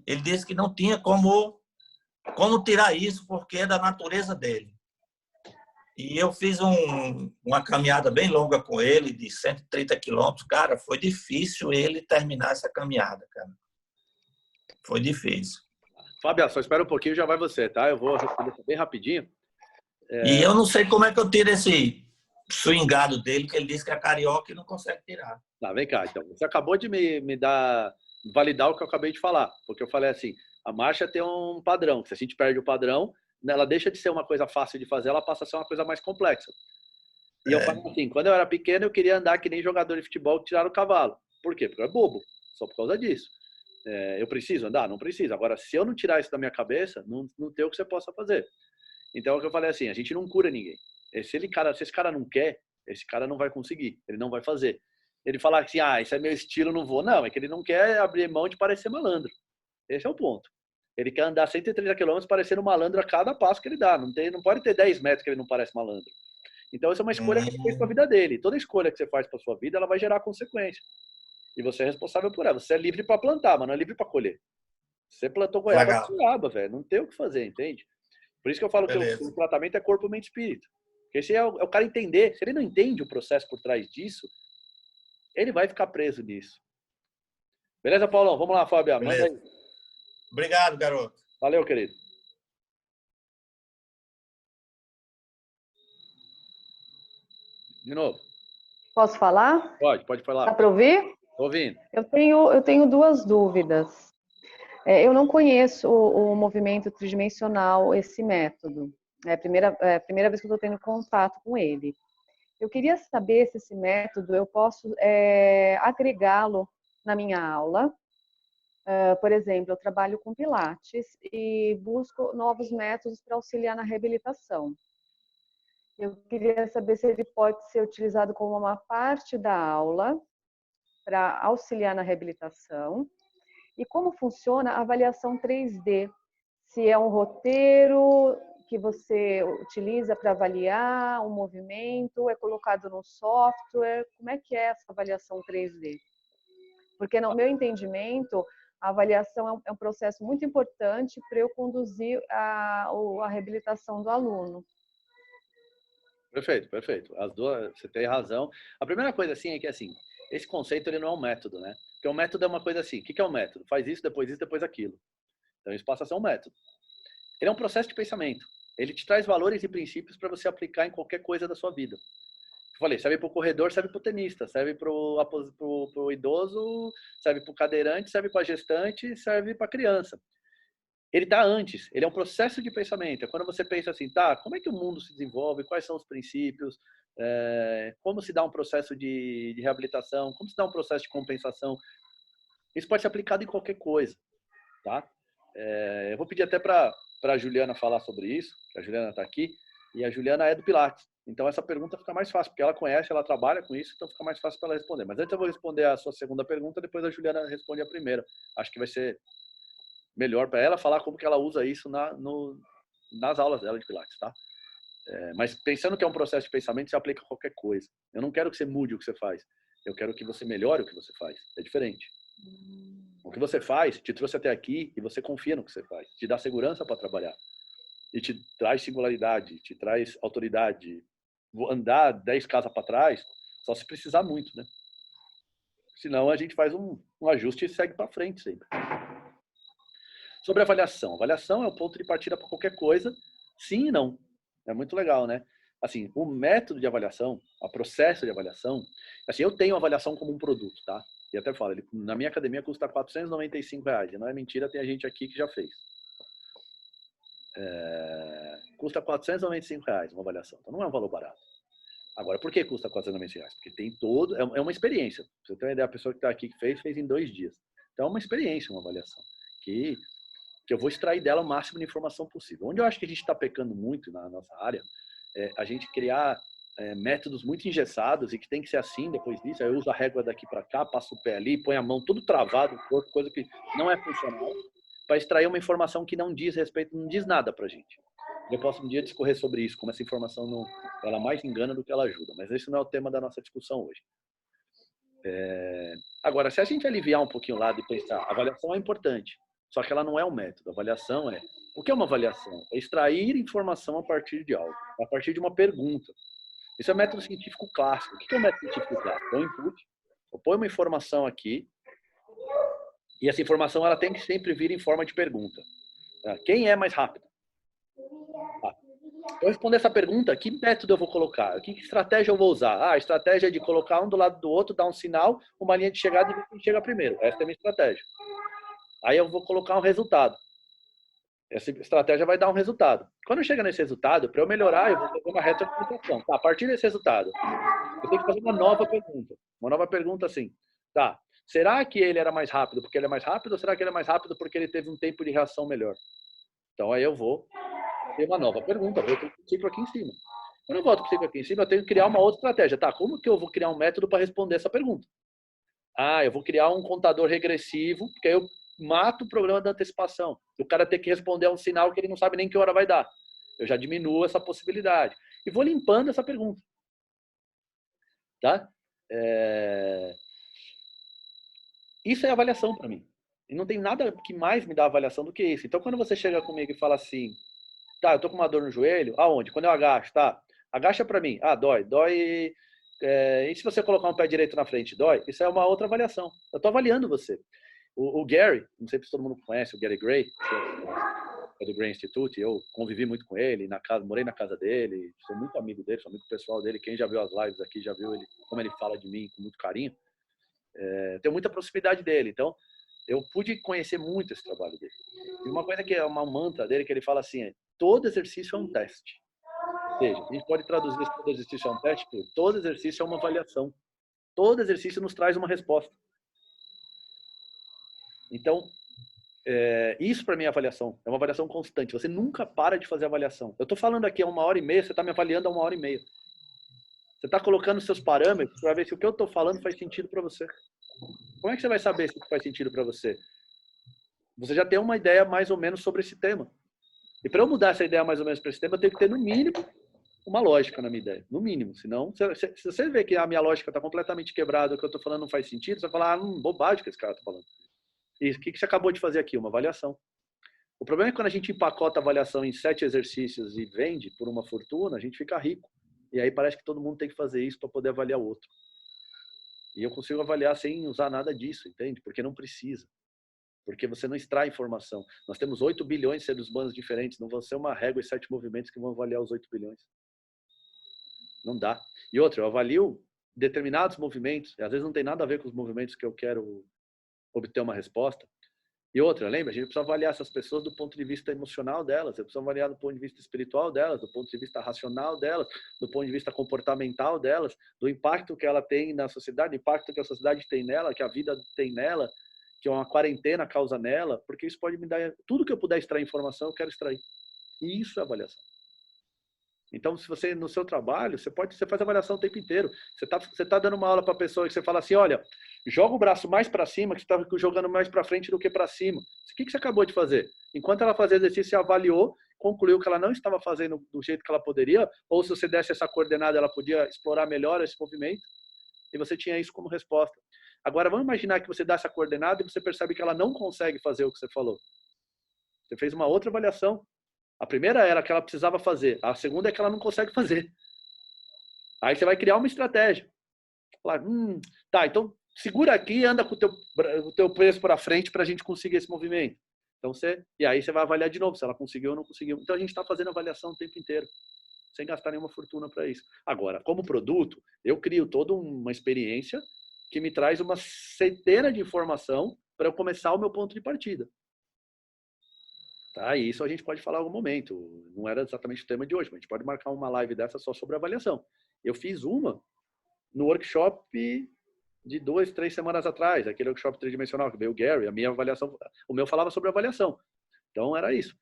Speaker 4: ele disse que não tinha como tirar isso porque é da natureza dele. E eu fiz uma caminhada bem longa com ele, de 130 quilômetros. Cara, foi difícil ele terminar essa caminhada, cara. Foi difícil.
Speaker 1: Fábio, só espera um pouquinho, já vai você, tá? Eu vou responder bem rapidinho.
Speaker 4: E eu não sei como é que eu tiro esse swingado dele, que ele disse que é carioca e não consegue tirar.
Speaker 1: Vem cá, então. Você acabou de me validar o que eu acabei de falar. Porque eu falei assim, a marcha tem um padrão. Se a gente perde o padrão, ela deixa de ser uma coisa fácil de fazer, ela passa a ser uma coisa mais complexa. E eu falo assim, quando eu era pequeno, eu queria andar que nem jogador de futebol que tiraram o cavalo. Por quê? Porque eu é bobo. Só por causa disso. Eu preciso andar? Não preciso. Agora, se eu não tirar isso da minha cabeça, não tem o que você possa fazer. Então, é o que eu falei assim, a gente não cura ninguém. Se esse cara não quer, esse cara não vai conseguir. Ele não vai fazer. Ele falar assim, isso é meu estilo, não vou. Não, é que ele não quer abrir mão de parecer malandro. Esse é o ponto. Ele quer andar 130 km parecendo malandro a cada passo que ele dá. Não pode ter 10 metros que ele não parece malandro. Então, essa é uma escolha que ele fez para a vida dele. Toda escolha que você faz para sua vida, ela vai gerar consequência. E você é responsável por ela. Você é livre para plantar, mas não é livre para colher. Você plantou goiaba, goiaba, velho. Não tem o que fazer, entende? Por isso que eu falo que o tratamento é corpo, mente e espírito. Porque se é o cara entender, se ele não entende o processo por trás disso, ele vai ficar preso nisso. Beleza, Paulão? Vamos lá, Fábio. Manda aí.
Speaker 4: Obrigado, garoto.
Speaker 1: Valeu, querido. De novo.
Speaker 3: Posso falar?
Speaker 1: Pode falar.
Speaker 3: Dá para ouvir?
Speaker 1: Tô ouvindo.
Speaker 3: Eu tenho duas dúvidas. Eu não conheço o movimento tridimensional, esse método. É a primeira vez que eu estou tendo contato com ele. Eu queria saber se esse método eu posso agregá-lo na minha aula. Por exemplo, eu trabalho com Pilates e busco novos métodos para auxiliar na reabilitação. Eu queria saber se ele pode ser utilizado como uma parte da aula para auxiliar na reabilitação e como funciona a avaliação 3D. Se é um roteiro que você utiliza para avaliar um movimento, é colocado no software, como é que é essa avaliação 3D? Porque no meu entendimento, a avaliação é um processo muito importante para eu conduzir a reabilitação do aluno.
Speaker 1: Perfeito. As duas, você tem razão. A primeira coisa assim é que assim, esse conceito ele não é um método, né? Porque o método é uma coisa assim. O que é um método? Faz isso, depois aquilo. Então isso passa a ser um método. Ele é um processo de pensamento. Ele te traz valores e princípios para você aplicar em qualquer coisa da sua vida. Eu falei, serve para o corredor, serve para o tenista, serve para o idoso, serve para o cadeirante, serve para a gestante, serve para a criança. Ele está antes, ele é um processo de pensamento. É quando você pensa assim, tá, como é que o mundo se desenvolve, quais são os princípios, como se dá um processo de reabilitação, como se dá um processo de compensação. Isso pode ser aplicado em qualquer coisa, tá? Eu vou pedir até para a Juliana falar sobre isso, que a Juliana está aqui, e a Juliana é do Pilates. Então, essa pergunta fica mais fácil, porque ela conhece, ela trabalha com isso, então fica mais fácil para ela responder. Mas antes eu vou responder a sua segunda pergunta, depois a Juliana responde a primeira. Acho que vai ser melhor para ela falar como que ela usa isso nas aulas dela de Pilates, tá? Mas pensando que é um processo de pensamento, você aplica qualquer coisa. Eu não quero que você mude o que você faz. Eu quero que você melhore o que você faz. É diferente. O que você faz te trouxe até aqui e você confia no que você faz. Te dá segurança para trabalhar. E te traz singularidade, te traz autoridade. Vou andar 10 casas para trás, só se precisar muito, né? Senão a gente faz um ajuste e segue para frente sempre. Sobre avaliação. Avaliação é o ponto de partida para qualquer coisa, sim e não. É muito legal, né? Assim, o método de avaliação, o processo de avaliação, assim, eu tenho avaliação como um produto, tá? E até falo, na minha academia custa R$495. Não é mentira, tem a gente aqui que já fez. Custa R$495 uma avaliação. Então não é um valor barato. Agora, por que custa R$495? Porque tem todo... É uma experiência. Pra você ter uma ideia, a pessoa que está aqui que fez em 2 dias. Então é uma experiência, uma avaliação. Que eu vou extrair dela o máximo de informação possível. Onde eu acho que a gente está pecando muito na nossa área é a gente criar métodos muito engessados e que tem que ser assim depois disso. Aí eu uso a régua daqui para cá, passo o pé ali, põe a mão tudo travado, coisa que não é funcional, para extrair uma informação que não diz respeito, não diz nada para a gente. Eu posso um dia discorrer sobre isso, como essa informação não, ela mais engana do que ela ajuda. Mas esse não é o tema da nossa discussão hoje. Agora, se a gente aliviar um pouquinho o lado e pensar, a avaliação é importante, só que ela não é um método. A avaliação é... O que é uma avaliação? É extrair informação a partir de algo, a partir de uma pergunta. Isso é método científico clássico. O que é um método científico clássico? É um input. Eu ponho uma informação aqui e essa informação ela tem que sempre vir em forma de pergunta. Quem é mais rápido? Para responder essa pergunta, que método eu vou colocar? Que estratégia eu vou usar? A estratégia é de colocar um do lado do outro, dar um sinal, uma linha de chegada e ver quem chega primeiro. Essa é a minha estratégia. Aí eu vou colocar um resultado. Essa estratégia vai dar um resultado. Quando chega nesse resultado, para eu melhorar, eu vou fazer uma retroalimentação. Tá, a partir desse resultado, eu tenho que fazer uma nova pergunta. Uma nova pergunta assim, tá, será que ele era mais rápido porque ele é mais rápido ou será que ele é mais rápido porque ele teve um tempo de reação melhor? Então aí eu vou ter uma nova pergunta, vou ter um ciclo aqui em cima. Quando eu volto para o ciclo aqui em cima, eu tenho que criar uma outra estratégia. Tá, como que eu vou criar um método para responder essa pergunta? Eu vou criar um contador regressivo, porque aí eu mato o programa da antecipação. O cara ter que responder a um sinal que ele não sabe nem que hora vai dar. Eu já diminuo essa possibilidade. E vou limpando essa pergunta. Tá? Isso é avaliação para mim. E não tem nada que mais me dá avaliação do que isso. Então, quando você chega comigo e fala assim, tá, eu tô com uma dor no joelho, aonde? Quando eu agacho, tá? Agacha para mim. Dói. Dói. E se você colocar um pé direito na frente, dói? Isso é uma outra avaliação. Eu tô avaliando você. O Gary, não sei se todo mundo conhece, o Gary Gray, que é do Gray Institute, eu convivi muito com ele, morei na casa dele, sou muito amigo dele, sou amigo pessoal dele. Quem já viu as lives aqui, já viu ele, como ele fala de mim com muito carinho. Tenho muita proximidade dele, então eu pude conhecer muito esse trabalho dele. E uma coisa que é uma mantra dele, que ele fala assim, todo exercício é um teste. Ou seja, a gente pode traduzir esse todo exercício é um teste, porque todo exercício é uma avaliação. Todo exercício nos traz uma resposta. Então, isso para mim é avaliação. É uma avaliação constante. Você nunca para de fazer avaliação. Eu estou falando aqui há 1h30, você está me avaliando há 1h30. Você está colocando seus parâmetros para ver se o que eu estou falando faz sentido para você. Como é que você vai saber se faz sentido para você? Você já tem uma ideia mais ou menos sobre esse tema. E para eu mudar essa ideia mais ou menos para esse tema, eu tenho que ter, no mínimo, uma lógica na minha ideia. No mínimo. Senão, se você vê que a minha lógica está completamente quebrada, o que eu estou falando não faz sentido, você vai falar, bobagem que esse cara está falando. E o que você acabou de fazer aqui? Uma avaliação. O problema é que quando a gente empacota a avaliação em 7 exercícios e vende por uma fortuna, a gente fica rico. E aí parece que todo mundo tem que fazer isso para poder avaliar o outro. E eu consigo avaliar sem usar nada disso, entende? Porque não precisa. Porque você não extrai informação. Nós temos 8 bilhões de seres humanos diferentes. Não vão ser uma régua e 7 movimentos que vão avaliar os 8 bilhões. Não dá. E outra, eu avalio determinados movimentos. E às vezes não tem nada a ver com os movimentos que eu quero obter uma resposta. E outra, lembra? A gente precisa avaliar essas pessoas do ponto de vista emocional delas. Eu preciso avaliar do ponto de vista espiritual delas, do ponto de vista racional delas, do ponto de vista comportamental delas, do impacto que ela tem na sociedade, do impacto que a sociedade tem nela, que a vida tem nela, que uma quarentena causa nela, porque isso pode me dar... Tudo que eu puder extrair informação, eu quero extrair. E isso é avaliação. Então, se você, no seu trabalho, você faz avaliação o tempo inteiro. Você tá dando uma aula para a pessoa e você fala assim, olha, joga o braço mais para cima, que você está jogando mais para frente do que para cima. O que você acabou de fazer? Enquanto ela fazia exercício, você avaliou concluiu que ela não estava fazendo do jeito que ela poderia, ou se você desse essa coordenada, ela podia explorar melhor esse movimento, e você tinha isso como resposta. Agora, vamos imaginar que você dá essa coordenada e você percebe que ela não consegue fazer o que você falou. Você fez uma outra avaliação. A primeira era que ela precisava fazer, a segunda é que ela não consegue fazer. Aí você vai criar uma estratégia. Falar, tá, então segura aqui e anda com o teu peso para frente para a gente conseguir esse movimento. Então e aí você vai avaliar de novo se ela conseguiu ou não conseguiu. Então a gente está fazendo avaliação o tempo inteiro, sem gastar nenhuma fortuna para isso. Agora, como produto, eu crio toda uma experiência que me traz uma centena de informação para eu começar o meu ponto de partida. Tá? E isso a gente pode falar em algum momento. Não era exatamente o tema de hoje, mas a gente pode marcar uma live dessa só sobre avaliação. Eu fiz uma no workshop de 2, 3 semanas atrás, aquele workshop tridimensional que veio o Gary, a minha avaliação, o meu falava sobre avaliação. Então era isso.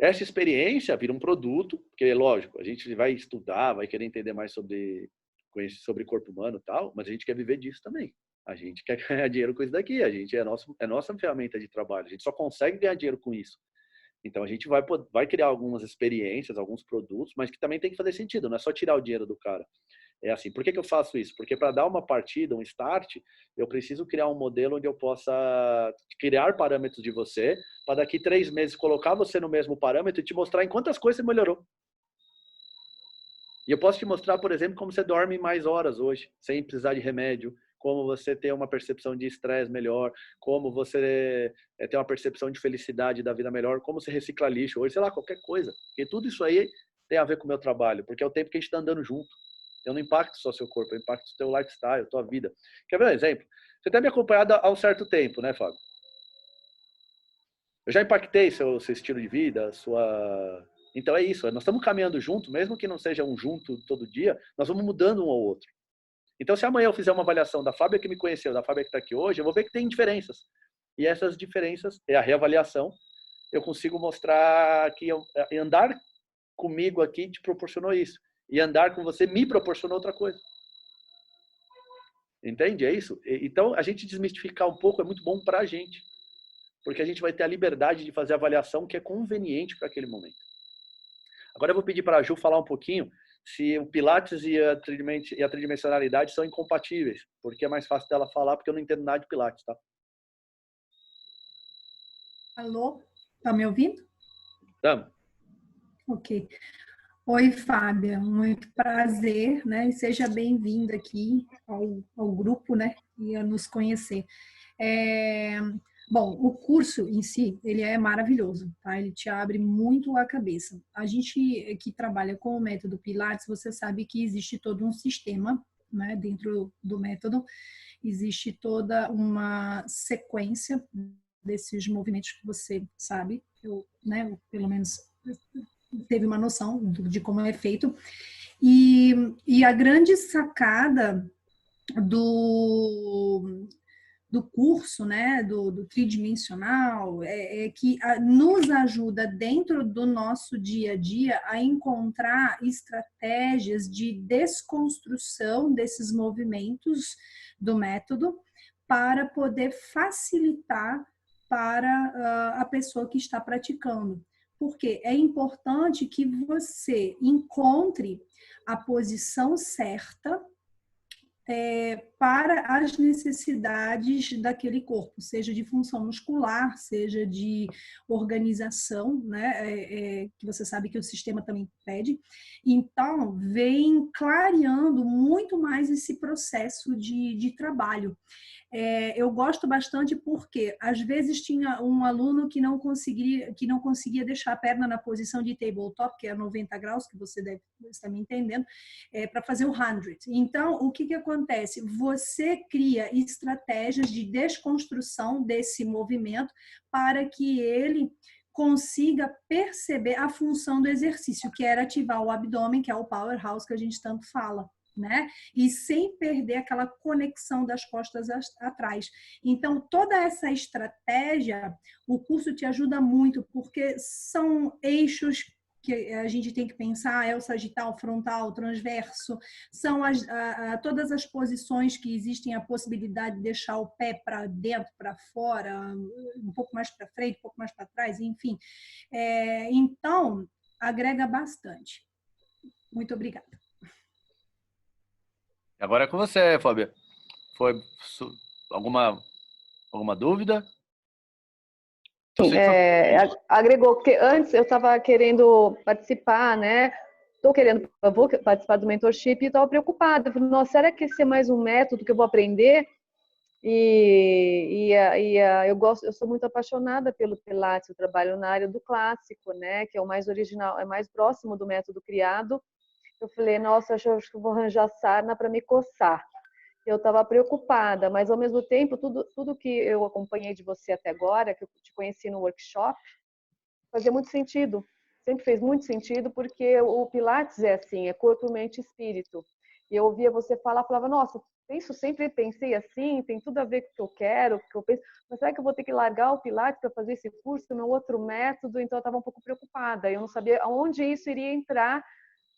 Speaker 1: Essa experiência vira um produto, porque lógico, a gente vai estudar, vai querer entender mais sobre corpo humano e tal, mas a gente quer viver disso também. A gente quer ganhar dinheiro com isso daqui, a gente é nossa ferramenta de trabalho, a gente só consegue ganhar dinheiro com isso. Então a gente vai criar algumas experiências, alguns produtos, mas que também tem que fazer sentido, não é só tirar o dinheiro do cara. É assim, por que eu faço isso? Porque para dar uma partida, um start, eu preciso criar um modelo onde eu possa criar parâmetros de você, para daqui 3 meses colocar você no mesmo parâmetro e te mostrar em quantas coisas você melhorou. E eu posso te mostrar, por exemplo, como você dorme mais horas hoje, sem precisar de remédio, como você tem uma percepção de estresse melhor, como você tem uma percepção de felicidade da vida melhor, como você recicla lixo hoje, sei lá, qualquer coisa. Porque tudo isso aí tem a ver com o meu trabalho, porque é o tempo que a gente está andando junto. Eu não impacto só seu corpo, eu impacto o teu lifestyle, a tua vida. Quer ver um exemplo? Você tem me acompanhado há um certo tempo, né, Fábio? Eu já impactei seu estilo de vida, sua... Então é isso, nós estamos caminhando junto, mesmo que não seja um junto todo dia, nós vamos mudando um ao outro. Então, se amanhã eu fizer uma avaliação da Fábia que me conheceu, da Fábia que está aqui hoje, eu vou ver que tem diferenças. E essas diferenças, é a reavaliação, eu consigo mostrar que andar comigo aqui te proporcionou isso. E andar com você me proporcionou outra coisa. Entende? É isso? Então, a gente desmistificar um pouco é muito bom para a gente. Porque a gente vai ter a liberdade de fazer a avaliação que é conveniente para aquele momento. Agora eu vou pedir para a Ju falar um pouquinho se o Pilates e a tridimensionalidade são incompatíveis. Porque é mais fácil dela falar, porque eu não entendo nada de Pilates, tá?
Speaker 5: Alô? Tá me ouvindo?
Speaker 1: Tamo.
Speaker 5: Ok. Oi, Fábia, muito prazer, né? E seja bem-vinda aqui ao grupo, né? E a nos conhecer. Bom, o curso em si, ele é maravilhoso, tá? Ele te abre muito a cabeça. A gente que trabalha com o método Pilates, você sabe que existe todo um sistema, né? Dentro do método, existe toda uma sequência desses movimentos que você sabe, né? Pelo menos teve uma noção de como é feito. E a grande sacada do curso, né, do tridimensional, é que nos ajuda dentro do nosso dia a dia a encontrar estratégias de desconstrução desses movimentos do método para poder facilitar para a pessoa que está praticando. Porque é importante que você encontre a posição certa para as necessidades daquele corpo, seja de função muscular, seja de organização, né? Que você sabe que o sistema também pede. Então, vem clareando muito mais esse processo de trabalho. Eu gosto bastante porque às vezes tinha um aluno que não conseguia deixar a perna na posição de tabletop, que é 90 graus, que você deve estar me entendendo, para fazer o 100. Então, o que acontece? Você cria estratégias de desconstrução desse movimento para que ele consiga perceber a função do exercício, que era ativar o abdômen, que é o powerhouse que a gente tanto fala, né? E sem perder aquela conexão das costas atrás. Então, toda essa estratégia, o curso te ajuda muito, porque são eixos que a gente tem que pensar é o sagital, frontal, transverso, são todas as posições que existem a possibilidade de deixar o pé para dentro, para fora, um pouco mais para frente, um pouco mais para trás, enfim. Então, agrega bastante. Muito obrigada.
Speaker 1: Agora é com você, Fábio. Foi alguma dúvida?
Speaker 3: Sim, agregou, porque antes eu estava querendo participar, né? Eu vou participar do mentorship e estava preocupada. Eu falei, nossa, será que esse é mais um método que eu vou aprender? Eu sou muito apaixonada pelo Pilates, eu trabalho na área do clássico, né? Que é o mais original, é mais próximo do método criado. Eu falei, nossa, acho que eu vou arranjar sarna para me coçar. Eu estava preocupada, mas ao mesmo tempo, tudo que eu acompanhei de você até agora, que eu te conheci no workshop, fazia muito sentido. Sempre fez muito sentido, porque o Pilates é assim, é corpo, mente e espírito. E eu ouvia você falar, falava, nossa, sempre pensei assim, tem tudo a ver com o que eu quero, o que eu penso, mas será que eu vou ter que largar o Pilates para fazer esse curso, que é meu outro método? Então eu estava um pouco preocupada, eu não sabia aonde isso iria entrar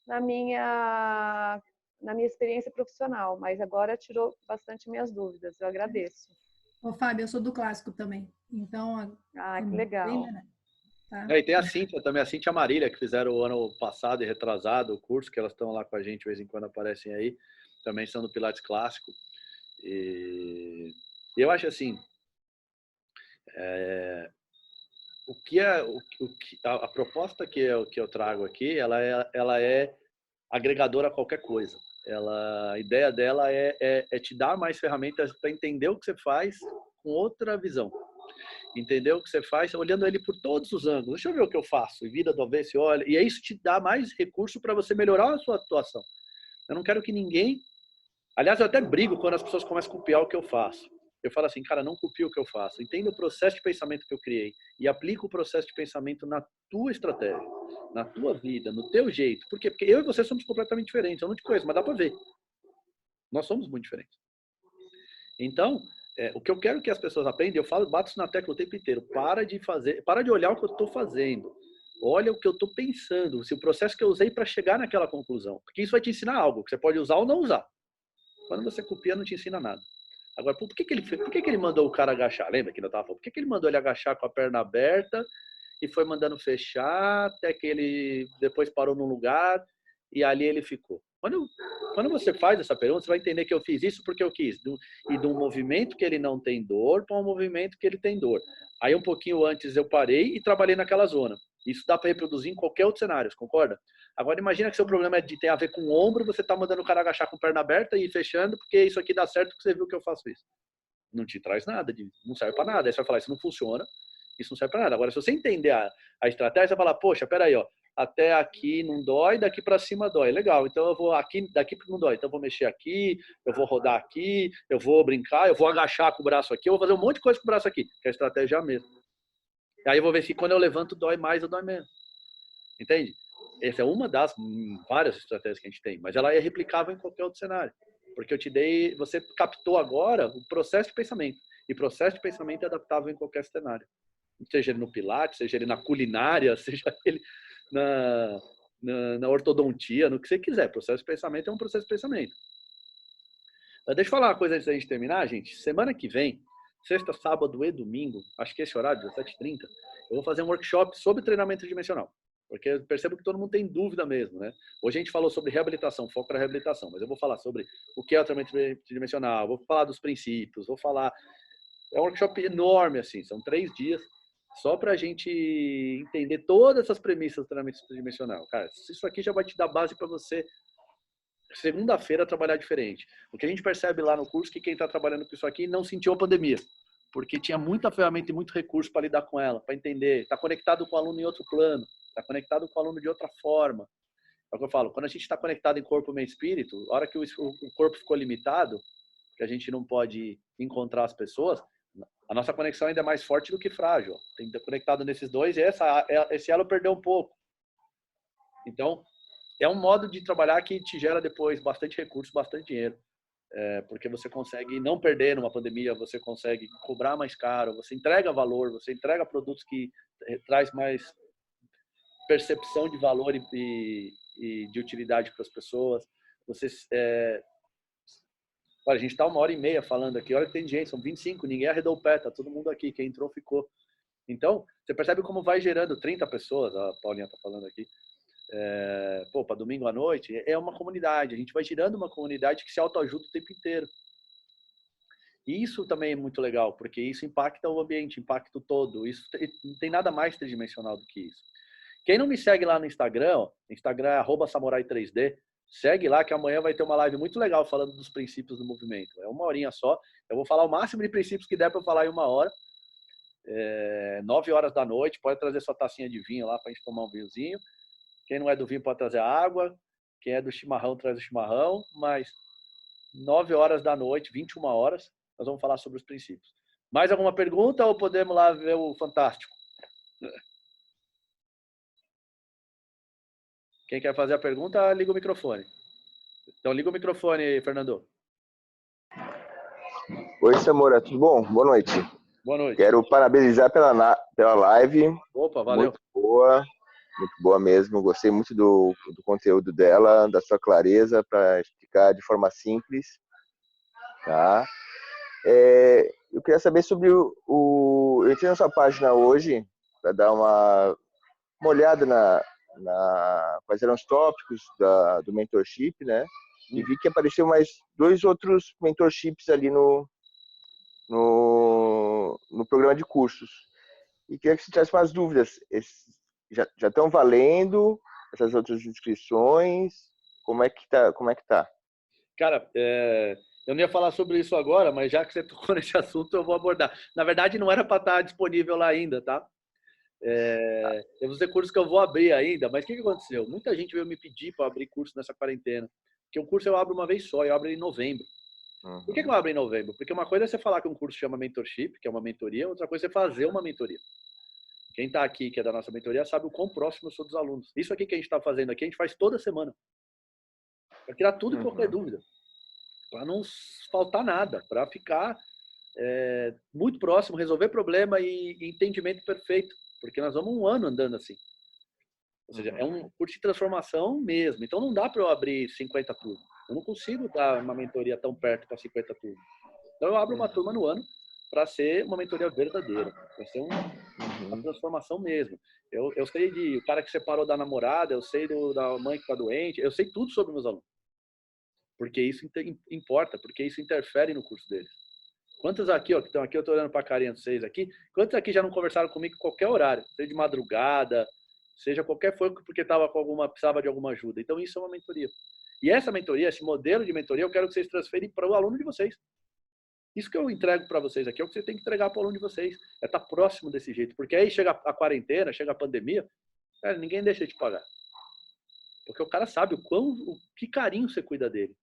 Speaker 3: na minha experiência profissional, mas agora tirou bastante minhas dúvidas. Eu agradeço.
Speaker 5: Ô, Fábio, eu sou do clássico também. Então,
Speaker 3: que legal.
Speaker 5: Tá?
Speaker 1: E tem a Cíntia também, a Cíntia e a Marília, que fizeram o ano passado e retrasado o curso, que elas estão lá com a gente de vez em quando aparecem aí, também são do Pilates Clássico. E eu acho assim, a proposta que eu trago aqui, ela é agregadora a qualquer coisa. A ideia dela é te dar mais ferramentas para entender o que você faz com outra visão. Entender o que você faz olhando ele por todos os ângulos. Deixa eu ver o que eu faço. E vira do avesso e olha. E isso te dá mais recurso para você melhorar a sua atuação. Eu não quero que ninguém... Aliás, eu até brigo quando as pessoas começam a copiar o que eu faço. Eu falo assim, cara, não copia o que eu faço. Entenda o processo de pensamento que eu criei e aplica o processo de pensamento na tua estratégia, na tua vida, no teu jeito. Por quê? Porque eu e você somos completamente diferentes. Eu não te conheço, mas dá para ver. Nós somos muito diferentes. Então, o que eu quero que as pessoas aprendam, eu falo, bato na tecla o tempo inteiro. Para de olhar o que eu estou fazendo. Olha o que eu estou pensando, se o processo que eu usei para chegar naquela conclusão. Porque isso vai te ensinar algo que você pode usar ou não usar. Quando você copia, não te ensina nada. Agora, por que ele mandou o cara agachar? Lembra que eu estava falando? Por que ele mandou ele agachar com a perna aberta e foi mandando fechar até que ele depois parou num lugar e ali ele ficou? Quando você faz essa pergunta, você vai entender que eu fiz isso porque eu quis. E de um movimento que ele não tem dor para um movimento que ele tem dor. Aí um pouquinho antes eu parei e trabalhei naquela zona. Isso dá para reproduzir em qualquer outro cenário, você concorda? Agora imagina que seu problema tem a ver com o ombro, você está mandando o cara agachar com a perna aberta e fechando, porque isso aqui dá certo porque você viu que eu faço isso. Não te traz nada, não serve para nada. Aí você vai falar, isso não funciona, isso não serve para nada. Agora, se você entender a estratégia, você vai falar, poxa, peraí, ó, até aqui não dói, daqui para cima dói. Legal, então eu vou aqui, daqui não dói. Então eu vou mexer aqui, eu vou rodar aqui, eu vou brincar, eu vou agachar com o braço aqui, eu vou fazer um monte de coisa com o braço aqui, que é a estratégia mesmo. E aí eu vou ver se quando eu levanto dói mais ou dói menos. Entende? Essa é uma das várias estratégias que a gente tem, mas ela é replicável em qualquer outro cenário. Porque você captou agora o processo de pensamento. E processo de pensamento é adaptável em qualquer cenário. Seja ele no Pilates, seja ele na culinária, seja ele na ortodontia, no que você quiser. Processo de pensamento é um processo de pensamento. Deixa eu falar uma coisa antes da gente terminar, gente. Semana que vem, sexta, sábado e domingo, acho que esse horário, 17h30, eu vou fazer um workshop sobre treinamento tridimensional. Porque eu percebo que todo mundo tem dúvida mesmo, né? Hoje a gente falou sobre reabilitação, foco para reabilitação, mas eu vou falar sobre o que é o treinamento tridimensional, vou falar dos princípios, vou falar... É um workshop enorme, assim, são 3 dias, só para a gente entender todas essas premissas do treinamento tridimensional. Cara, isso aqui já vai te dar base para você, segunda-feira, trabalhar diferente. O que a gente percebe lá no curso é que quem está trabalhando com isso aqui não sentiu a pandemia, porque tinha muita ferramenta e muito recurso para lidar com ela, para entender, está conectado com o aluno em outro plano, está conectado com o aluno de outra forma. É o que eu falo, quando a gente está conectado em corpo, mente e espírito, a hora que o corpo ficou limitado, que a gente não pode encontrar as pessoas, a nossa conexão ainda é mais forte do que frágil. Tem que estar conectado nesses dois e esse elo perdeu um pouco. Então, é um modo de trabalhar que te gera depois bastante recurso, bastante dinheiro. Porque você consegue não perder numa pandemia, você consegue cobrar mais caro, você entrega valor, você entrega produtos que traz mais percepção de valor e de utilidade para as pessoas. Vocês, olha, a gente está 1h30 falando aqui, olha que tem gente, são 25, ninguém arredou o pé, tá todo mundo aqui, quem entrou ficou. Então, você percebe como vai gerando 30 pessoas, a Paulinha está falando aqui, para domingo à noite, é uma comunidade, a gente vai girando uma comunidade que se autoajuda o tempo inteiro. E isso também é muito legal, porque isso impacta o ambiente, impacta o todo, isso não tem nada mais tridimensional do que isso. Quem não me segue lá no Instagram, Instagram é @samurai3D, segue lá que amanhã vai ter uma live muito legal falando dos princípios do movimento. É 1h só, eu vou falar o máximo de princípios que der para eu falar em 1 hora. 9 horas da noite, pode trazer sua tacinha de vinho lá para a gente tomar um vinhozinho. Quem não é do vinho pode trazer água, quem é do chimarrão traz o chimarrão, mas 9 horas da noite, 21 horas, nós vamos falar sobre os princípios. Mais alguma pergunta ou podemos lá ver o Fantástico? Quem quer fazer a pergunta, liga o microfone. Então, liga o microfone, Fernando.
Speaker 6: Oi, Samora, tudo bom? Boa noite.
Speaker 1: Boa noite.
Speaker 6: Quero parabenizar pela live.
Speaker 1: Opa, valeu.
Speaker 6: Muito boa mesmo. Gostei muito do conteúdo dela, da sua clareza para explicar de forma simples. Tá? Eu queria saber sobre eu entrei na sua página hoje para dar uma olhada quais eram os tópicos do mentorship, né? E vi que apareceu mais 2 outros mentorships ali no programa de cursos. E queria que você tivesse umas dúvidas. Já estão valendo essas outras inscrições? Como é que tá?
Speaker 1: Cara, eu não ia falar sobre isso agora, mas já que você tocou nesse assunto, eu vou abordar. Na verdade, não era para estar disponível lá ainda, tá? Tem uns recursos que eu vou abrir ainda, mas o que aconteceu? Muita gente veio me pedir para abrir curso nessa quarentena. Porque o curso eu abro uma vez só, eu abro em novembro.
Speaker 6: Uhum.
Speaker 1: Por que eu abro em novembro? Porque uma coisa é você falar que um curso chama mentorship, que é uma mentoria, outra coisa é você fazer uma mentoria. Quem está aqui, que é da nossa mentoria, sabe o quão próximo eu sou dos alunos. Isso aqui que a gente está fazendo aqui, a gente faz toda semana. Para tirar tudo e qualquer dúvida. Para não faltar nada. Para ficar muito próximo, resolver problema e entendimento perfeito. Porque nós vamos 1 ano andando assim. Ou seja, é um curso de transformação mesmo. Então não dá para eu abrir 50 turmas. Eu não consigo dar uma mentoria tão perto para 50 turmas. Então eu abro uma turma no ano para ser uma mentoria verdadeira. Para ser uma transformação mesmo. Eu sei o cara que separou da namorada, eu sei da mãe que está doente, eu sei tudo sobre meus alunos. Porque isso importa, porque isso interfere no curso deles. Quantos aqui, ó, que estão aqui, eu estou olhando para a carinha de vocês aqui, quantos aqui já não conversaram comigo em qualquer horário? Seja de madrugada, seja qualquer coisa, porque precisava de alguma ajuda. Então isso é uma mentoria. E essa mentoria, esse modelo de mentoria, eu quero que vocês transferem para o aluno de vocês. Isso que eu entrego para vocês aqui é o que você tem que entregar para o aluno de vocês. É estar próximo desse jeito. Porque aí chega a quarentena, chega a pandemia, cara, ninguém deixa de pagar. Porque o cara sabe que carinho você cuida dele.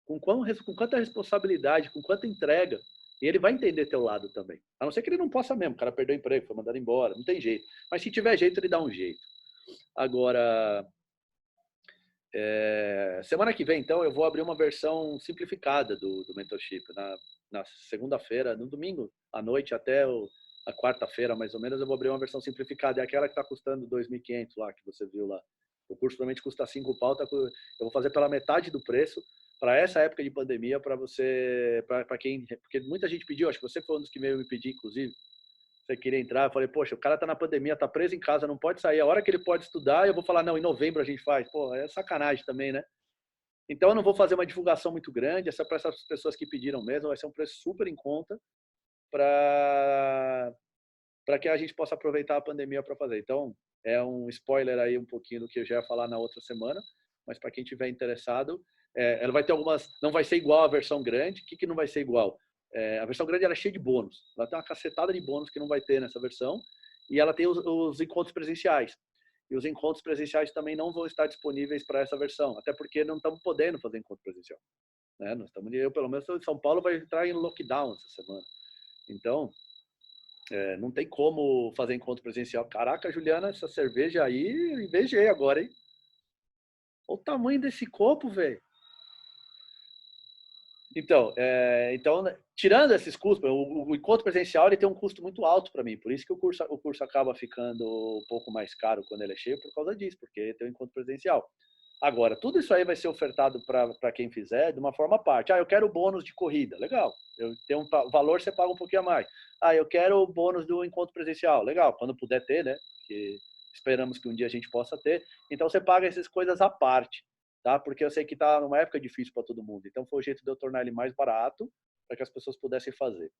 Speaker 1: Com quanta responsabilidade, com quanta entrega. E ele vai entender teu lado também. A não ser que ele não possa mesmo. O cara perdeu o emprego, foi mandado embora. Não tem jeito. Mas se tiver jeito, ele dá um jeito. Agora, semana que vem, então, eu vou abrir uma versão simplificada do mentorship. Na segunda-feira, no domingo à noite até a quarta-feira, mais ou menos, eu vou abrir uma versão simplificada. É aquela que está custando 2.500 lá, que você viu lá. O curso provavelmente custa 5 pau. Eu vou fazer pela metade do preço para essa época de pandemia, para quem... Porque muita gente pediu, acho que você foi um dos que veio me pedir, inclusive. Você queria entrar, eu falei, poxa, o cara tá na pandemia, tá preso em casa, não pode sair. A hora que ele pode estudar, eu vou falar, não, em novembro a gente faz. Pô, é sacanagem também, né? Então eu não vou fazer uma divulgação muito grande, essa para essas pessoas que pediram mesmo, vai ser um preço super em conta para que a gente possa aproveitar a pandemia para fazer. Então, é um spoiler aí um pouquinho do que eu já ia falar na outra semana, mas para quem tiver interessado, ela vai ter algumas, não vai ser igual a versão grande. O que não vai ser igual? A versão grande ela é cheia de bônus, ela tem uma cacetada de bônus que não vai ter nessa versão, e ela tem os encontros presenciais. E os encontros presenciais também não vão estar disponíveis para essa versão, até porque não estamos podendo fazer encontro presencial. Né? Eu, pelo menos, em São Paulo, vai entrar em lockdown essa semana. Então, não tem como fazer encontro presencial. Caraca, Juliana, essa cerveja aí, eu invejei agora, hein? Olha o tamanho desse copo, velho. Então, tirando esses custos, o encontro presencial ele tem um custo muito alto para mim, por isso que o curso acaba ficando um pouco mais caro quando ele é cheio, por causa disso, porque tem um encontro presencial. Agora, tudo isso aí vai ser ofertado para quem fizer de uma forma à parte. Eu quero bônus de corrida, legal. Eu tenho um valor, você paga um pouquinho a mais. Eu quero o bônus do encontro presencial, legal. Quando puder ter, né? Porque esperamos que um dia a gente possa ter. Então, você paga essas coisas à parte. Tá? Porque eu sei que está numa época difícil para todo mundo. Então, foi o jeito de eu tornar ele mais barato para que as pessoas pudessem fazer.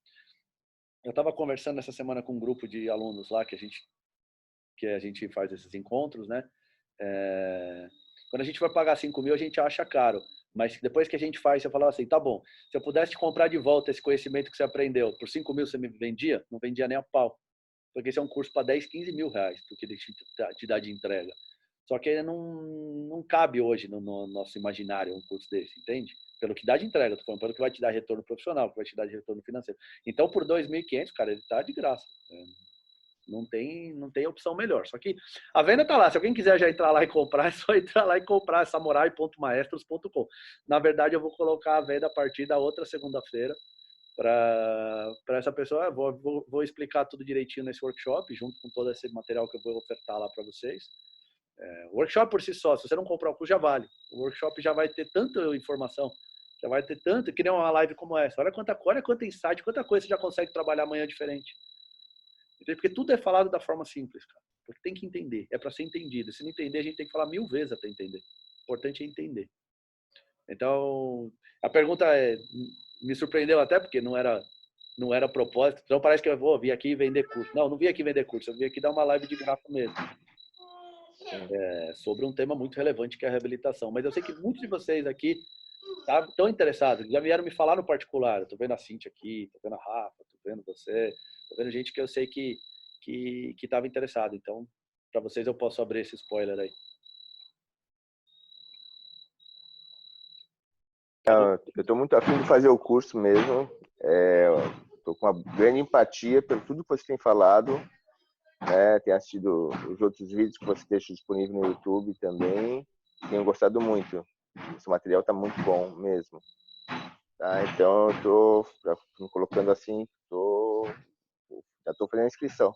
Speaker 1: Eu estava conversando essa semana com um grupo de alunos lá que a gente faz esses encontros, né? Quando a gente vai pagar 5 mil, a gente acha caro. Mas depois que a gente faz, você fala assim, tá bom, se eu pudesse comprar de volta esse conhecimento que você aprendeu, por 5 mil você me vendia? Não vendia nem a pau. Porque esse é um curso para 10, 15 mil reais, porque ele te dá de entrega. Só que ele não cabe hoje no nosso imaginário um curso desse, entende? Pelo que dá de entrega, tô falando, pelo que vai te dar retorno profissional, que vai te dar de retorno financeiro. Então, por 2.500, cara, ele tá de graça. Não tem opção melhor. Só que a venda tá lá. Se alguém quiser já entrar lá e comprar, é só entrar lá e comprar samurai.maestros.com. Na verdade, eu vou colocar a venda a partir da outra segunda-feira para essa pessoa. Vou explicar tudo direitinho nesse workshop, junto com todo esse material que eu vou ofertar lá para vocês. O workshop por si só, se você não comprar o curso, já vale. O workshop já vai ter tanta informação, já vai ter tanto, que nem uma live como essa. Olha quanta insight, quanta coisa você já consegue trabalhar amanhã diferente. Porque tudo é falado da forma simples, cara. Porque tem que entender, é para ser entendido. Se não entender, a gente tem que falar 1000 vezes até entender. O importante é entender. Então, a pergunta me surpreendeu até porque não era propósito. Então parece que eu vou vir aqui vender curso. Não vim aqui vender curso, eu vim aqui dar uma live de graça mesmo. Sobre um tema muito relevante que é a reabilitação. Mas eu sei que muitos de vocês aqui estão interessados, já vieram me falar no particular. Estou vendo a Cíntia aqui, estou vendo a Rafa, estou vendo você, estou vendo gente que eu sei que estava interessado. Então, para vocês eu posso abrir esse spoiler aí.
Speaker 6: Eu estou muito afim de fazer o curso mesmo. Estou com uma grande empatia pelo tudo que você tem falado. Tenho assistido os outros vídeos que você deixa disponível no YouTube também. Tenho gostado muito. Esse material está muito bom mesmo. Tá? Então, eu estou me colocando assim, já estou fazendo a inscrição.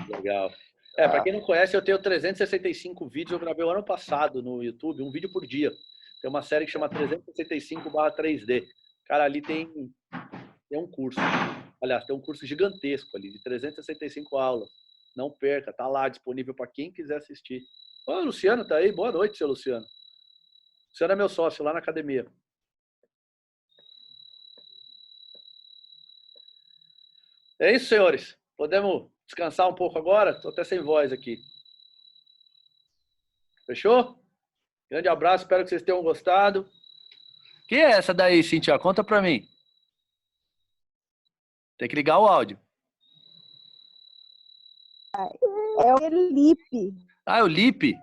Speaker 1: Legal. Para quem não conhece, eu tenho 365 vídeos. Eu gravei o ano passado no YouTube, um vídeo por dia. Tem uma série que chama 365/3D. Cara, ali tem um curso. Aliás, tem um curso gigantesco ali, de 365 aulas. Não perca, tá lá disponível para quem quiser assistir. Ô, Luciano tá aí. Boa noite, seu Luciano. Luciano é meu sócio lá na academia. É isso, senhores. Podemos descansar um pouco agora? Estou até sem voz aqui. Fechou? Grande abraço, espero que vocês tenham gostado. Quem é essa daí, Cíntia? Conta pra mim. Tem que ligar o áudio.
Speaker 7: É o Felipe.
Speaker 1: É o Lipe?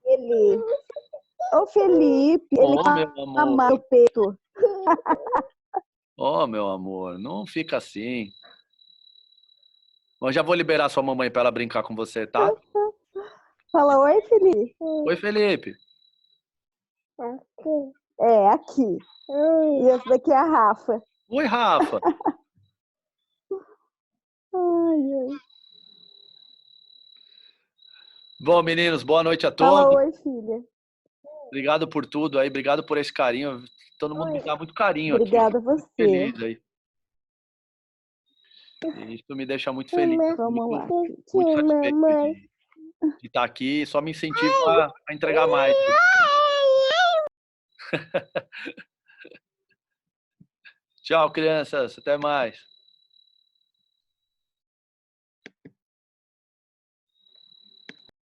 Speaker 7: Ele. O Felipe. Ele
Speaker 1: meu amor.
Speaker 7: ama o peito.
Speaker 1: Meu amor, não fica assim. Eu já vou liberar sua mamãe para ela brincar com você, tá?
Speaker 7: Fala, oi, Felipe.
Speaker 1: Oi, Felipe.
Speaker 7: Aqui. E esse daqui é a Rafa.
Speaker 1: Oi, Rafa.
Speaker 7: Ai.
Speaker 1: Bom, meninos, boa noite a todos.
Speaker 7: Fala, oi, filha.
Speaker 1: Obrigado por tudo aí, obrigado por esse carinho. Todo mundo me dá muito carinho aqui.
Speaker 7: Obrigada a você.
Speaker 1: Feliz aí. Isso me deixa muito feliz.
Speaker 7: Vamos lá.
Speaker 1: Muito satisfeito de estar aqui. Só me incentiva a entregar mais. Tchau, crianças. Até mais.